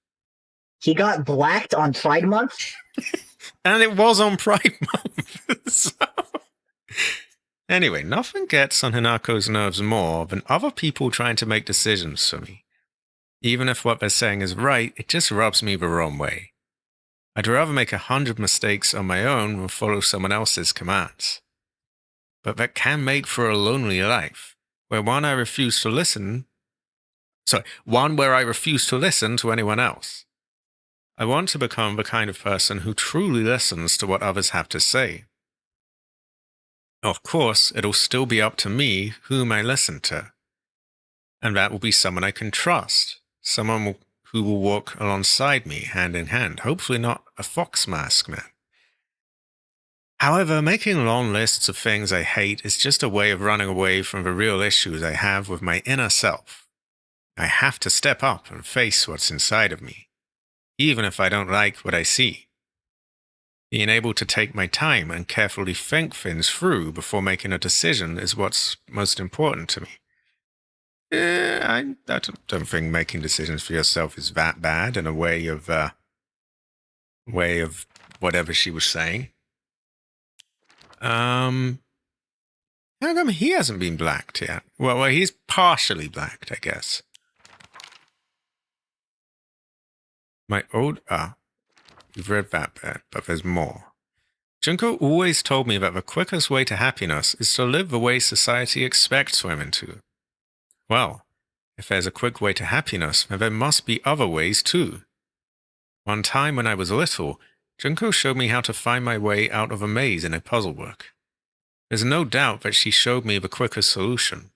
He got blacked on Pride Month? And it was on Pride Month. So, anyway, nothing gets on Hanako's nerves more than other people trying to make decisions for me. Even if what they're saying is right, it just rubs me the wrong way. I'd rather make 100 mistakes on my own than follow someone else's commands. But that can make for a lonely life, where one where I refuse to listen to anyone else. I want to become the kind of person who truly listens to what others have to say. Of course, it'll still be up to me whom I listen to. And that will be someone I can trust, someone who will walk alongside me hand in hand, hopefully not a fox mask man. However, making long lists of things I hate is just a way of running away from the real issues I have with my inner self. I have to step up and face what's inside of me, even if I don't like what I see. Being able to take my time and carefully think things through before making a decision is what's most important to me. I don't think making decisions for yourself is that bad in a way of whatever she was saying. How come he hasn't been blacked yet? Well, he's partially blacked, I guess. You've read that bit, but there's more. Junko always told me that the quickest way to happiness is to live the way society expects women to. Well, if there's a quick way to happiness, then there must be other ways too. One time when I was little, Junko showed me how to find my way out of a maze in a puzzle book. There's no doubt that she showed me the quickest solution.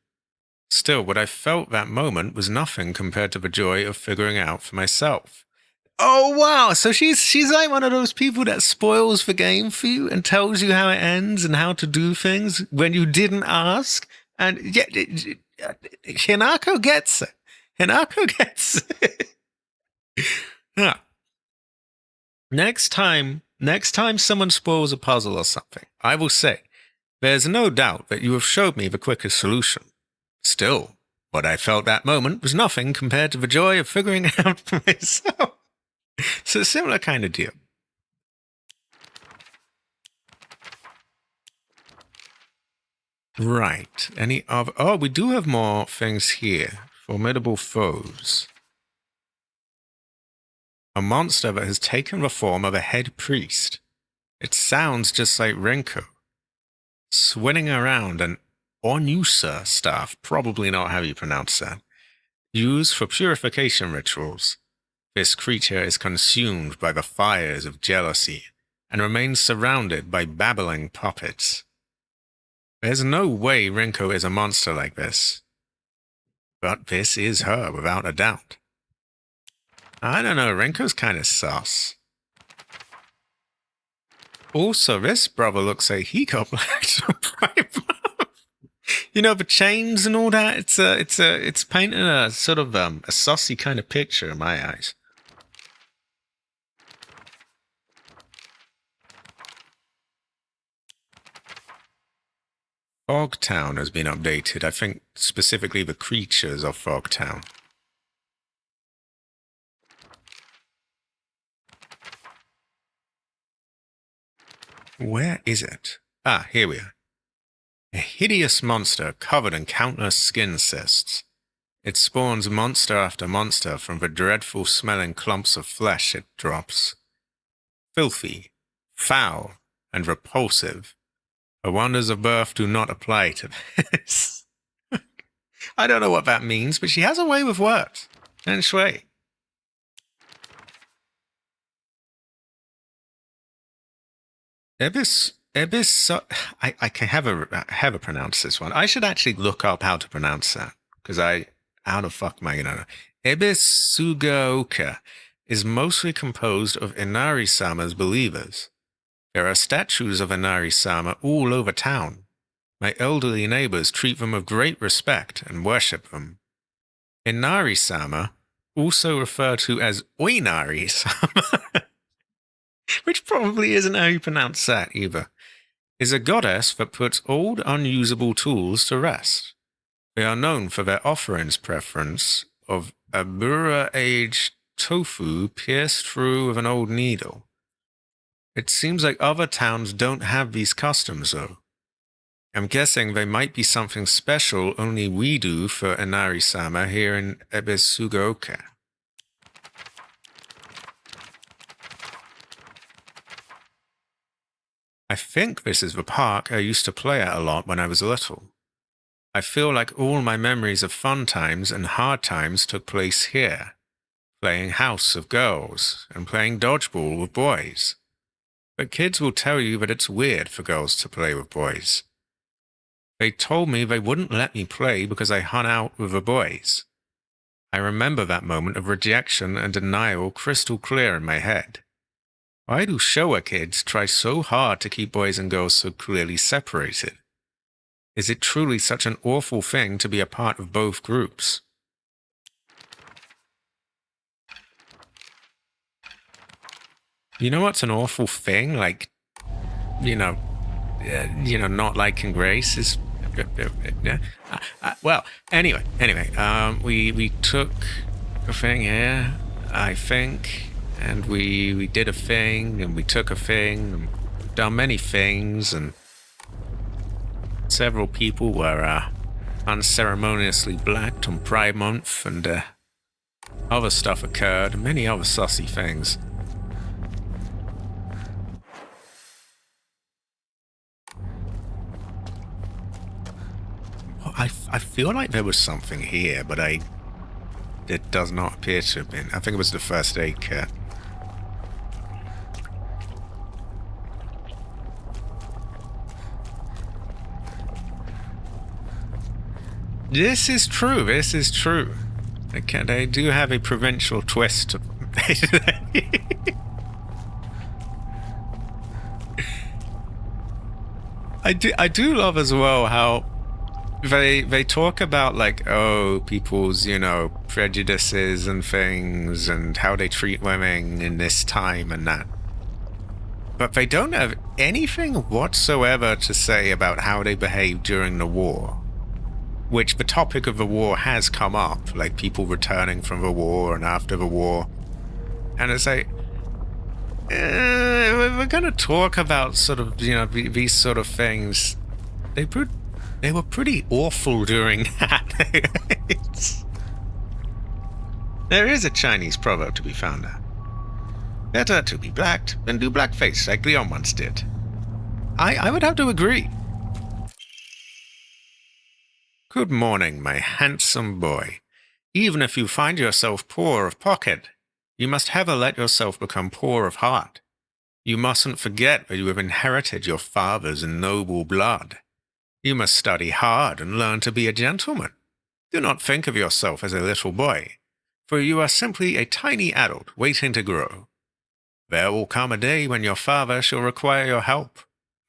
Still, what I felt that moment was nothing compared to the joy of figuring out for myself. Oh wow, so she's like one of those people that spoils the game for you and tells you how it ends and how to do things when you didn't ask. And yeah, Hinako gets it. Hinako gets it. Yeah. Next time someone spoils a puzzle or something, I will say, there's no doubt that you have showed me the quickest solution. Still, what I felt that moment was nothing compared to the joy of figuring it out for myself. So a similar kind of deal. Right. Any other? Oh, we do have more things here. Formidable foes. A monster that has taken the form of a head priest. It sounds just like Renko. Swinging around an Onusa staff, probably not how you pronounce that, used for purification rituals. This creature is consumed by the fires of jealousy and remains surrounded by babbling puppets. There's no way Renko is a monster like this. But this is her, without a doubt. I don't know, Renko's kind of sus. Also, this brother looks like he got blacked right. You know, the chains and all that, it's painting a sort of a saucy kind of picture in my eyes. Fogtown has been updated. I think specifically the creatures of Fogtown. Where is it? Ah, here we are. A hideous monster covered in countless skin cysts. It spawns monster after monster from the dreadful smelling clumps of flesh it drops. Filthy, foul, and repulsive. The wonders of birth do not apply to this. I don't know what that means, but she has a way with words. And shui. I can have a pronounce this one. I should actually look up how to pronounce that, because how the fuck am I gonna know? Ebisugaoka is mostly composed of Inari-sama's believers. There are statues of Inari-sama all over town. My elderly neighbors treat them with great respect and worship them. Inari-sama, also referred to as Oinari-sama, which probably isn't how you pronounce that either, is a goddess that puts old unusable tools to rest. They are known for their offerings preference of Abura-aged tofu pierced through with an old needle. It seems like other towns don't have these customs, though. I'm guessing they might be something special only we do for Inari-sama here in Ebisugaoka. I think this is the park I used to play at a lot when I was little. I feel like all my memories of fun times and hard times took place here, playing house of girls and playing dodgeball with boys. But kids will tell you that it's weird for girls to play with boys. They told me they wouldn't let me play because I hung out with the boys. I remember that moment of rejection and denial crystal clear in my head. Why do Showa kids try so hard to keep boys and girls so clearly separated? Is it truly such an awful thing to be a part of both groups? You know what's an awful thing? Like, not liking Grace is... well, anyway, we took a thing here, I think, and we did a thing, and we took a thing, and we've done many things, and several people were unceremoniously blacked on Pride Month, and other stuff occurred, and many other sussy things. I feel like there was something here, but it does not appear to have been. I think it was the first aid kit. This is true. This is true. They do have a provincial twist to I do love as well how they talk about, like, oh, people's, prejudices and things and how they treat women in this time and that. But they don't have anything whatsoever to say about how they behaved during the war. Which the topic of the war has come up, like people returning from the war and after the war. And it's like, we're going to talk about sort of, these sort of things. They were pretty awful during that. There is a Chinese proverb to be found there. Better to be blacked than do blackface like Leon once did. I would have to agree. Good morning, my handsome boy. Even if you find yourself poor of pocket, you must ever let yourself become poor of heart. You mustn't forget that you have inherited your father's noble blood. You must study hard and learn to be a gentleman. Do not think of yourself as a little boy, for you are simply a tiny adult waiting to grow. There will come a day when your father shall require your help.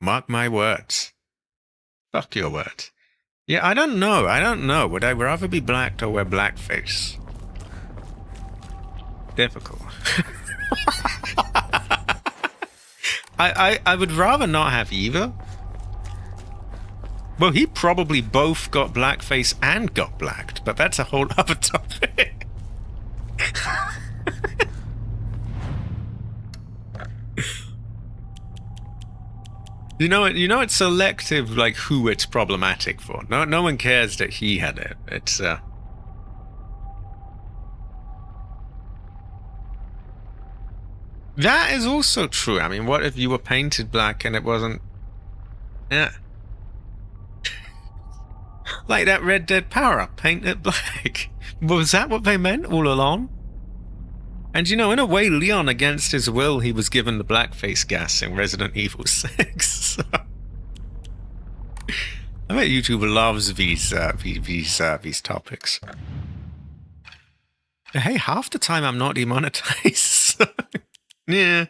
Mark my words. Fuck your words. Yeah, I don't know. Would I rather be blacked or wear blackface? Difficult. I would rather not have either. Well, he probably both got blackface and got blacked, but that's a whole other topic. You know it's selective, like, who it's problematic for. No one cares that he had it. It's that is also true. I mean, what if you were painted black and it wasn't? Yeah. Like that Red Dead power-up, paint it black. Was that what they meant all along? And in a way, Leon, against his will, he was given the blackface gas in Resident Evil 6. So. I bet YouTube loves these topics. Hey, half the time I'm not demonetized. So. Yeah.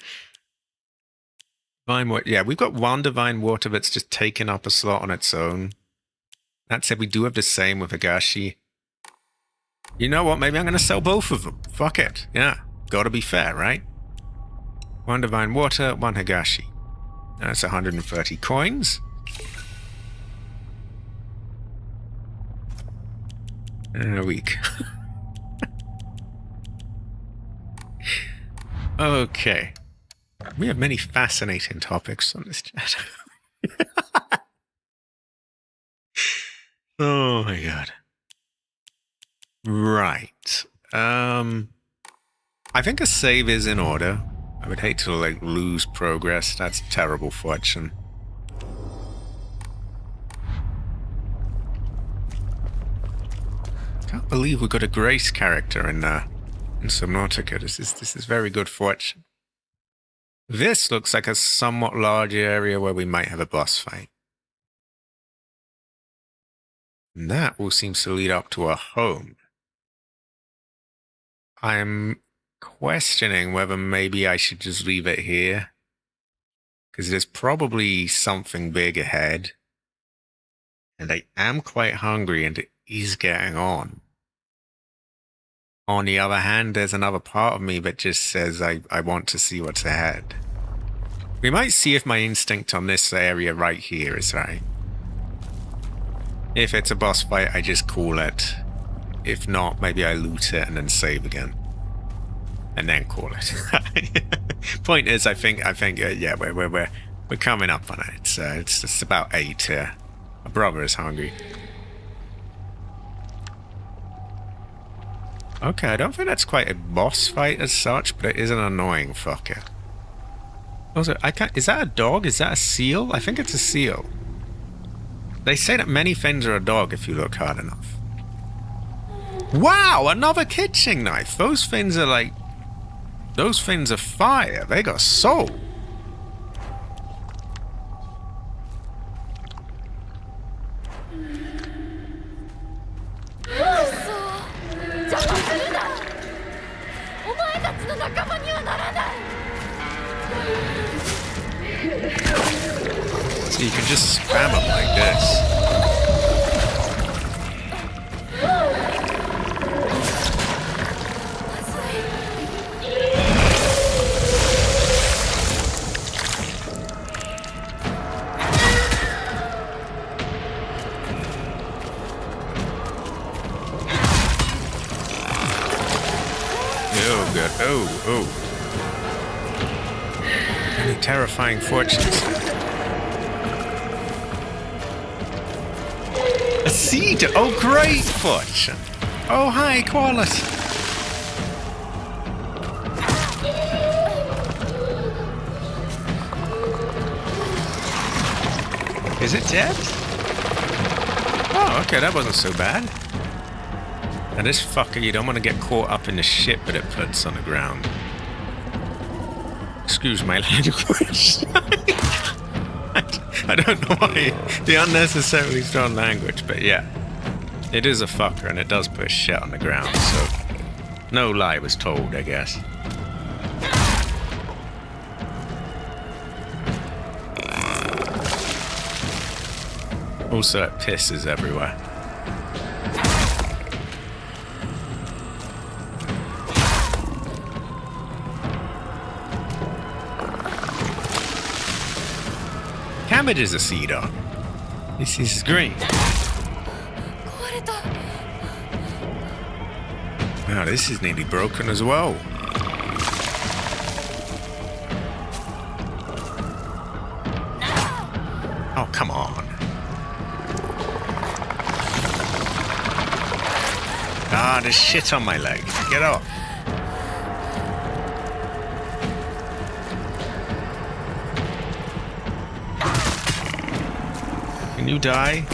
Divine water. Yeah, we've got one divine water that's just taken up a slot on its own. That said, we do have the same with Higashi. You know what? Maybe I'm going to sell both of them. Fuck it. Yeah. Gotta be fair, right? One divine water, one Higashi. That's 130 coins. And a week. Okay. We have many fascinating topics on this chat. Oh my god. Right. I think a save is in order. I would hate to, like, lose progress. That's terrible fortune. Can't believe we got a Grace character in Subnautica. This is very good fortune. This looks like a somewhat large area where we might have a boss fight. And that all seems to lead up to a home. I'm questioning whether maybe I should just leave it here. Because there's probably something big ahead. And I am quite hungry and it is getting on. On the other hand, there's another part of me that just says I want to see what's ahead. We might see if my instinct on this area right here is right. If it's a boss fight, I just call it. If not, maybe I loot it and then save again. And then call it. Point is, I think, yeah, we're coming up on it. So it's just about 8 here. My brother is hungry. Okay, I don't think that's quite a boss fight as such, but it is an annoying fucker. Also, is that a dog? Is that a seal? I think it's a seal. They say that many things are a dog if you look hard enough. Wow, another kitchen knife. Those things are like... Those things are fire. They got soul. So you can just spam them like this. Oh, good. Oh. Any terrifying fortunes. A seed! Oh, great fortune! Oh, hi, Qualis! Is it dead? Oh, okay, that wasn't so bad. And this fucker, you don't want to get caught up in the shit that it puts on the ground. Excuse my language. I don't know why the unnecessarily strong language, but yeah. It is a fucker and it does put shit on the ground, so no lie was told, I guess. Also, it pisses everywhere. Cabbage is a sea dog. This is green. Now this is nearly broken as well. Oh, come on. Ah, there's shit on my leg. Get off. Can you die?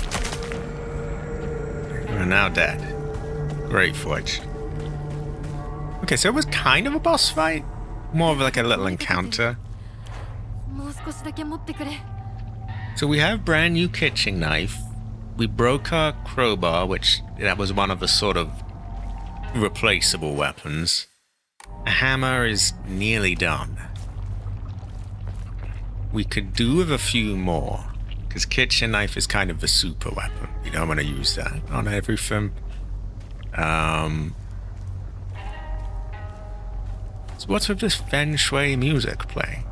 You're now dead. Great forge. Okay, so it was kind of a boss fight. More of like a little encounter. So we have brand new kitchen knife. We broke our crowbar, which that was one of the sort of replaceable weapons. A hammer is nearly done. We could do with a few more. Because kitchen knife is kind of the super weapon. You don't want to use that on everything. So what's with this feng shui music playing?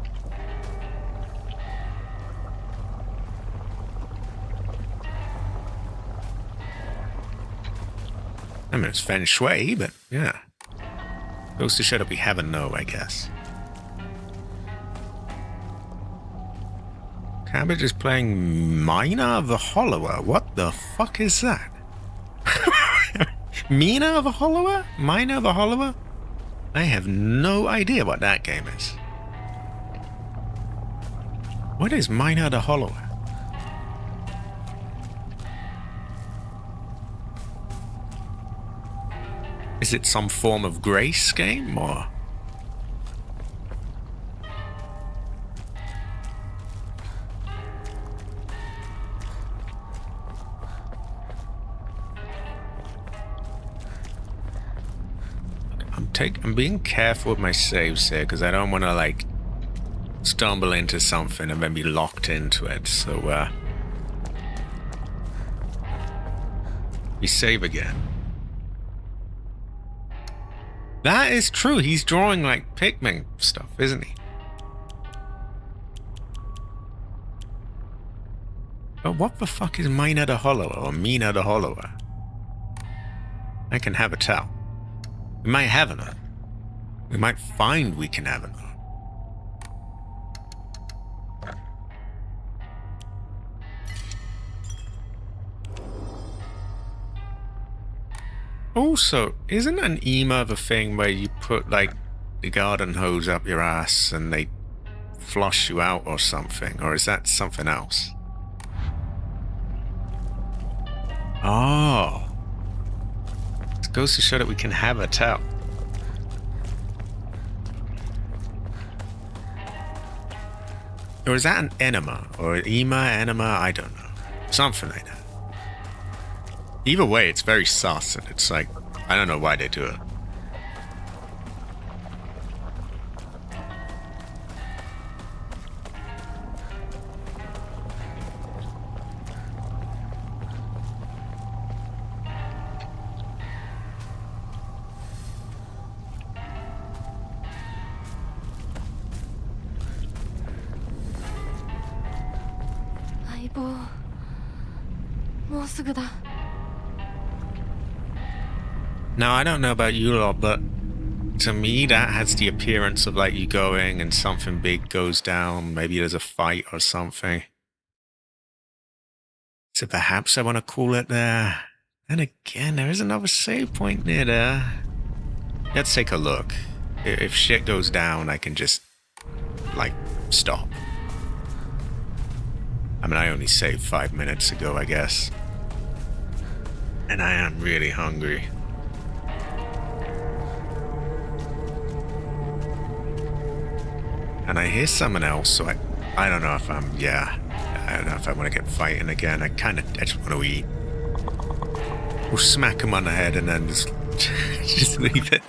I mean, it's feng shui, but yeah. Goes to show that we haven't know, I guess. Cabbage is playing Mina the Hollower. What the fuck is that? Mina the Hollower? Mina the Hollower? I have no idea what that game is. What is Mina the Hollower? Is it some form of grace game, or...? I'm being careful with my saves here because I don't want to like stumble into something and then be locked into it. So we save again. That is true. He's drawing like Pikmin stuff, isn't he? But what the fuck is Mina the Hollower or Mina the Hollower? I can have a tell. We might have enough. We might find we can have enough. Also, isn't an ema the thing where you put like the garden hose up your ass and they flush you out or something? Or is that something else? Oh. It goes to show that we can have a towel. Or is that an enema? Or enema? I don't know. Something like that. Either way, it's very sus, and it's like, I don't know why they do it. Now, I don't know about you lot, but to me, that has the appearance of like you going and something big goes down. Maybe there's a fight or something. So perhaps I want to call it there. And again, there is another save point near there. Let's take a look. If shit goes down, I can just, like, stop. I mean, I only saved 5 minutes ago, I guess. And I am really hungry. And I hear someone else, so I don't know if I don't know if I want to get fighting again. I just want to eat. We'll smack him on the head and then just leave it.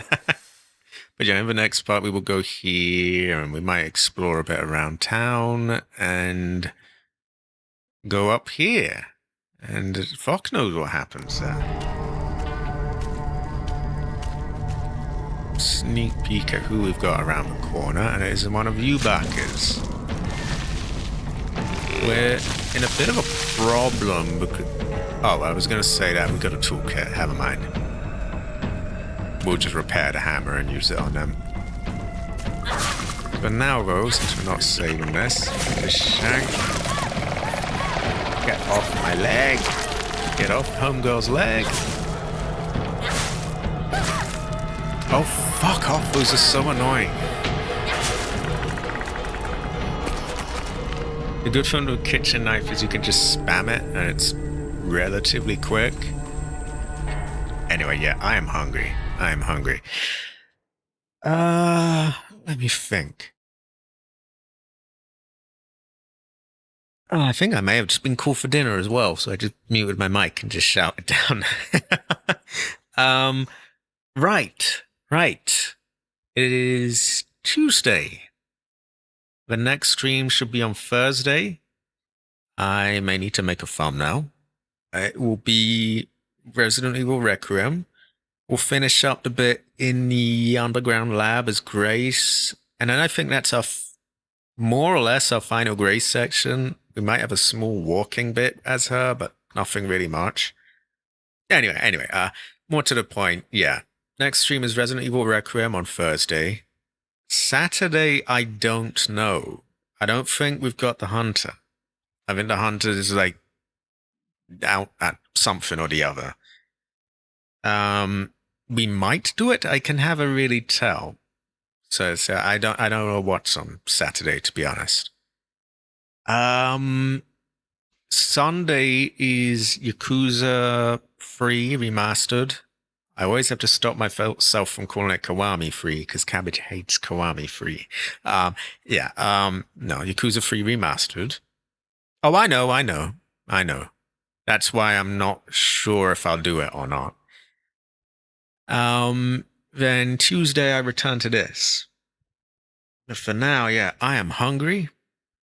But yeah, in the next part we will go here and we might explore a bit around town and go up here. And fuck knows what happens there. Sneak peek at who we've got around the corner, and it is one of you backers. We're in a bit of a problem because... Oh, I was going to say that we've got a toolkit, never mind. We'll just repair the hammer and use it on them. But now, though, since we're not saving this, just shank. Get off my leg. Get off homegirl's leg. Oh, fuck off. Those are so annoying. The good thing with a kitchen knife is you can just spam it and it's relatively quick. Anyway, yeah, I am hungry. I am hungry. Let me think. Oh, I think I may have just been called for dinner as well, so I just muted my mic and just shouted down. Right. It is Tuesday. The next stream should be on Thursday. I may need to make a thumbnail. It will be Resident Evil Requiem. We'll finish up the bit in the underground lab as Grace. And then I think that's our more or less our final Grace section. We might have a small walking bit as her, but nothing really much. Anyway, more to the point, yeah. Next stream is Resident Evil Requiem on Thursday. Saturday, I don't know. I don't think we've got the Hunter. I think the Hunter is like out at something or the other. We might do it. I can never really tell. So I don't know what's on Saturday, to be honest. Sunday is Yakuza 3 Remastered. I always have to stop myself from calling it Kiwami Free because Cabbage hates Kiwami Free. No, Yakuza 3 Remastered. Oh, I know. That's why I'm not sure if I'll do it or not. then Tuesday I return to this. But for now, yeah, I am hungry.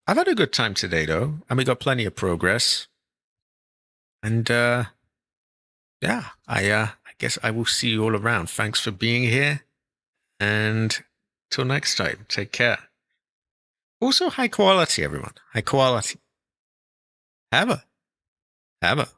I've had a good time today, though, and we got plenty of progress. And, yeah, I guess I will see you all around. Thanks for being here, and till next time, take care. Also, high quality, everyone. High quality. Have a.